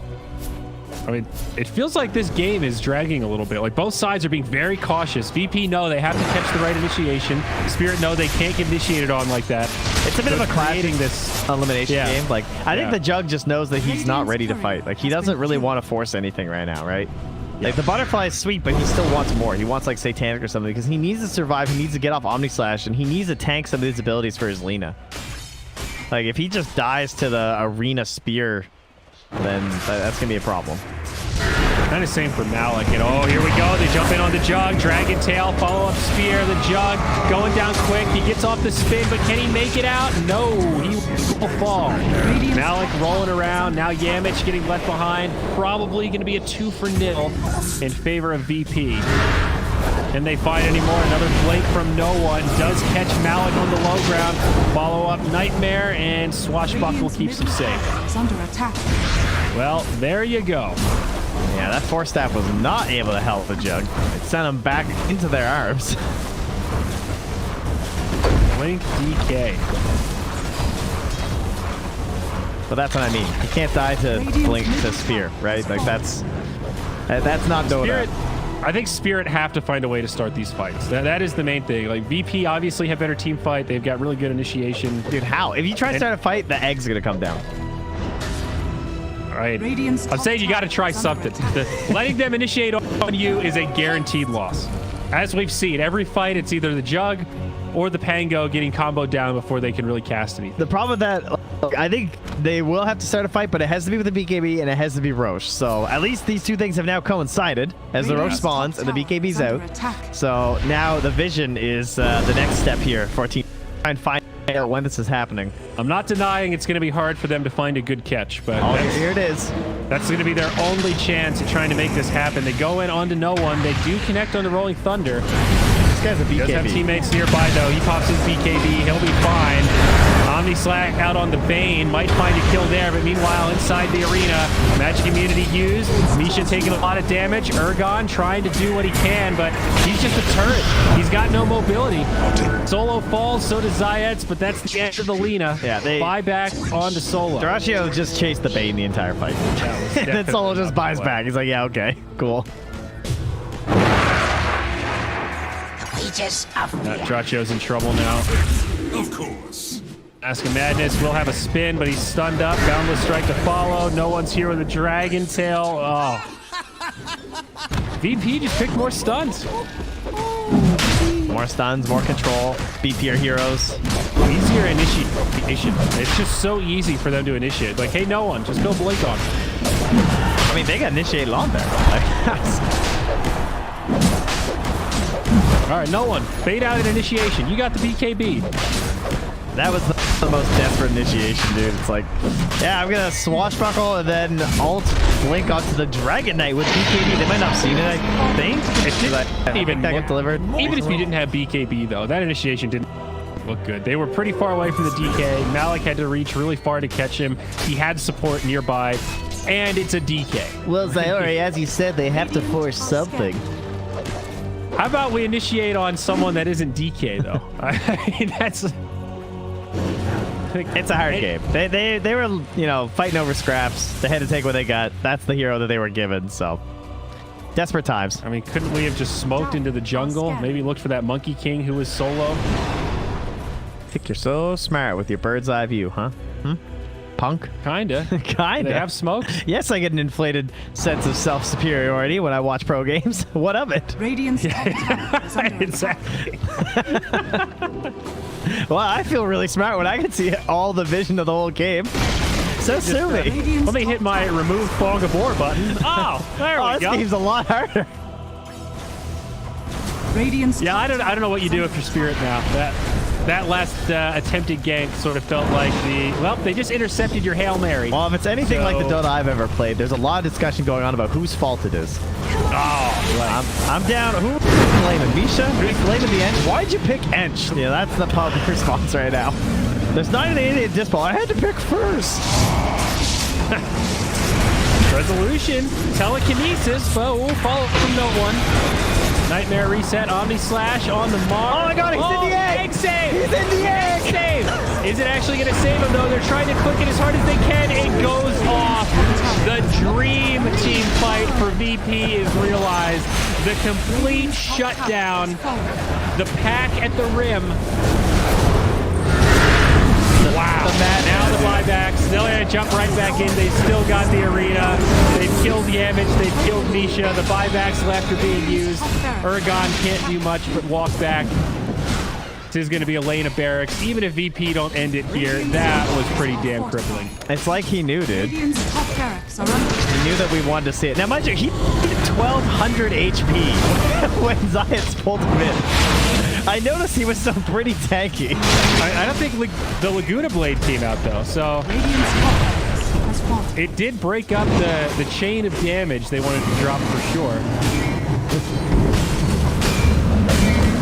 I mean, it feels like this game is dragging a little bit. Like both sides are being very cautious. VP know they have to catch the right initiation. Spirit know they can't get initiated on like that. It's a bit of a creating this elimination game. Like I think Yeah. the Jug just knows that he's not ready to fight. Like he doesn't really want to force anything right now, right? Like the butterfly is sweet, but he still wants more. He wants like Satanic or something because he needs to survive. He needs to get off Omni Slash, and he needs to tank some of his abilities for his Lina. Like if he just dies to the arena spear, then that's gonna be a problem. Kind of same for Malik. And oh, here we go. They jump in on the Jug. Dragon Tail, follow-up spear. The Jug going down quick. He gets off the spin, but can he make it out? No, he will fall. Malik rolling around. Now Yamich getting left behind. Probably going to be a 2-0 in favor of VP. Can they fight anymore? Another blink from no one. Does catch Malik on the low ground. Follow-up Nightmare, and Swashbuckle keeps him safe. Is under attack. Well, there you go. Yeah, that Force Staff was not able to help the Jug. It sent him back into their arms. Blink DK. But that's what I mean. You can't die to Blink to Spear, right? Like that's not Dota. Spirit, I think Spirit have to find a way to start these fights. That is the main thing. Like VP obviously have better team fight. They've got really good initiation. Dude, how? If you try to start a fight, the egg's gonna come down. Right. I'm saying you got to try something. Letting them initiate on you is a guaranteed loss. As we've seen, every fight, it's either the Jug or the Pango getting comboed down before they can really cast anything. The problem with that, I think they will have to start a fight, but it has to be with the BKB and it has to be Roche. So at least these two things have now coincided as the Roche spawns and the BKB's out. So now the vision is the next step here for Team. Try and find out when this is happening. I'm not denying it's going to be hard for them to find a good catch, but Here it is. that's going to be their only chance at trying to make this happen. They go in onto no one. They do connect on the Rolling Thunder. This guy's a He does have BKB. teammates nearby, though. He pops his BKB. He'll be fine. Omni Slack out on the Bane. Might find a kill there, but meanwhile, inside the arena, Magic Immunity used. Misha taking a lot of damage. Ergon trying to do what he can, but he's just a turret. He's got no mobility. Solo falls, so does Zayet's, but that's the end of the Lina. Yeah, they... Buy back onto Solo. Duraccio just chased the Bane the entire fight. And then Solo just buys back. He's like, yeah, okay, cool. Draccio's in trouble now. Of course. Mask of Madness will have a spin, but he's stunned up. Boundless Strike to follow. No one's here with a Dragon Tail. Oh. VP just picked more stuns. More stuns, more control. BP our heroes. Easier initiation. It's just so easy for them to initiate. Like, hey, no one, just go blink on. I mean, they got initiated on there. All right, no one. Fade out an initiation. You got the BKB. That was the most desperate initiation, dude. It's like, yeah, I'm gonna swashbuckle and then alt blink onto the Dragon Knight with BKB. They might not have seen it, I think. It didn't even get delivered. Even if you didn't have BKB, though, that initiation didn't look good. They were pretty far away from the DK. Malik had to reach really far to catch him. He had support nearby, and it's a DK. Well, Zyori, as you said, they have to force something. How about we initiate on someone that isn't DK, though? I mean, that's... It's a hard game. They were, you know, fighting over scraps. They had to take what they got. That's the hero that they were given, so... Desperate times. I mean, couldn't we have just smoked into the jungle? Maybe looked for that Monkey King who was solo? I think you're so smart with your bird's eye view, huh? Punk? Kinda. Kinda. They have smokes? Yes, I get an inflated sense of self-superiority when I watch pro games. What of it? Radiant's top tower is under attack. Exactly. Well, I feel really smart when I can see all the vision of the whole game. So sue me. Let me hit my remove fog of war button. Oh, there we This go. game's a lot harder. Radiant's Yeah, top I don't know what you do if you're Spirit now. That last attempted gank sort of felt like they just intercepted your Hail Mary. Well, if it's anything like the Dota I've ever played, there's a lot of discussion going on about whose fault it is. Oh, I'm down. Who's blaming Misha? Who's blaming the Ench? Why'd you pick Ench? Yeah, that's the public response right now. There's 9 and 8 in Dispel. I had to pick first. Resolution, telekinesis, but we'll follow from no one. Nightmare reset, Omni Slash on the mark. Oh my god, he's in the egg! Save! He's in the egg! Save! Is it actually going to save him, though? They're trying to click it as hard as they can. It goes off. The dream team fight for VP is realized. The complete shutdown. The pack at the rim. Wow. Now the buybacks. They're going to jump right back in. They still got the arena. They've killed Yamich. They've killed Misha. The buybacks left are being used. Urgon can't do much but walk back. This is going to be a lane of barracks. Even if VP don't end it here, that was pretty damn crippling. It's like he knew, dude. He Radiant's top barracks are under knew that we wanted to see it. Now, mind you, he did 1,200 HP when Zayas pulled him in. I noticed he was still pretty tanky. I don't think the Laguna Blade came out, though, so Radiant's top barracks has fallen. it did break up the chain of damage they wanted to drop for sure.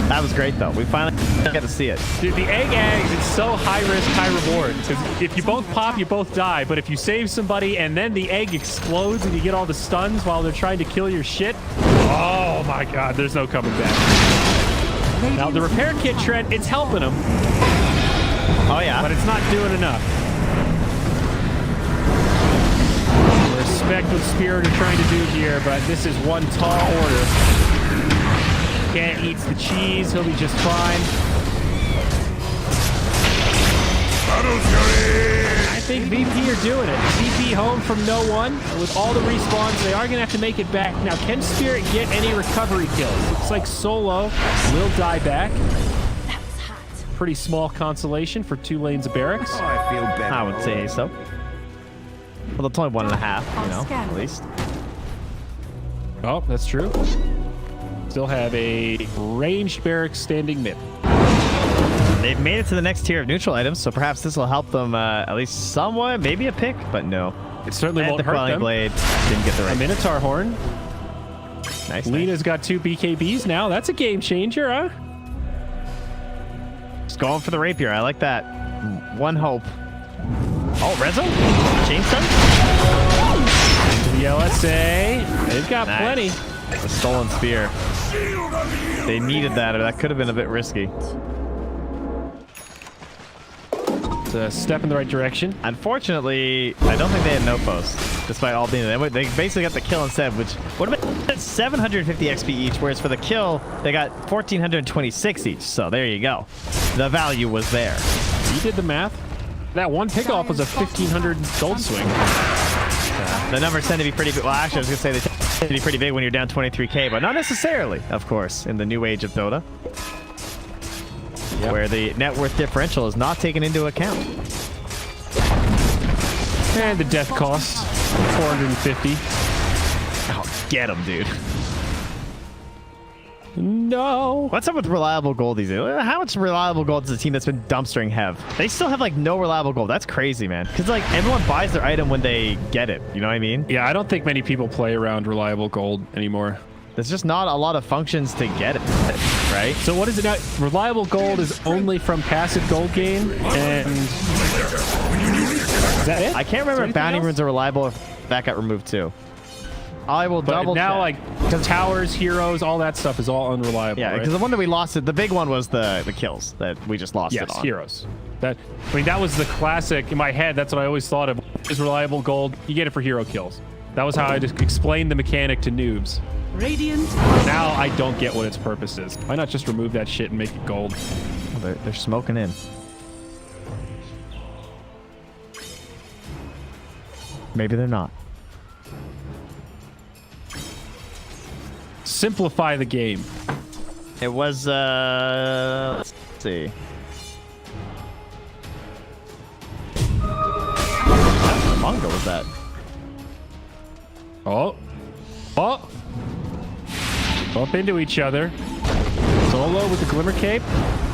That was great, though. We finally got to see it. Dude, the eggs, it's so high risk, high reward. Because if you both pop, you both die. But if you save somebody and then the egg explodes and you get all the stuns while they're trying to kill your shit, oh my god, there's no coming back. Now, the repair kit trend, it's helping them. Oh, yeah. But it's not doing enough. Respect what Spirit are trying to do here, but this is one tall order. Can't eats the cheese, he'll be just fine. I think VP are doing it. VP home from no one. With all the respawns, they are going to have to make it back. Now, can Spirit get any recovery kills? Looks like Solo will die back. Pretty small consolation for 2 lanes of barracks. Oh, I feel better. I would say so. Well, it's only 1.5, you know, at least. Oh, that's true. Still have a ranged barracks standing mid. They've made it to the next tier of neutral items, so perhaps this will help them at least somewhat. Maybe a pick, but no. It certainly And won't the hurt Quelling them. Blade didn't get the A right. Minotaur Horn. Nice. Lena's got 2 BKBs now. That's a game changer, huh? Just going for the rapier. I like that. One hope. Oh, Rezo? Chainstone? The LSA. They've got Nice. plenty. The stolen spear. They needed that, or that could have been a bit risky. It's a step in the right direction. Unfortunately, I don't think they had no post, despite all being there. They basically got the kill instead, which would have been 750 XP each, whereas for the kill, they got 1,426 each. So there you go. The value was there. You did the math. That one pickoff was a 1,500 gold swing. The numbers tend to be pretty big. Well, actually, I was going to say they tend to be pretty big when you're down 23k, but not necessarily, of course, in the new age of Dota. Yep. Where the net worth differential is not taken into account. And the death cost, 450. Oh, get him, dude. No. What's up with reliable gold these days? How much reliable gold does a team that's been dumpstering have? They still have, like, no reliable gold. That's crazy, man. Because, like, everyone buys their item when they get it. You know what I mean? Yeah, I don't think many people play around reliable gold anymore. There's just not a lot of functions to get it, right? So what is it now? Reliable gold is only from passive gold gain, and is that it? I can't remember Is if there bounty anything runes are reliable or if that got removed too. I will But double now, check. like, towers, heroes, all that stuff is all unreliable. Yeah, because right? the one that we lost, the big one was the kills that we just lost it Yes, on. heroes. That, I mean, that was the classic in my head. That's what I always thought of. Is reliable gold? You get it for hero kills. That was how I just explained the mechanic to noobs. Radiant. Now I don't get what its purpose is. Why not just remove that shit and make it gold? Oh, they're smoking in. Maybe they're not. Simplify the game. It was, let's see. How long ago was that? Oh. Oh. Bump into each other. Solo with the Glimmer Cape.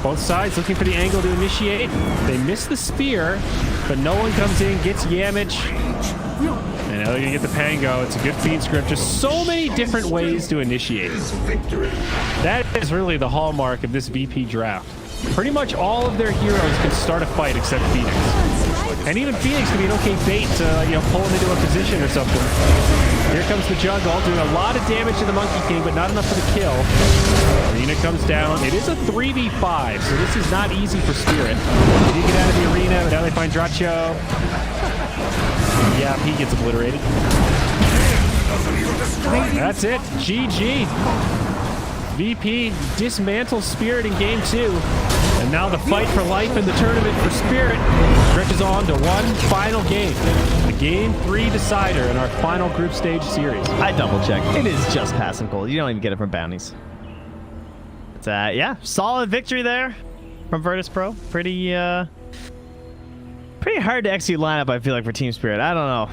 Both sides looking for the angle to initiate. They miss the spear, but no one comes in, gets Yamage. And now they're going to get the Pango. It's a good feed script. Just so many different ways to initiate. That is really the hallmark of this VP draft. Pretty much all of their heroes can start a fight except Phoenix. And even Phoenix can be an okay bait to, pull him into a position or something. Here comes the Jungle, doing a lot of damage to the Monkey King, but not enough for the kill. Arena comes down. It is a 3v5, so this is not easy for Spirit. They did get out of the arena, but now they find Dracho. Yeah, he gets obliterated. That's it. GG. VP dismantles Spirit in game 2. And now the fight for life in the tournament for Spirit stretches on to one final game. The game 3 decider in our final group stage series. I double checked. It is just passing gold. You don't even get it from bounties. But yeah, solid victory there from Virtus Pro. Pretty hard to execute lineup, I feel like, for Team Spirit. I don't know.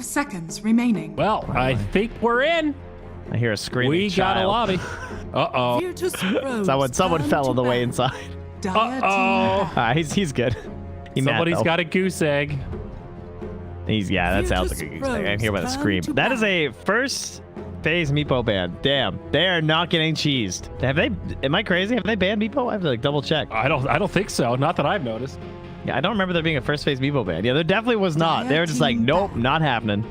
seconds remaining. Well, I think we're in. I hear a screaming We got a child. lobby. Uh-oh. Virtus Pros Someone turn fell to on the way ban. inside. Dire Uh-oh. team He's good. He mad, Somebody's though. got a goose egg. That sounds like a goose egg. I can hear by the scream. That is a first phase Meepo ban. Damn, they are not getting cheesed. Have they? Am I crazy? Have they banned Meepo? I have to like double check. I don't think so. Not that I've noticed. Yeah, I don't remember there being a first phase Meepo ban. Yeah, there definitely was not. They were just like, nope, not happening.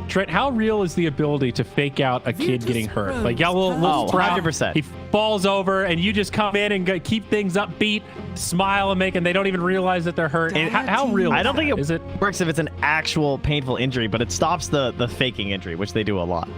Trent, how real is the ability to fake out a kid Virtus getting hurt? Pros Like, yeah, turn we'll Oh, sprout. 100%. He falls over, and you just come in and keep things upbeat, smile, and make, and they don't even realize that they're hurt. How real? I don't think is it? works if it's an actual painful injury, but it stops the faking injury, which they do a lot.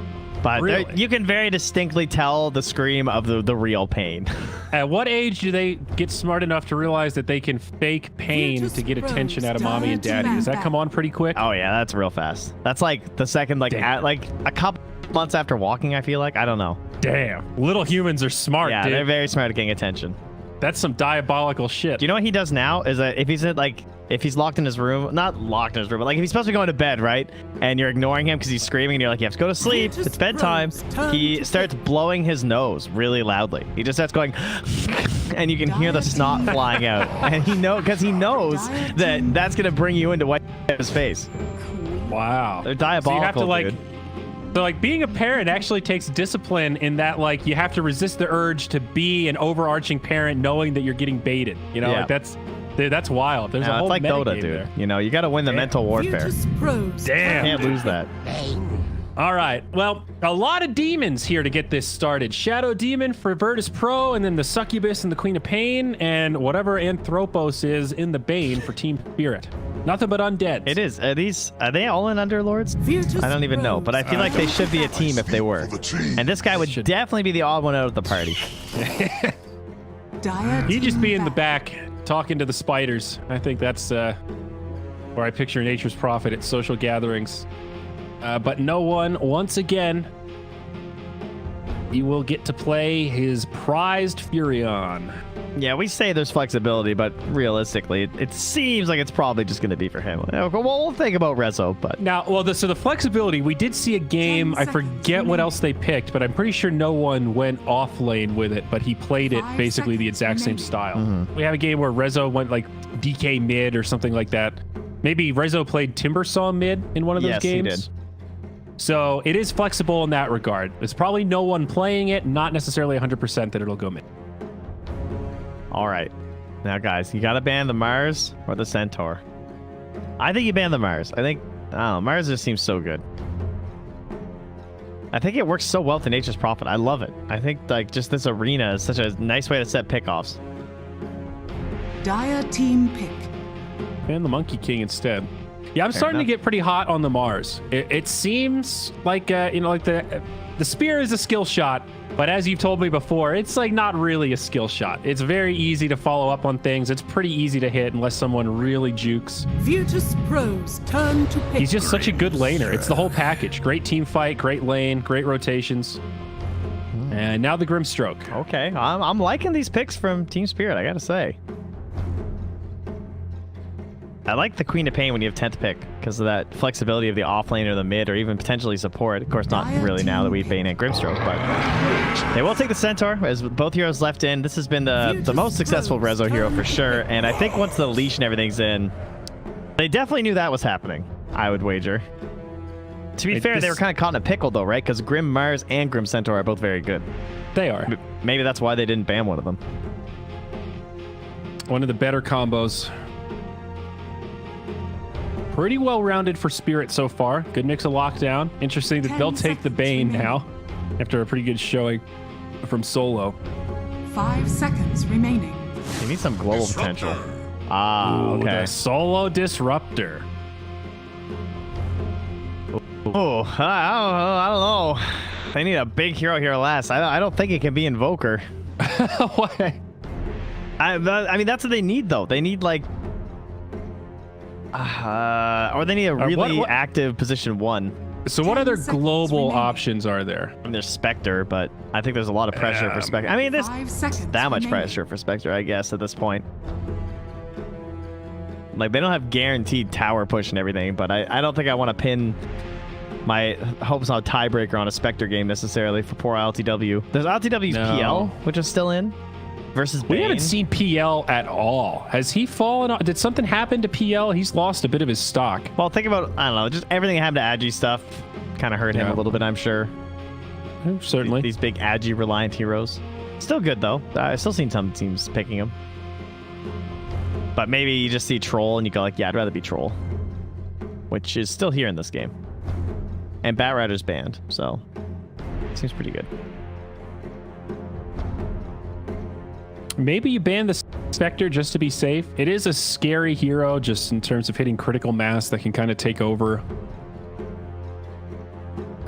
But Really? you can very distinctly tell the scream of the real pain. At what age do they get smart enough to realize that they can fake pain Virtus to get Pros attention out of mommy and turn to daddy? Does that ban. come on pretty quick? Oh yeah, that's real fast. That's like the second, like Damn. like a couple months after walking. I feel like I don't know. Damn, little humans are smart, Yeah, dude. they're very smart at getting attention. That's some diabolical shit. Do you know what he does now? Is that if he's if he's locked in his room, not locked in his room, but like if he's supposed to be going to bed, right? And you're ignoring him because he's screaming, and you're like, you have to go to sleep. Virtus It's bedtime. Pros turn He to starts blowing his nose really loudly. He just starts going, and you can hear the snot flying out. And he knows that that's gonna bring you into wipe his face. Wow. They're So diabolical. you have to like, dude. so like being a parent actually takes discipline in that like you have to resist the urge to be an overarching parent, knowing that you're getting baited. You know, Yeah. like that's wild. There's a No, whole it's like metagame Dota, dude. there. You know, you got to win the Damn. mental warfare. Virtus Pros Damn. Can't lose that. All right. Well, a lot of demons here to get this started. Shadow Demon for Virtus Pro, and then the Succubus and the Queen of Pain, and whatever Anthropos is in the Bane for Team Spirit. Nothing but undead. It is. Are they all in Underlords? Virtus I don't even know, but I feel like they should be a team if they were. And this guy would Should. definitely be the odd one out of the party. Dire He'd just team be in the back. back talking to the spiders. I think that's where I picture Nature's Prophet at social gatherings. But no one, once again, he will get to play his prized Furion. Yeah, we say there's flexibility, but realistically, it seems like it's probably just going to be for him. Well, we'll think about Rezo, but Now, well, so the flexibility, we did see a game, 10 I seconds forget what remaining. else they picked, but I'm pretty sure no one went off lane with it, but he played it 5 basically the seconds exact same remaining. style. We have a game where Rezo went like DK mid or something like that. Maybe Rezo played Timbersaw mid in one of those Yes, he games. did. So it is flexible in that regard. There's probably no one playing it, not necessarily 100% that it'll go mid. all right. Now, guys, you got to ban the Mars or the Centaur. I think you ban the Mars. I don't know, Mars just seems so good. I think it works so well to Nature's Prophet. I love it. I think like just this arena is such a nice way to set pickoffs. Dire team pick. And the Monkey King instead. Yeah, I'm Fair starting to enough. get pretty hot on the Mars. It seems like like the spear is a skill shot, but as you've told me before, it's like not really a skill shot. It's very easy to follow up on things. It's pretty easy to hit unless someone really jukes. Virtus Pros turn to pick. He's just such a good laner. It's the whole package. Great team fight, great lane, great rotations. And now the Grimstroke. Okay, I'm liking these picks from Team Spirit, I gotta say. I like the Queen of Pain when you have 10th pick because of that flexibility of the off lane or the mid or even potentially support. Of course, not really now that we Bane and Grimstroke, but they will take the Centaur as both heroes left in. This has been the most successful Rezo hero for sure, and I think once the leash and everything's in, they definitely knew that was happening, I would wager. To be fair, they were kind of caught in a pickle though, right? Because Grim Mars and Grim Centaur are both very good. They are. Maybe that's why they didn't ban one of them. One of the better combos. Pretty well rounded for Spirit so far. Good mix of lockdown. Interesting that 10 they'll take the seconds Bane remaining. now after a pretty good showing from Solo. 5 seconds remaining. You need some global potential. Ah, Ooh, okay. the Solo Disruptor. Oh, I don't know. They need a big hero here last. I don't think it can be Invoker. Why? I mean, that's what they need, though. They need, like... or they need a really what- active position 1. So what 10 other seconds global remaining. options are there? I mean, there's Spectre, but I think there's a lot of pressure for Spectre. I mean, there's 5 seconds that much remaining. pressure for Spectre, I guess, at this point. Like, they don't have guaranteed tower push and everything, but I don't think I want to pin my hopes on a tiebreaker on a Spectre game necessarily for poor LTW. There's LTW's PL, which is still in, versus Bane. We haven't seen PL at all. Has he fallen? Did something happen to PL? He's lost a bit of his stock. Well, think about, I don't know, just everything that happened to Agi stuff kind of hurt him a little bit, I'm sure. Certainly. These big Agi reliant heroes. Still good, though. I've still seen some teams picking him. But maybe you just see Troll and you go like, yeah, I'd rather be Troll. Which is still here in this game. And Batrider's banned, so seems pretty good. Maybe you ban the Spectre just to be safe. It is a scary hero just in terms of hitting critical mass that can kind of take over.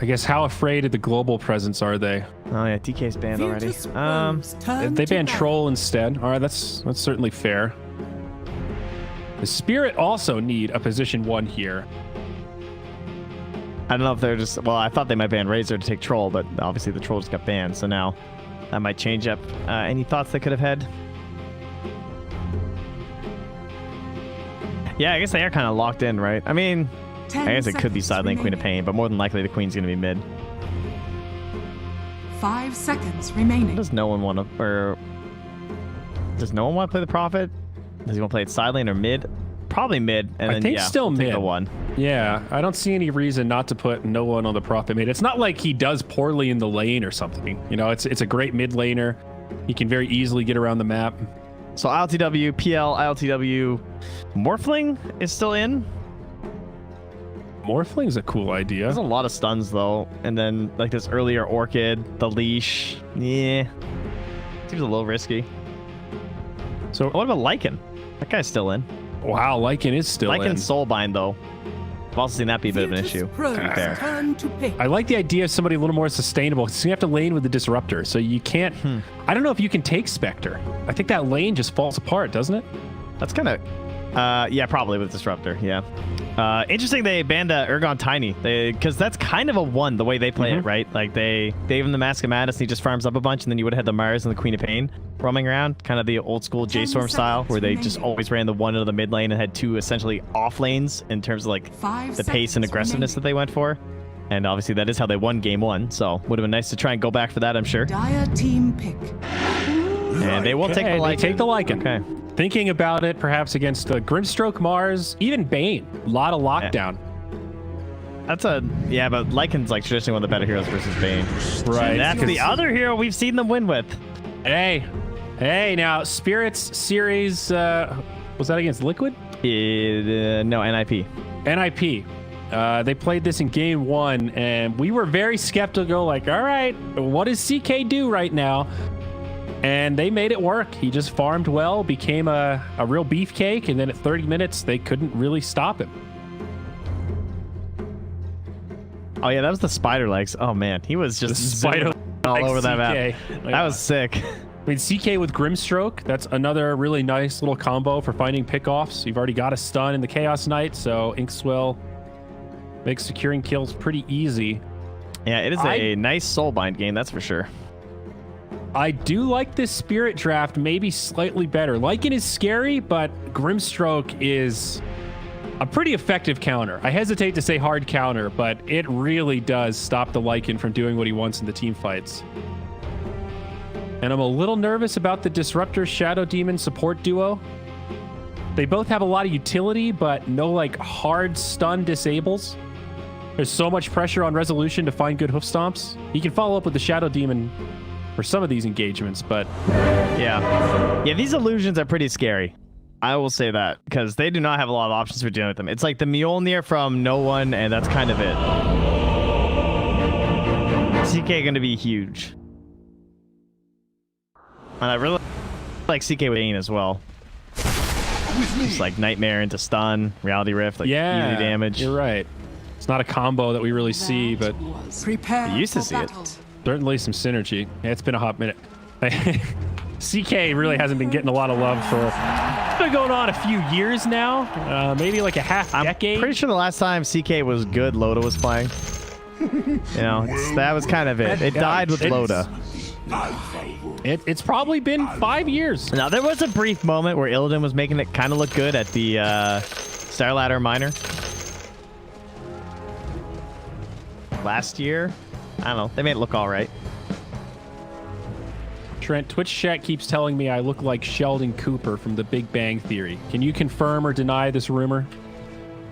I guess how afraid of the global presence are they? Oh yeah, DK's banned already. They banned Troll instead. All right, that's certainly fair. The Spirit also need a position 1 here. I don't know if they're just... Well, I thought they might ban Razor to take Troll, but obviously the Troll just got banned, so now that might change up. Any thoughts they could have had? Yeah, I guess they are kind of locked in, right? I mean, I guess it could be side lane Queen of Pain, but more than likely the Queen's going to be mid. 5 seconds remaining. Does no one want to... Or does no one want to play the Prophet? Does he want to play it side lane or mid? Probably mid, and then, I think still we'll take mid. The 1. Yeah, I don't see any reason not to put no one on the Prophet mid. It's not like he does poorly in the lane or something. You know, it's a great mid laner. He can very easily get around the map. So LTW, PL, LTW, Morphling is still in. Morphling's a cool idea. There's a lot of stuns though, and then like this earlier Orchid, the leash. Yeah, seems a little risky. So what about Lycan? That guy's still in. Wow, Lycan is still in. Lycan's Soulbind though. I've also seen that be a bit of an issue. I like the idea of somebody a little more sustainable. So you have to lane with the Disruptor, so you can't... I don't know if you can take Spectre. I think that lane just falls apart, doesn't it? That's kind of... yeah, probably with Disruptor, yeah. Interesting they banned Urgon Tiny, because that's kind of a 1 the way they play it, right? Like they gave him the Mask of Madness and he just farms up a bunch, and then you would have had the Mars and the Queen of Pain roaming around, kind of the old school J-Storm style, where they just always ran the 1 into the mid lane and had 2 essentially off lanes in terms of like the pace and aggressiveness that they went for. And obviously that is how they won game 1, so would have been nice to try and go back for that, I'm sure. Dire team pick. And they will take the Lycan. They take the Lycan. Okay. Thinking about it, perhaps against Grimstroke, Mars, even Bane. A lot of lockdown. That's yeah, but Lycan's like traditionally one of the better heroes versus Bane. Right. And that's the other hero we've seen them win with. Hey, now Spirits series, was that against Liquid? No, NIP. NIP. They played this in game 1, and we were very skeptical, like, all right, what does CK do right now? And they made it work. He just farmed well, became a real beefcake, and then at 30 minutes, they couldn't really stop him. Oh, yeah, that was the spider legs. Oh, man. He was just spider all over that map. CK. That was sick. I mean, CK with Grimstroke, that's another really nice little combo for finding pickoffs. You've already got a stun in the Chaos Knight, so Inkswell makes securing kills pretty easy. Yeah, it is a nice Soulbind game, that's for sure. I do like this Spirit draft maybe slightly better. Lycan is scary, but Grimstroke is a pretty effective counter. I hesitate to say hard counter, but it really does stop the Lycan from doing what he wants in the team fights. And I'm a little nervous about the Disruptor Shadow Demon support duo. They both have a lot of utility, but no like hard stun disables. There's so much pressure on Resolution to find good hoof stomps. He can follow up with the Shadow Demon for some of these engagements, but yeah, these illusions are pretty scary. I will say that, because they do not have a lot of options for dealing with them. It's like the Mjolnir from no one, and that's kind of it. CK going to be huge. And I really like CK with Bane as well. Just like Nightmare into stun, Reality Rift, like easy damage. You're right. It's not a combo that we really see, but Prepare used to for see it. battle. Certainly some synergy. Yeah, it's been a hot minute. CK really hasn't been getting a lot of love for... It's been going on a few years now. Maybe like a half decade. I'm pretty sure the last time CK was good, Loda was playing. You know, that was kind of it. It died with Loda. It's probably been 5 years. Now, there was a brief moment where Illidan was making it kind of look good at the Star Ladder Minor. Last year, I don't know. They made it look all right. Trent, Twitch chat keeps telling me I look like Sheldon Cooper from The Big Bang Theory. Can you confirm or deny this rumor?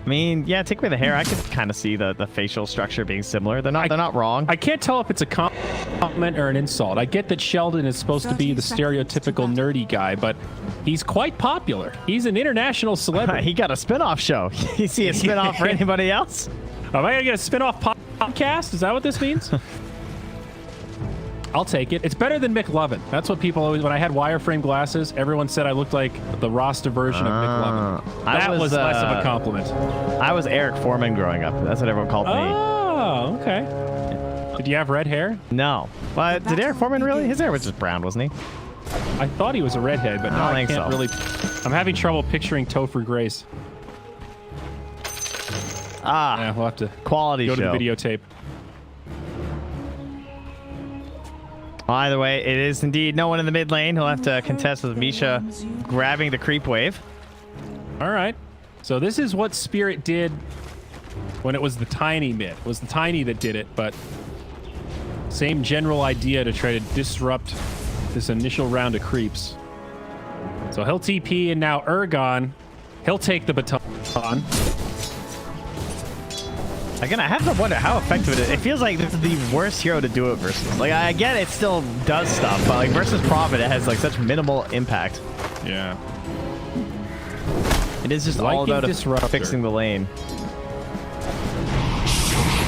I mean, yeah, take away the hair. I could kind of see the facial structure being similar. They're not wrong. I can't tell if it's a compliment or an insult. I get that Sheldon is supposed to be the stereotypical nerdy guy, but he's quite popular. He's an international celebrity. He got a spin-off show. You see a spin-off for anybody else? Am I going to get a spin-off podcast? Is that what this means? I'll take it. It's better than McLovin. That's what people always... When I had wireframe glasses, everyone said I looked like the Rasta version of McLovin. That was less of a compliment. I was Eric Foreman growing up. That's what everyone called me. Oh, okay. Did you have red hair? No. But did Eric Foreman really? His hair was just brown, wasn't he? I thought he was a redhead, but now I can't really... I'm having trouble picturing Topher Grace. Yeah, we'll have to quality go show. to the videotape. Either way, it is indeed no one in the mid lane. He'll have to contest with Misha grabbing the creep wave. All right. So this is what Spirit did when it was the tiny mid. It was the tiny that did it, but same general idea to try to disrupt this initial round of creeps. So he'll TP, and now Ergon, he'll take the baton. Again, I have to wonder how effective it is. It feels like this is the worst hero to do it versus. Like, I get it still does stuff, but like versus Prophet, it has like such minimal impact. Yeah. It is just all about fixing the lane.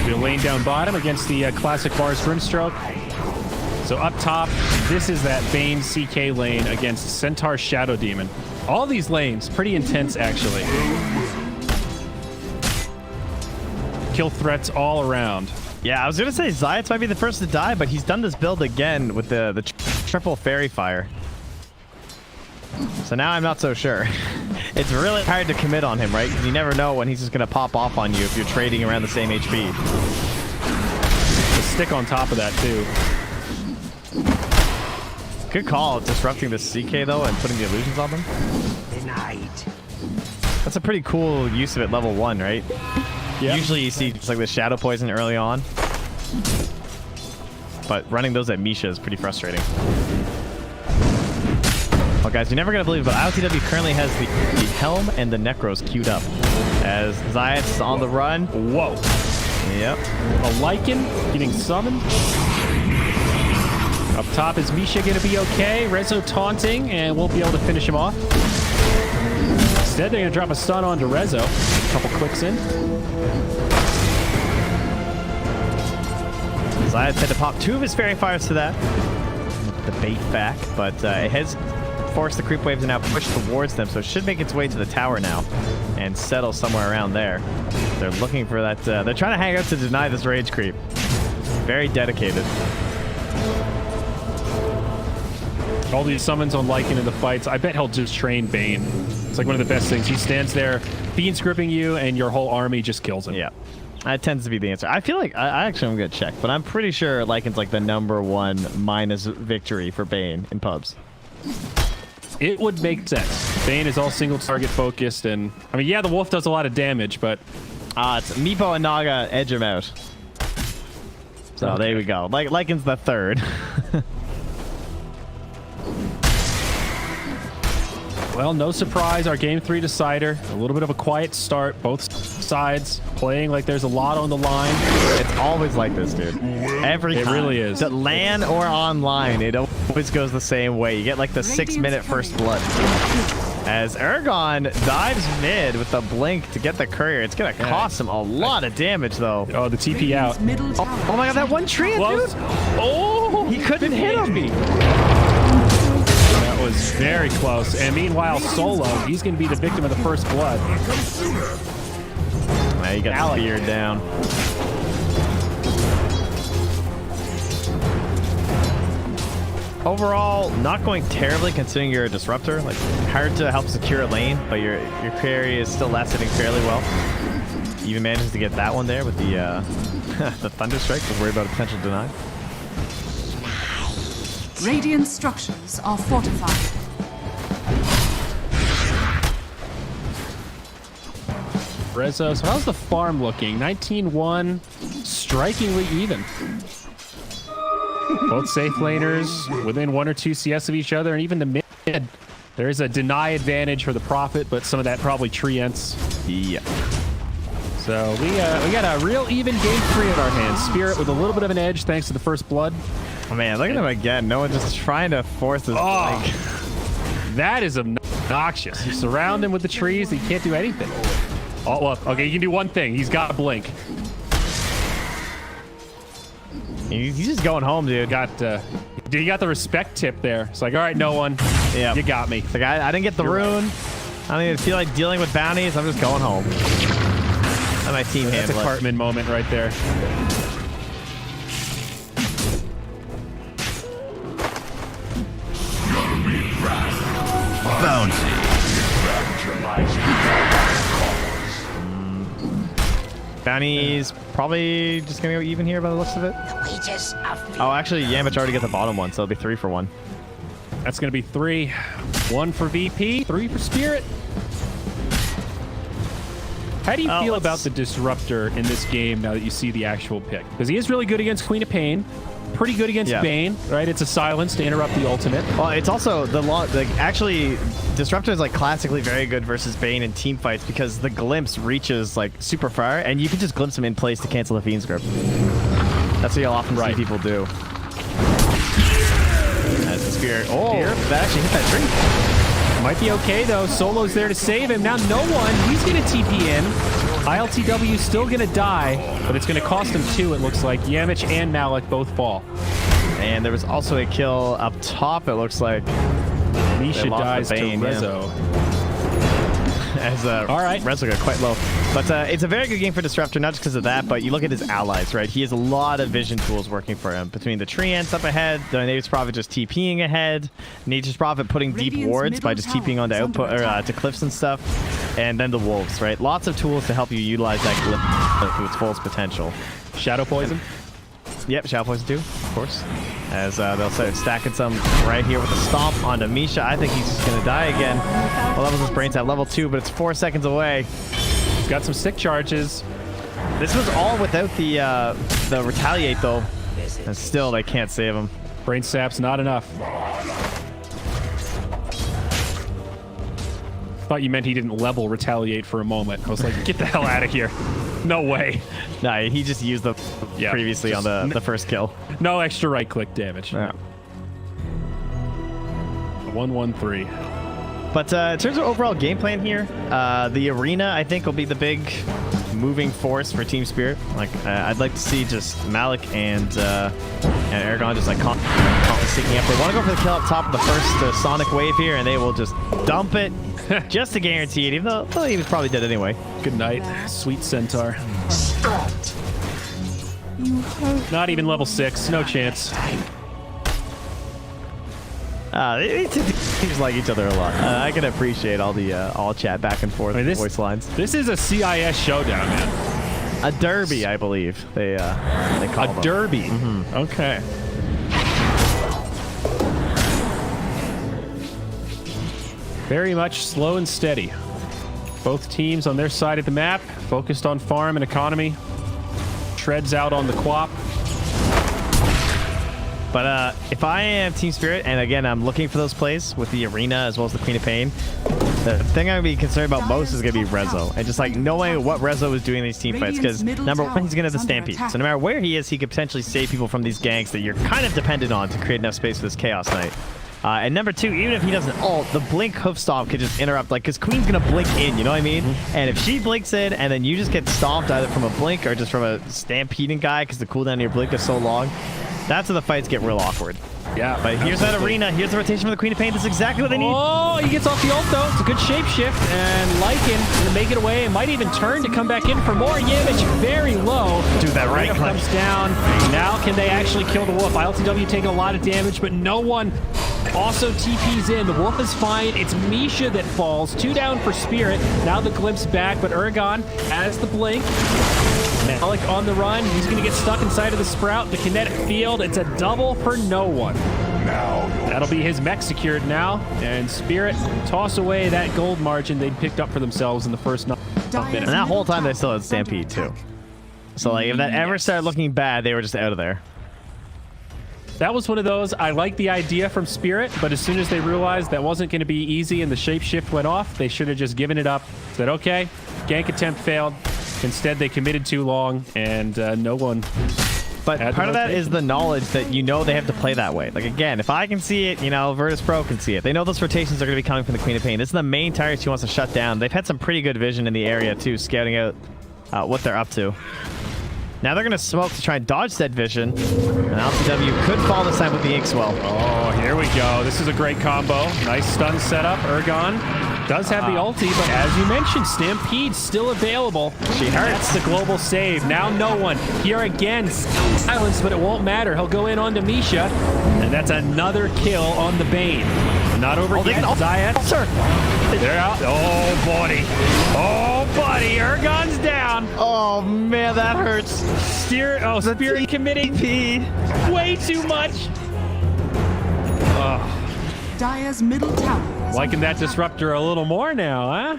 The lane down bottom against the classic Mars Grimstroke. So up top, this is that Bane CK lane against Centaur Shadow Demon. All these lanes, pretty intense actually. Kill threats all around. Yeah, I was gonna say Zayats might be the first to die, but he's done this build again with the triple fairy fire. So now I'm not so sure. It's really hard to commit on him, right? Because you never know when he's just gonna pop off on you if you're trading around the same HP. The stick on top of that too. Good call, disrupting the CK though and putting the illusions on them. Denied. That's a pretty cool use of it level 1, right? Yep. Usually you see just like the shadow poison early on. But running those at Misha is pretty frustrating. Well, guys, you're never going to believe it, but ILTW currently has the Helm and the Necros queued up. As Zayats is on the run. Whoa. Yep. A Lycan getting summoned. Up top, is Misha going to be okay? Rezo taunting, and won't be able to finish him off. Instead, they're going to drop a stun onto Rezo. A couple clicks in. Zayats had to pop 2 of his fairy fires to that. The bait back, but it has forced the creep waves to now push towards them, so it should make its way to the tower now and settle somewhere around there. They're looking for that. They're trying to hang out to deny this rage creep. Very dedicated. All these summons on Lycan in the fights. I bet he'll just train Bane. It's like one of the best things. He stands there, Bean's gripping you, and your whole army just kills him. Yeah. That tends to be the answer. I feel like, I actually am going to check, but I'm pretty sure Lycan's like the #1 minus victory for Bane in pubs. It would make sense. Bane is all single target focused, and I mean, yeah, the wolf does a lot of damage, but it's Meepo and Naga edge him out. So okay. There we go. Lycan's the 3rd. Well, no surprise, our Game 3 decider. A little bit of a quiet start, both sides playing like there's a lot on the line. It's always like this, dude. Every time. It really is. LAN or online, it always goes the same way. You get like the 6-minute first blood. As Ergon dives mid with the blink to get the courier. It's going to cost him a lot of damage, though. Oh, the TP out. Oh my god, that one tree, dude! Oh! He couldn't hit him! That was very close. And meanwhile, Solo, he's going to be the victim of the first blood. Now he got speared down. Overall, not going terribly considering you're a disruptor. Like, hard to help secure a lane, but your carry is still lasting fairly well. Even manages to get that one there with the the Thunder Strike. Was worried about a potential deny. Radiant structures are fortified. Rezo, so how's the farm looking? 19-1, strikingly even. Both safe laners within 1 or 2 CS of each other, and even the mid. There is a deny advantage for the Prophet, but some of that probably treants. Yeah. So we got a real even game 3 at our hands. Spirit with a little bit of an edge thanks to the first blood. Oh man, look at him again. No one just trying to force this. That is obnoxious. You surround him with the trees, he can't do anything. Oh, well, okay, you can do one thing. He's got a blink. He's just going home, dude. You got the respect tip there. It's like, all right, no one. Yeah, you got me. It's like I didn't get the rune. Right. I don't even feel like dealing with bounties. I'm just going home. Let my team handle it. That's a Cartman moment right there. Bounty. Bounty's probably just gonna go even here by the looks of it. Oh, actually, Yamich already got the bottom one, so it'll be 3 for 1. That's gonna be 3. 1 for VP, 3 for Spirit. How do you feel about the Disruptor in this game now that you see the actual pick? Because he is really good against Queen of Pain. Pretty good against Bane, right? It's a silence to interrupt the ultimate. Well, it's also actually Disruptor is like classically very good versus Bane in team fights because the glimpse reaches like super far, and you can just glimpse him in place to cancel the Fiend's Grip. That's what you'll often see people do. As the Spirit, that actually hit that tree. Might be okay though. Solo's there to save him. Now no one. He's gonna TP in. ILTW still gonna die, but it's gonna cost him 2. It looks like Yamich and Malik both fall. And there was also a kill up top. It looks like Misha dies Bane, to Rezo. As all right, Rezo got quite low, but it's a very good game for Disruptor, not just because of that, but you look at his allies, right? He has a lot of vision tools working for him between the tree ants up ahead, the Nature's Prophet just TPing ahead, Nature's Prophet putting deep wards by just TPing onto output or to cliffs and stuff, and then the wolves, right? Lots of tools to help you utilize that cliff to its fullest potential. Shadow poison. Yep, Shadow Poison too, of course. As they'll start stacking some right here with a stomp onto Misha. I think he's just going to die again. What level is his brains at? Level 2, but it's 4 seconds away. He's got some sick charges. This was all without the retaliate, though. And still, they can't save him. Brain sap's not enough. Thought you meant he didn't level retaliate for a moment. I was like, get the hell out of here. No way. Nah, he just used the previously on the first kill. No extra right click damage. Yeah. 1-1-3. But in terms of overall game plan here, the arena I think will be the big moving force for Team Spirit. Like I'd like to see just Malik and Aragon just like constantly sticking up. They want to go for the kill up top of the first Sonic wave here, and they will just dump it. Just to guarantee it, even though he was probably dead anyway. Good night, sweet centaur. Not even level 6, no chance. They seem like each other a lot. I can appreciate all the all chat back and forth voice lines. This is a CIS showdown, man. A derby, I believe they call it. A derby. Mm-hmm. Okay. Very much slow and steady. Both teams on their side of the map, focused on farm and economy. Treads out on the quap. But if I am Team Spirit, and again, I'm looking for those plays with the arena as well as the Queen of Pain, the thing I'm going to be concerned about most is going to be Rezo. And just like knowing what Rezo is doing in these team fights, because number one, he's going to have the Stampede. So no matter where he is, he could potentially save people from these ganks that you're kind of dependent on to create enough space for this Chaos Knight. And number 2, even if he doesn't ult, the blink hoof stomp could just interrupt, like, because Queen's gonna blink in, you know what I mean? And if she blinks in, and then you just get stomped either from a blink or just from a stampeding guy, because the cooldown of your blink is so long, that's when the fights get real awkward. Yeah. But here's that arena. Here's the rotation for the Queen of Pain. This is exactly what they need. Oh, he gets off the ult, though. It's a good shapeshift. And Lycan going to make it away. And might even turn to come back in for more. Yamich very low. Dude, that right click comes down. Now can they actually kill the Wolf? ILTW taking a lot of damage, but no one also TP's in. The Wolf is fine. It's Misha that falls. 2 down for Spirit. Now the Glimpse back, but Aragon has the blink. Malik on the run. He's going to get stuck inside of the Sprout. The kinetic field. It's a double for no one. That'll be his mech secured now. And Spirit toss away that gold margin they'd picked up for themselves in the first minute. And that whole time they still had Stampede too. So like if that ever started looking bad, they were just out of there. That was one of those, I like the idea from Spirit, but as soon as they realized that wasn't going to be easy and the shapeshift went off, they should have just given it up. Said, okay, gank attempt failed. Instead, they committed too long, and no one... But part of that is the knowledge that you know they have to play that way. Like, again, if I can see it, you know, Virtus Pro can see it. They know those rotations are going to be coming from the Queen of Pain. This is the main target she wants to shut down. They've had some pretty good vision in the area, too, scouting out what they're up to. Now they're going to smoke to try and dodge that vision. And LCW could fall this time with the Inkswell. Oh, here we go. This is a great combo. Nice stun setup. Ergon does have the ulti, but as you mentioned, Stampede's still available. She hurts. That's the global save. Now no one. Here again, silence, but it won't matter. He'll go in onto Misha, and that's another kill on the Bane. Not over yet. Zayat. They're out. Oh, buddy. Oh, buddy. Ergon's down. Oh, man, that hurts. Spirit committing way too much. Dire's middle tower. Liking that disruptor a little more now, huh?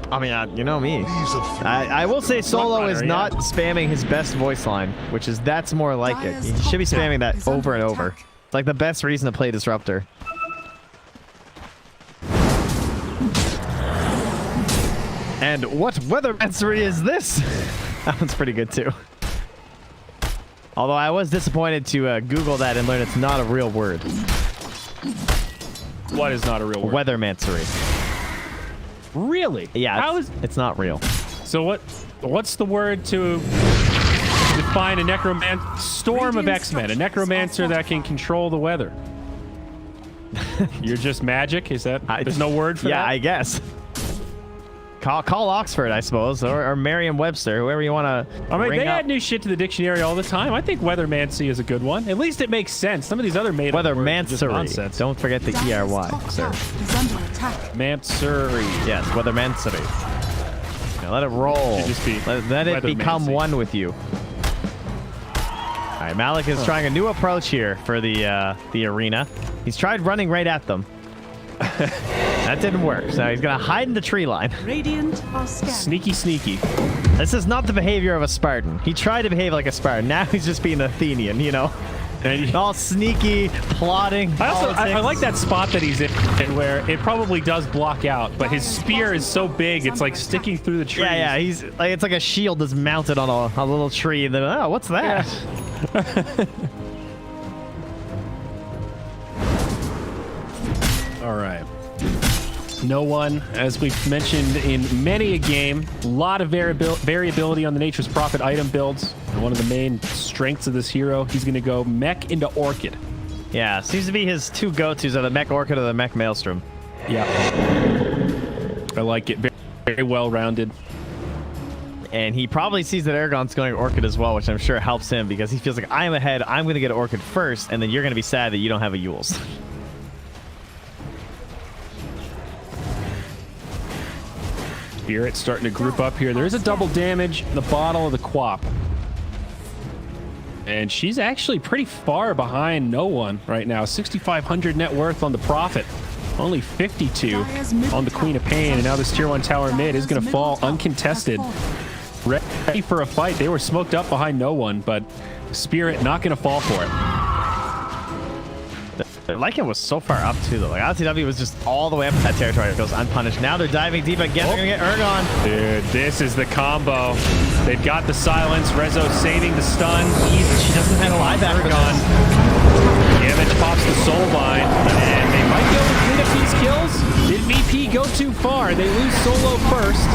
I mean, you know me. I will say Solo is not spamming his best voice line, which is that's more like it. He should be spamming that over and over. It's like the best reason to play Disruptor. And what weathermancery is this? That one's pretty good too. Although I was disappointed to Google that and learn it's not a real word. What is not a real word? Weathermancery. Really? Yeah, it's not real. So what's the word to define a necromancer? Storm of X-Men, a necromancer that can control the weather. You're just magic? Is that? There's no word for that? Yeah, I guess. Call Oxford, I suppose, or Merriam-Webster, whoever you want to. I mean, they add new shit to the dictionary all the time. I think weathermancy is a good one. At least it makes sense. Some of these other made-up words are just nonsense. Don't forget the ERY, sir. Mansory. Yes, weathermancery. Now let it roll. Let it become one with you. All right, Malik is trying a new approach here for the arena. He's tried running right at them. That didn't work, so he's gonna hide in the tree line. Radiant are sneaky. This is not the behavior of a Spartan. He tried to behave like a Spartan. Now he's just being Athenian, you know? All sneaky, plotting. I like that spot that he's in where it probably does block out, but his spear is so big, it's like sticking through the trees. Yeah, he's like, it's like a shield that's mounted on a little tree, and then, oh, what's that? Yeah. All right. No one, as we've mentioned in many a game, a lot of variability on the Nature's Prophet item builds. And one of the main strengths of this hero, he's going to go mech into Orchid. Yeah, seems to be his two go-tos are the mech Orchid or the mech Maelstrom. Yeah. I like it. Very well-rounded. And he probably sees that Aragon's going Orchid as well, which I'm sure helps him because he feels like I'm ahead, I'm going to get Orchid first, and then you're going to be sad that you don't have a Yules. Spirit starting to group up here. There is a double damage in the bottle of the Quap. And she's actually pretty far behind no one right now. 6,500 net worth on the Prophet. Only 52 on the Queen of Pain. And now this tier 1 tower mid is going to fall uncontested. Ready for a fight. They were smoked up behind no one, but Spirit not going to fall for it. Lycan was so far up too though. Like LCW was just all the way up in that territory. It goes unpunished. Now they're diving deep again. They're gonna get Ergon. Dude, this is the combo. They've got the silence. Rezo saving the stun. She doesn't have a live Ergon. Damage pops the soul bind, and they might be able to clean up these kills. Did VP go too far? They lose Solo first.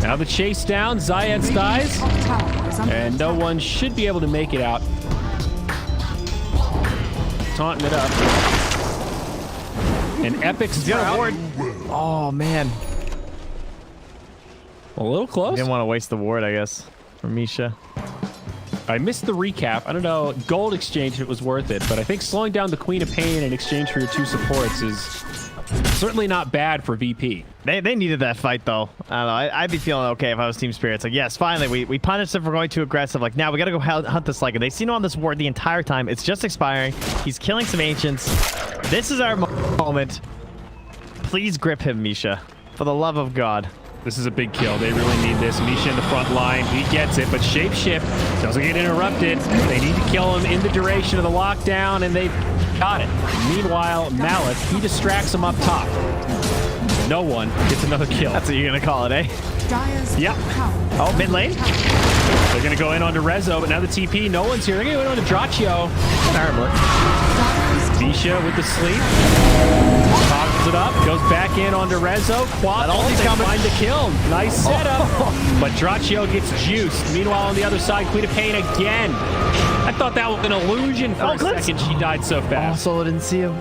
Now the chase down. Zayats dies, and no one should be able to make it out. Taunting it up. And Epic's got a ward. Oh, man. A little close. Didn't want to waste the ward, I guess, for Misha. I missed the recap. I don't know, gold exchange if it was worth it, but I think slowing down the Queen of Pain in exchange for your two supports is certainly not bad for VP. They needed that fight, though. I don't know. I'd be feeling okay if I was Team Spirit. It's like, yes, finally, we punished him for going too aggressive. Like, now we got to go hunt this Lycan. They've seen him on this ward the entire time. It's just expiring. He's killing some Ancients. This is our moment. Please grip him, Misha. For the love of God. This is a big kill. They really need this. Misha in the front line. He gets it, but Shapeshift doesn't get interrupted. They need to kill him in the duration of the lockdown, and they've got it. Meanwhile, Malik, he distracts him up top. No one gets another kill. That's what you're going to call it, eh? Yep. Oh, mid lane? They're going to go in onto Rezo, but now the TP, no one's here. They're going to go into Draccio. Visha with the sleep. Toggles it up, goes back in onto Rezo. Quad ulti's coming. Find the kill. Nice setup. But Draccio gets juiced. Meanwhile, on the other side, Queen of Pain again. I thought that was an illusion for a second. She died so fast. Also, didn't see him.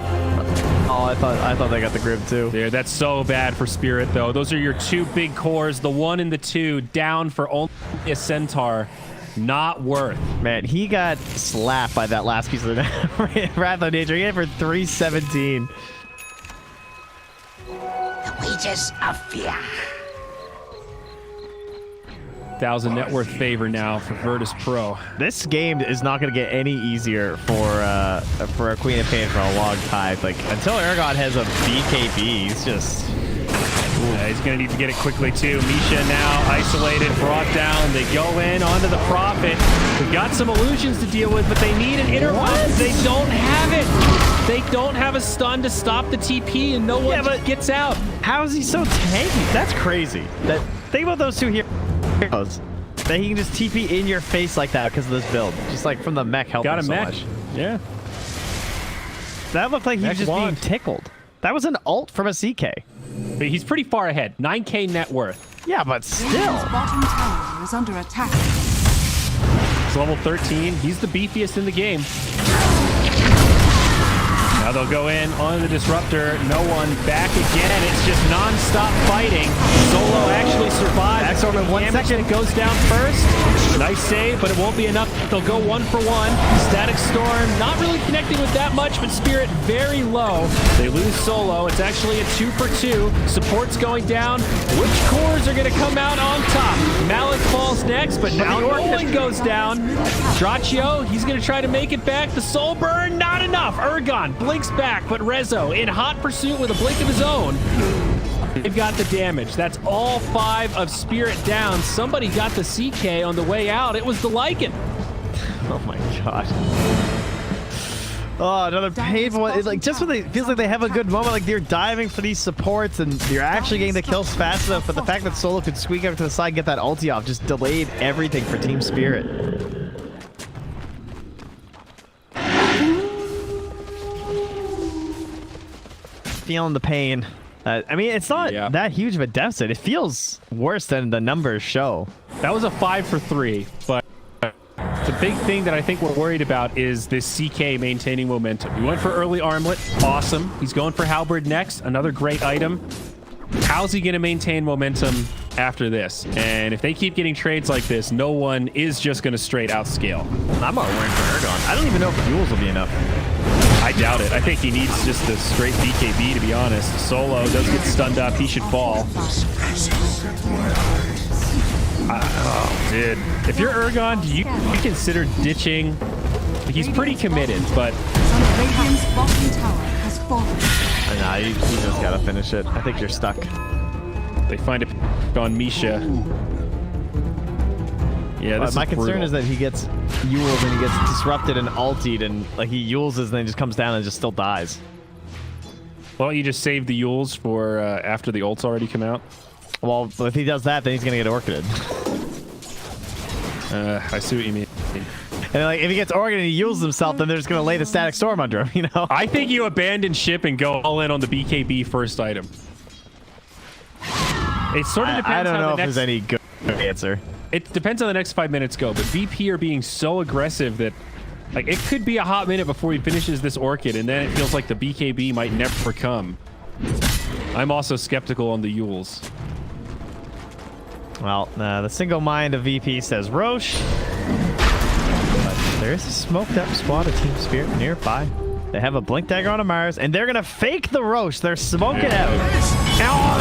Oh, I thought they got the grip too. Dude, that's so bad for Spirit, though. Those are your two big cores, the 1 and the 2, down for only a Centaur. Not worth. Man, he got slapped by that last piece of the Wrath of Nature. He hit for 317. The wages of fear. 1,000 net worth favor now for Virtus Pro. This game is not going to get any easier for a Queen of Pain for a long time. Like, until Ergon has a BKB, he's just... He's going to need to get it quickly, too. Misha now isolated, brought down. They go in onto the Prophet. We've got some illusions to deal with, but they need an interrupt. They don't have it. They don't have a stun to stop the TP, and no one gets out. How is he so tanky? That's crazy. Think about those two heroes. That he can just TP in your face like that because of this build. Just like from the mech helping got a so mech. much. Yeah. That looked like he was just being tickled. That was an ult from a CK. But he's pretty far ahead. 9K net worth. Yeah, but still. Bottom tower is under attack. He's level 13. He's the beefiest in the game. Now they'll go in on the Disruptor. No one back again. It's just non-stop fighting. Solo actually survives. Back over in 1 second. It goes down first. Nice save, but it won't be enough. They'll go 1 for 1. Static Storm, not really connecting with that much, but Spirit very low. They lose Solo. It's actually a 2 for 2. Support's going down. Which cores are going to come out on top? Malik falls next, but now Nolan goes down. Draccio, he's going to try to make it back. The Soul Burn, not enough. Ergon blinks back, but Rezo in hot pursuit with a blink of his own. They've got the damage. That's all 5 of Spirit down. Somebody got the CK on the way out. It was the Lycan. Oh my god. Oh, another painful one. It's like just when it feels like they have a good moment, like they're diving for these supports and you're actually getting the kills fast enough, but the fact that Solo could squeak up to the side and get that ulti off just delayed everything for Team Spirit. Feeling the pain. I mean, it's not that huge of a deficit. It feels worse than the numbers show. That was a 5 for 3, but the big thing that I think we're worried about is this CK maintaining momentum. He went for early armlet. Awesome. He's going for Halberd next. Another great item. How's he going to maintain momentum after this? And if they keep getting trades like this, no one is just going to straight outscale. I'm not worried for Ergon. I don't even know if fuels will be enough. I doubt it. I think he needs just a straight BKB, to be honest. Solo does get stunned up. He should fall. Oh, dude. If you're Ergon, do you consider ditching? He's pretty committed, but... Radiant's bottom tower has fallen. Nah, you just gotta finish it. I think you're stuck. They find it on Misha. Yeah, this my is concern brutal. is that he gets Yules and he gets disrupted and ultied and like he Yules and then just comes down and just still dies. Why don't you just save the Yules for after the ults already come out? Well, if he does that, then he's gonna get orchided. I see what you mean. And like, if he gets orchided and he Yules himself, then they're just gonna lay the Static Storm under him, you know? I think you abandon ship and go all in on the BKB first item. It sort of depends. I don't how know the if next... there's any good answer. It depends how the next 5 minutes go, but VP are being so aggressive that like it could be a hot minute before he finishes this Orchid, and then it feels like the BKB might never come. I'm also skeptical on the Yules. Well, the single mind of VP says Roche. But there's a smoked up squad of Team Spirit nearby. They have a Blink Dagger on a Mars, and they're going to fake the Roche. They're smoking out. Oh,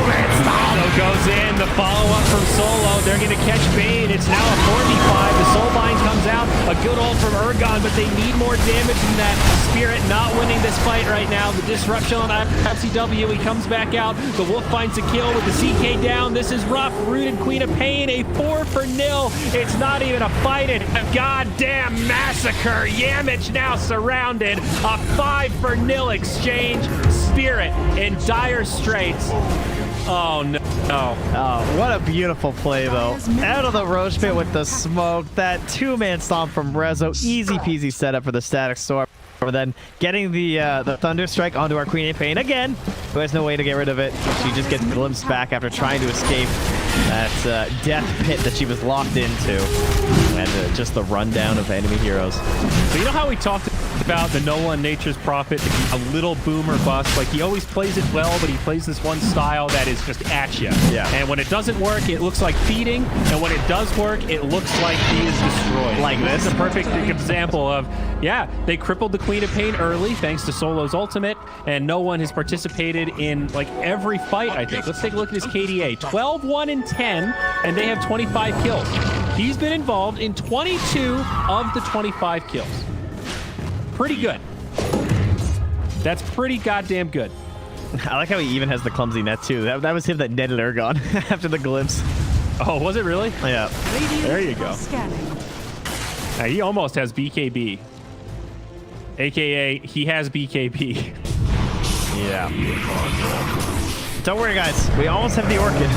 Rezo goes in. The follow-up from Solo. They're going to catch Bane. It's now a 4v5. The Soulbind comes out. A good ult from Ergon, but they need more damage than that. Spirit not winning this fight right now. The disruption on FCW. He comes back out. The Wolf finds a kill with the CK down. This is rough. Rooted Queen of Pain. A 4-0. It's not even a fight. It's a goddamn massacre. Yamich now surrounded. A 5-0 exchange. Spirit in dire straits. Oh no. Oh, what a beautiful play though. Out of the Roche pit with the smoke. That two-man stomp from Rezo. Easy peasy setup for the Static Storm. Then getting the Thunder Strike onto our Queen of Pain again, who has no way to get rid of it. She just gets glimpsed back after trying to escape that death pit that she was locked into. And just the rundown of enemy heroes. So you know how we talked about the No One Nature's Prophet, a little boomer bust? Like, he always plays it well, but he plays this one style that is just at you. Yeah. And when it doesn't work, it looks like feeding. And when it does work, it looks like he is destroyed. Like this this. is a perfect example of, yeah, they crippled the Queen of Pain early thanks to Solo's ultimate, and No One has participated in like every fight, I think. Let's take a look at his KDA. 12-1-10, and they have 25 kills. He's been involved in 22 of the 25 kills. Pretty good. That's pretty goddamn good. I like how he even has the clumsy net too. That was him that netted Ergon after the glimpse. Oh, was it really? Yeah. There you go. Now, he almost has BKB. AKA, he has BKB. Yeah. Don't worry, guys. We almost have the Orchid.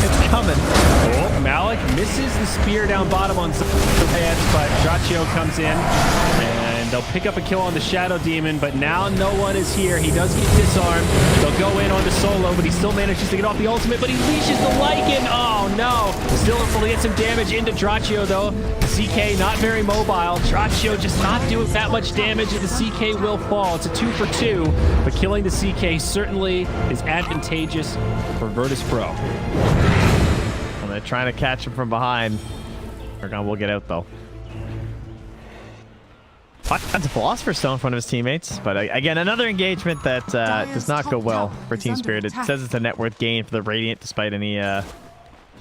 It's coming. Oh, Malik misses the spear down bottom on Zayats, but Draccio comes in, and they'll pick up a kill on the Shadow Demon, but now No One is here. He does get disarmed. They'll go in on the Solo, but he still manages to get off the ultimate, but he leashes the Lycan. Oh, no. Still able to get some damage into Draccio, though. CK not very mobile. Draccio just not doing that much damage, and the CK will fall. It's a 2-for-2, but killing the CK certainly is advantageous for Virtus Pro. Well, they're trying to catch him from behind. Ergon will get out, though. Finds a Philosopher's Stone in front of his teammates, but again, another engagement that does not go well for TSpirit. It says it's a net worth gain for the Radiant, despite any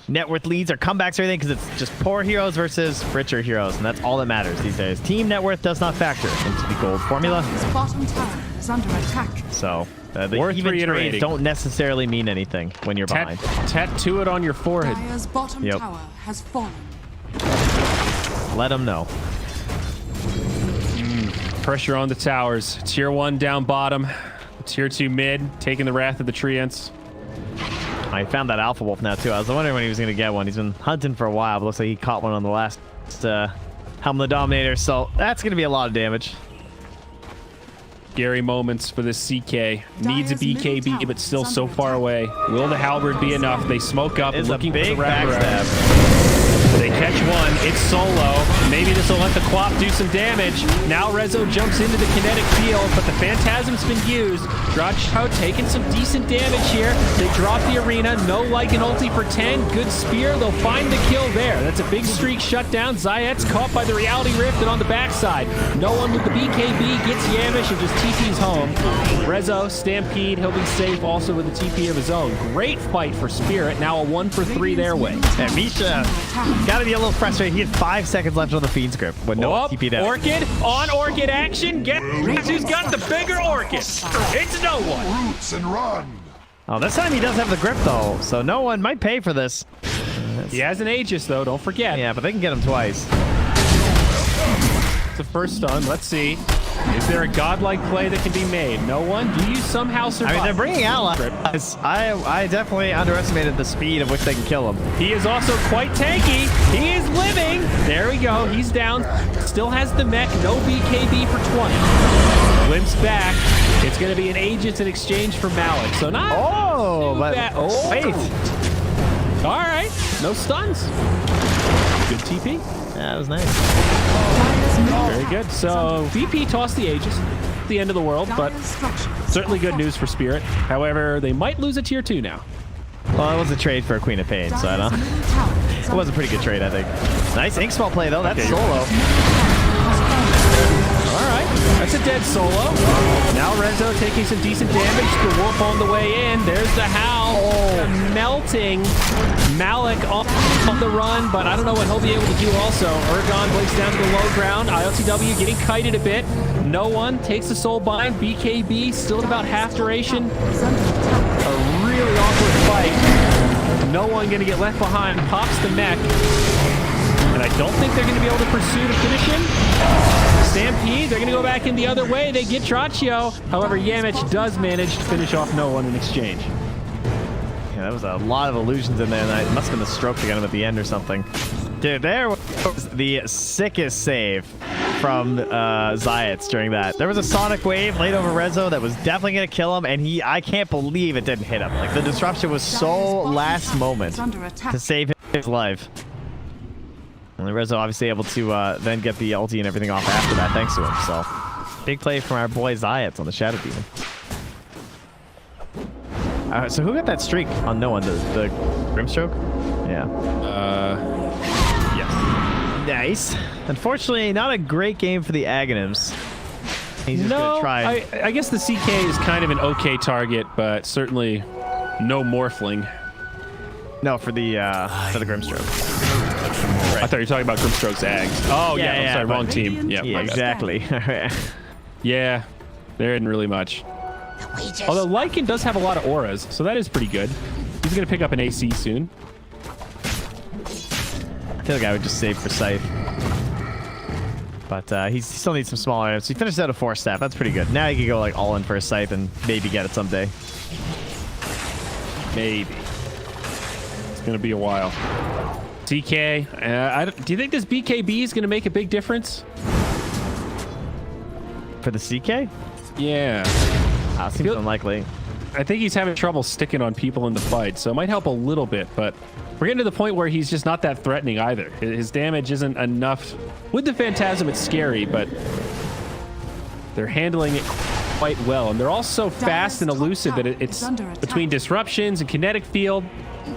net worth leads or comebacks or anything, because it's just poor heroes versus richer heroes, and that's all that matters these days. Team net worth does not factor into the gold formula. His bottom tower is under attack. So the Worth even reiterating. trades don't necessarily mean anything when you're behind. Tattoo it on your forehead. Dire's bottom Yep. tower has fallen. Let them know. Pressure on the towers. Tier 1 down bottom. Tier 2 mid, taking the wrath of the Treants. I found that Alpha Wolf now, too. I was wondering when he was going to get one. He's been hunting for a while, but looks like he caught one on the last Helm of the Dominator, so that's going to be a lot of damage. Scary moments for this CK. Needs a BKB, but still so far away. Will the Halberd be enough? They smoke up, It's looking a big for the wraparound. backstab. They catch one. It's Solo. Maybe this will let the Quap do some damage. Now Rezo jumps into the kinetic field, but the Phantasm's been used. Draccio taking some decent damage here. They drop the arena. No Lycan ulti for 10. Good spear. They'll find the kill there. That's a big streak shut down. Zayat's caught by the Reality Rift and on the backside. No One with the BKB gets Yamish and just TP's home. Rezo, Stampede. He'll be safe also with a TP of his own. Great fight for Spirit. Now a 1-for-3 their way. Yeah, Misha gotta be a little frustrated. He had 5 seconds left on the feed script with no TP down. Orchid on Orchid action. Guess who's got the bigger Orchid? It's No One. Roots and run. Oh, this time he does have the grip, though, so No One might pay for this. He has an Aegis, though. Don't forget. Yeah, but they can get him twice. It's the first stun. Let's see. Is there a godlike play that can be made? No One? Do you somehow survive? I mean, they're bringing allies. I definitely underestimated the speed of which they can kill him. He is also quite tanky. He is living. There we go. He's down. Still has the mech. No BKB for 20. Glimpse back. It's going to be an Aegis in exchange for Malik. So not Oh, but bad. Oh, wait. All right. No stuns. Good TP. Yeah, that was nice. Very good. So VP tossed the Aegis at the end of the world, but certainly good news for Spirit. However, they might lose a tier 2 now. Well, it was a trade for a Queen of Pain, so I don't. It was a pretty good trade, I think. Nice ink spell play, though. That's Okay, Solo. All right. That's a dead good solo. Now Rezo taking some decent damage. The Wolf on the way in. There's the Howl. Melting. Malik on the run, but I don't know what he'll be able to do also. Ergon breaks down to the low ground. ILTW getting kited a bit. No one takes the soul bind. BKB still at about half duration. A really awkward fight. No one going to get left behind. Pops the mech. And I don't think they're going to be able to pursue to finish him. Stampede, they're going to go back in the other way. They get Traccio. However, Yamich does manage to finish off no one in exchange. Yeah, that was a lot of illusions in there. And it must have been the stroke to get him at the end or something. Dude, there was the sickest save from Zayats during that. There was a Sonic Wave laid over Rezo that was definitely going to kill him, and I can't believe it didn't hit him. Like, the disruption was so last moment to save his life. And Rezo obviously able to then get the ulti and everything off after that, thanks to him. So, big play from our boy Zayats on the Shadow Demon. So who got that streak on no one? The Grimstroke? Yeah. Yes. Nice. Unfortunately, not a great game for the Aghanims. He's just gonna try. I guess the CK is kind of an okay target, but certainly no Morphling. No, for the Grimstroke. I thought you were talking about Grimstroke's Ags. Oh, yeah, I'm sorry, wrong team. Yeah, exactly. Yeah, there isn't really much. Although Lycan does have a lot of auras, so that is pretty good. He's going to pick up an AC soon. I feel like I would just save for Scythe. But he still needs some small items. He finished out a 4-staff. That's pretty good. Now he can go like all in for a Scythe and maybe get it someday. Maybe. It's going to be a while. CK, do you think this BKB is going to make a big difference? For the CK? Yeah. Seems unlikely. I think he's having trouble sticking on people in the fight, so it might help a little bit, but we're getting to the point where he's just not that threatening either. His damage isn't enough. With the Phantasm, it's scary, but they're handling it quite well, and they're all so fast and elusive that it's between disruptions and kinetic field.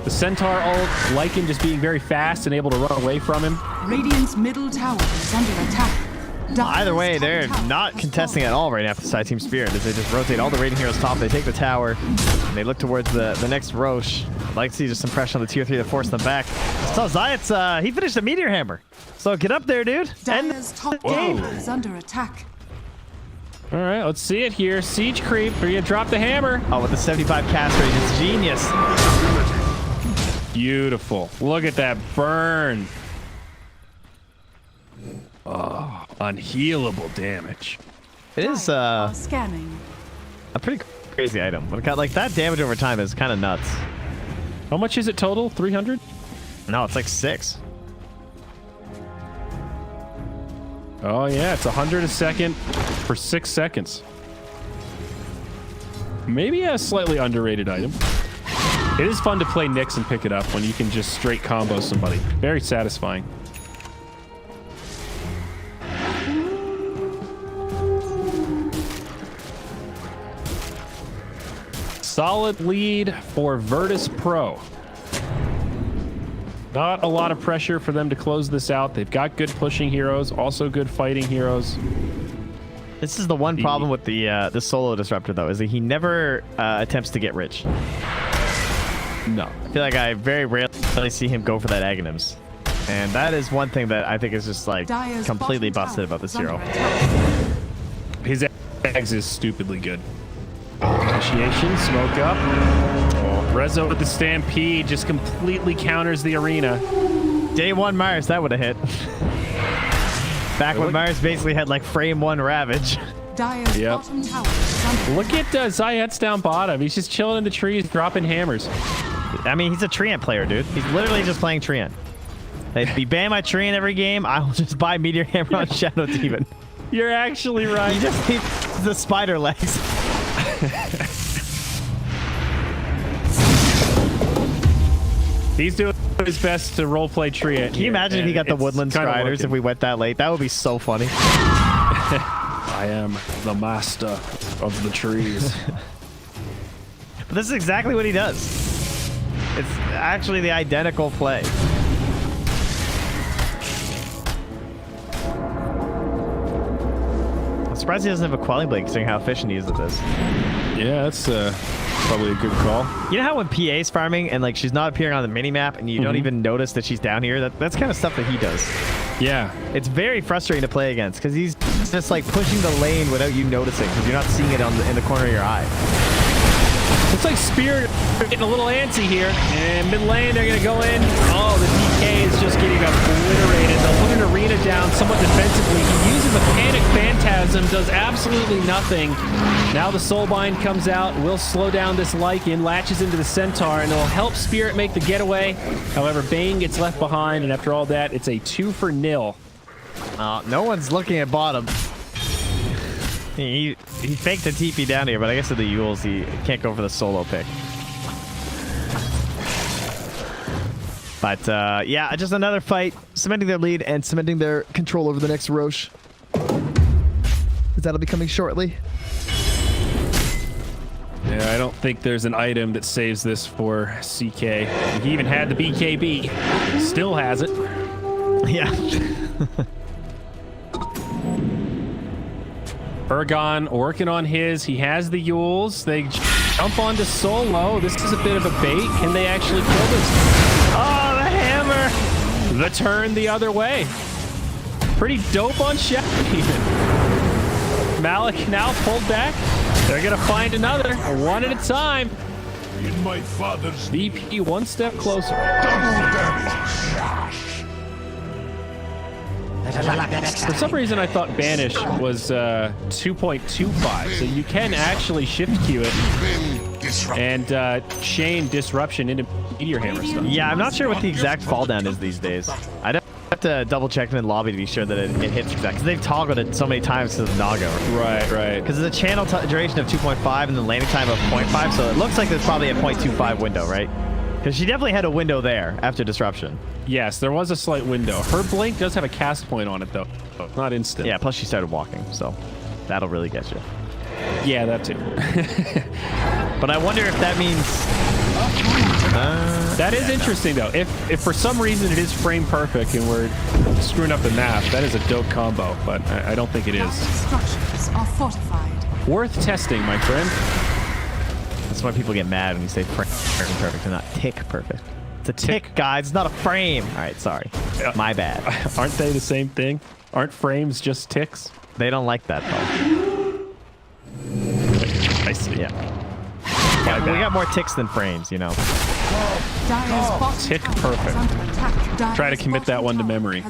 The Centaur ult, Lycan just being very fast and able to run away from him. Radiant's middle tower is under attack. Either way, they're not contesting at all right now for the side TSpirit as they just rotate all the Radiant heroes top. They take the tower, and they look towards the next Roche. I'd like to see just some pressure on the tier 3 to force them back. So Zayats, he finished a Meteor Hammer. So get up there, dude. Dire's top tower is under attack. All right, let's see it here. Siege creep. Are you gonna drop the hammer? Oh, with the 75 cast rate, it's genius. Beautiful. Look at that burn. Oh, unhealable damage. It is scanning. a pretty crazy item. But like that damage over time is kind of nuts. How much is it total? 300? No, it's like 6. Oh yeah, it's 100 a second for 6 seconds. Maybe a slightly underrated item. It is fun to play Nyx and pick it up when you can just straight combo somebody. Very satisfying. Solid lead for Virtus Pro. Not a lot of pressure for them to close this out. They've got good pushing heroes, also good fighting heroes. This is the one problem with the solo disruptor though, is that he never attempts to get rich. No. I feel like I very rarely see him go for that Aghanims. And that is one thing that I think is just like completely busted about this hero. His eggs is stupidly good. Initiation, smoke up. Oh, Rezo with the Stampede just completely counters the arena. Day 1 Mars, that would have hit. Back when Mars basically had like frame 1 Ravage. Dire's bottom tower is under Look at Zayats down bottom. He's just chilling in the trees, dropping hammers. I mean, he's a Treant player, dude. He's literally just playing Treant. If you ban my Treant every game, I will just buy Meteor Hammer on Shadow Demon. You're actually right. He just needs the spider legs. He's doing his best to roleplay Treant. Can you imagine if he got the Woodland Striders if we went that late? That would be so funny. I am the master of the trees. But this is exactly what he does. It's actually the identical play. surprised he doesn't have a quelling blade considering how efficient he is at this. Yeah, that's probably a good call. You know how when PA's farming and like she's not appearing on the minimap and you don't even notice that she's down here? That's kind of stuff that he does. Yeah. It's very frustrating to play against because he's just like pushing the lane without you noticing because you're not seeing it in the corner of your eye. Looks like Spirit getting a little antsy here. And mid lane, they're going to go in. Oh, the DK is just getting obliterated. They'll put an arena down somewhat defensively. He uses a Panic Phantasm, does absolutely nothing. Now the Soulbind comes out, will slow down this Lycan, latches into the Centaur, and it'll help Spirit make the getaway. However, Bane gets left behind, and after all that, it's a 2-0. No one's looking at bottom. He faked the TP down here, but I guess with the Yules, he can't go for the solo pick. But yeah, just another fight, cementing their lead and cementing their control over the next Roche. That'll be coming shortly. Yeah, I don't think there's an item that saves this for CK. He even had the BKB. Still has it. Yeah. Ergon working on his. He has the Yules. They jump onto Solo. This is a bit of a bait. Can they actually kill this? Oh, the hammer! The turn the other way. Pretty dope on Shaq. Malik now pulled back. They're going to find another. One at a time. In my father's VP one step closer. double damage. For some reason, I thought Banish was 2.25, so you can actually shift queue it and chain Disruption into Meteor Hammer stuff. Yeah, I'm not sure what the exact fall down is these days. I'd have to double check in the lobby to be sure that it hits exactly. Because they've toggled it so many times to the Naga. Right, right. Because there's a channel duration of 2.5 and the landing time of 0.5, so it looks like there's probably a 0.25 window, right? Because she definitely had a window there after Disruption. Yes, there was a slight window. Her blink does have a cast point on it, though. Not instant. Yeah, plus she started walking, so that'll really get you. Yeah, that too. But I wonder if that means... that is interesting, though. If for some reason it is frame perfect and we're screwing up the math, that is a dope combo, but I don't think it is. Structures are fortified. Worth testing, my friend. That's why people get mad when you say frame perfect and not tick perfect. It's a tick, guys. It's not a frame. All right, sorry. My bad. Aren't they the same thing? Aren't frames just ticks? They don't like that, though. I see. Yeah. We got more ticks than frames, you know. Tick perfect. Try to commit that one to memory.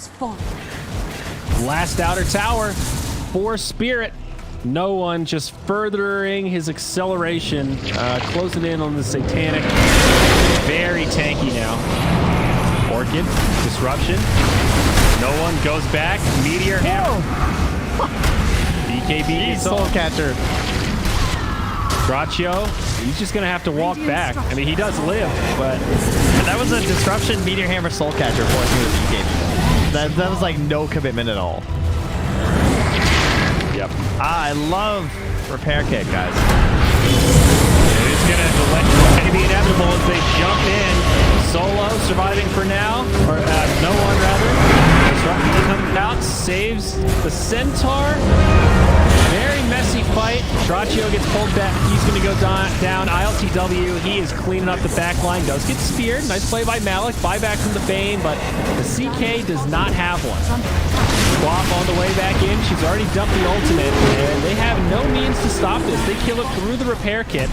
Last outer tower for Spirit. No one, just furthering his acceleration, closing in on the Satanic. Very tanky now. Orchid, Disruption. No one goes back. Meteor Hammer. BKB. Soul Catcher. Draccio, he's just going to have to walk back. I mean, he does live, but... That was a Disruption Meteor Hammer Soul Catcher forcing the BKB. That was like no commitment at all. Yep. I love Repair Kit, guys. It is going to be inevitable as they jump in. Solo surviving for now, or no one rather. Disruption comes out, saves the Centaur. Very messy fight. Draccio gets pulled back. He's going to go down. ILTW, he is cleaning up the back line. Does get speared. Nice play by Malik. Buyback from the Bane, but the CK does not have one. Swap on the way back in. She's already dumped the ultimate, and they have no means to stop this. They kill it through the repair kit.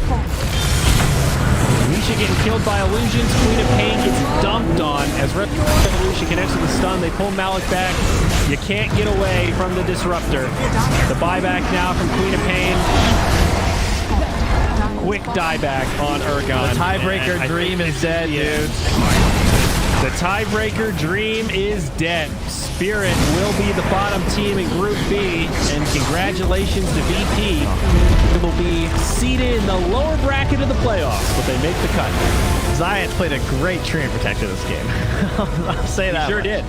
Alicia getting killed by illusions. Queen of Pain gets dumped on as Revolution connects with the stun. They pull Malik back. You can't get away from the disruptor. The buyback now from Queen of Pain. Quick dieback on Ergon. The tiebreaker dream is dead, dude. The tiebreaker dream is dead. Spirit will be the bottom team in Group B, and congratulations to VP. It will be seated in the lower bracket of the playoffs, but they make the cut. Zion played a great Treant Protector this game. I'll say that. He sure did.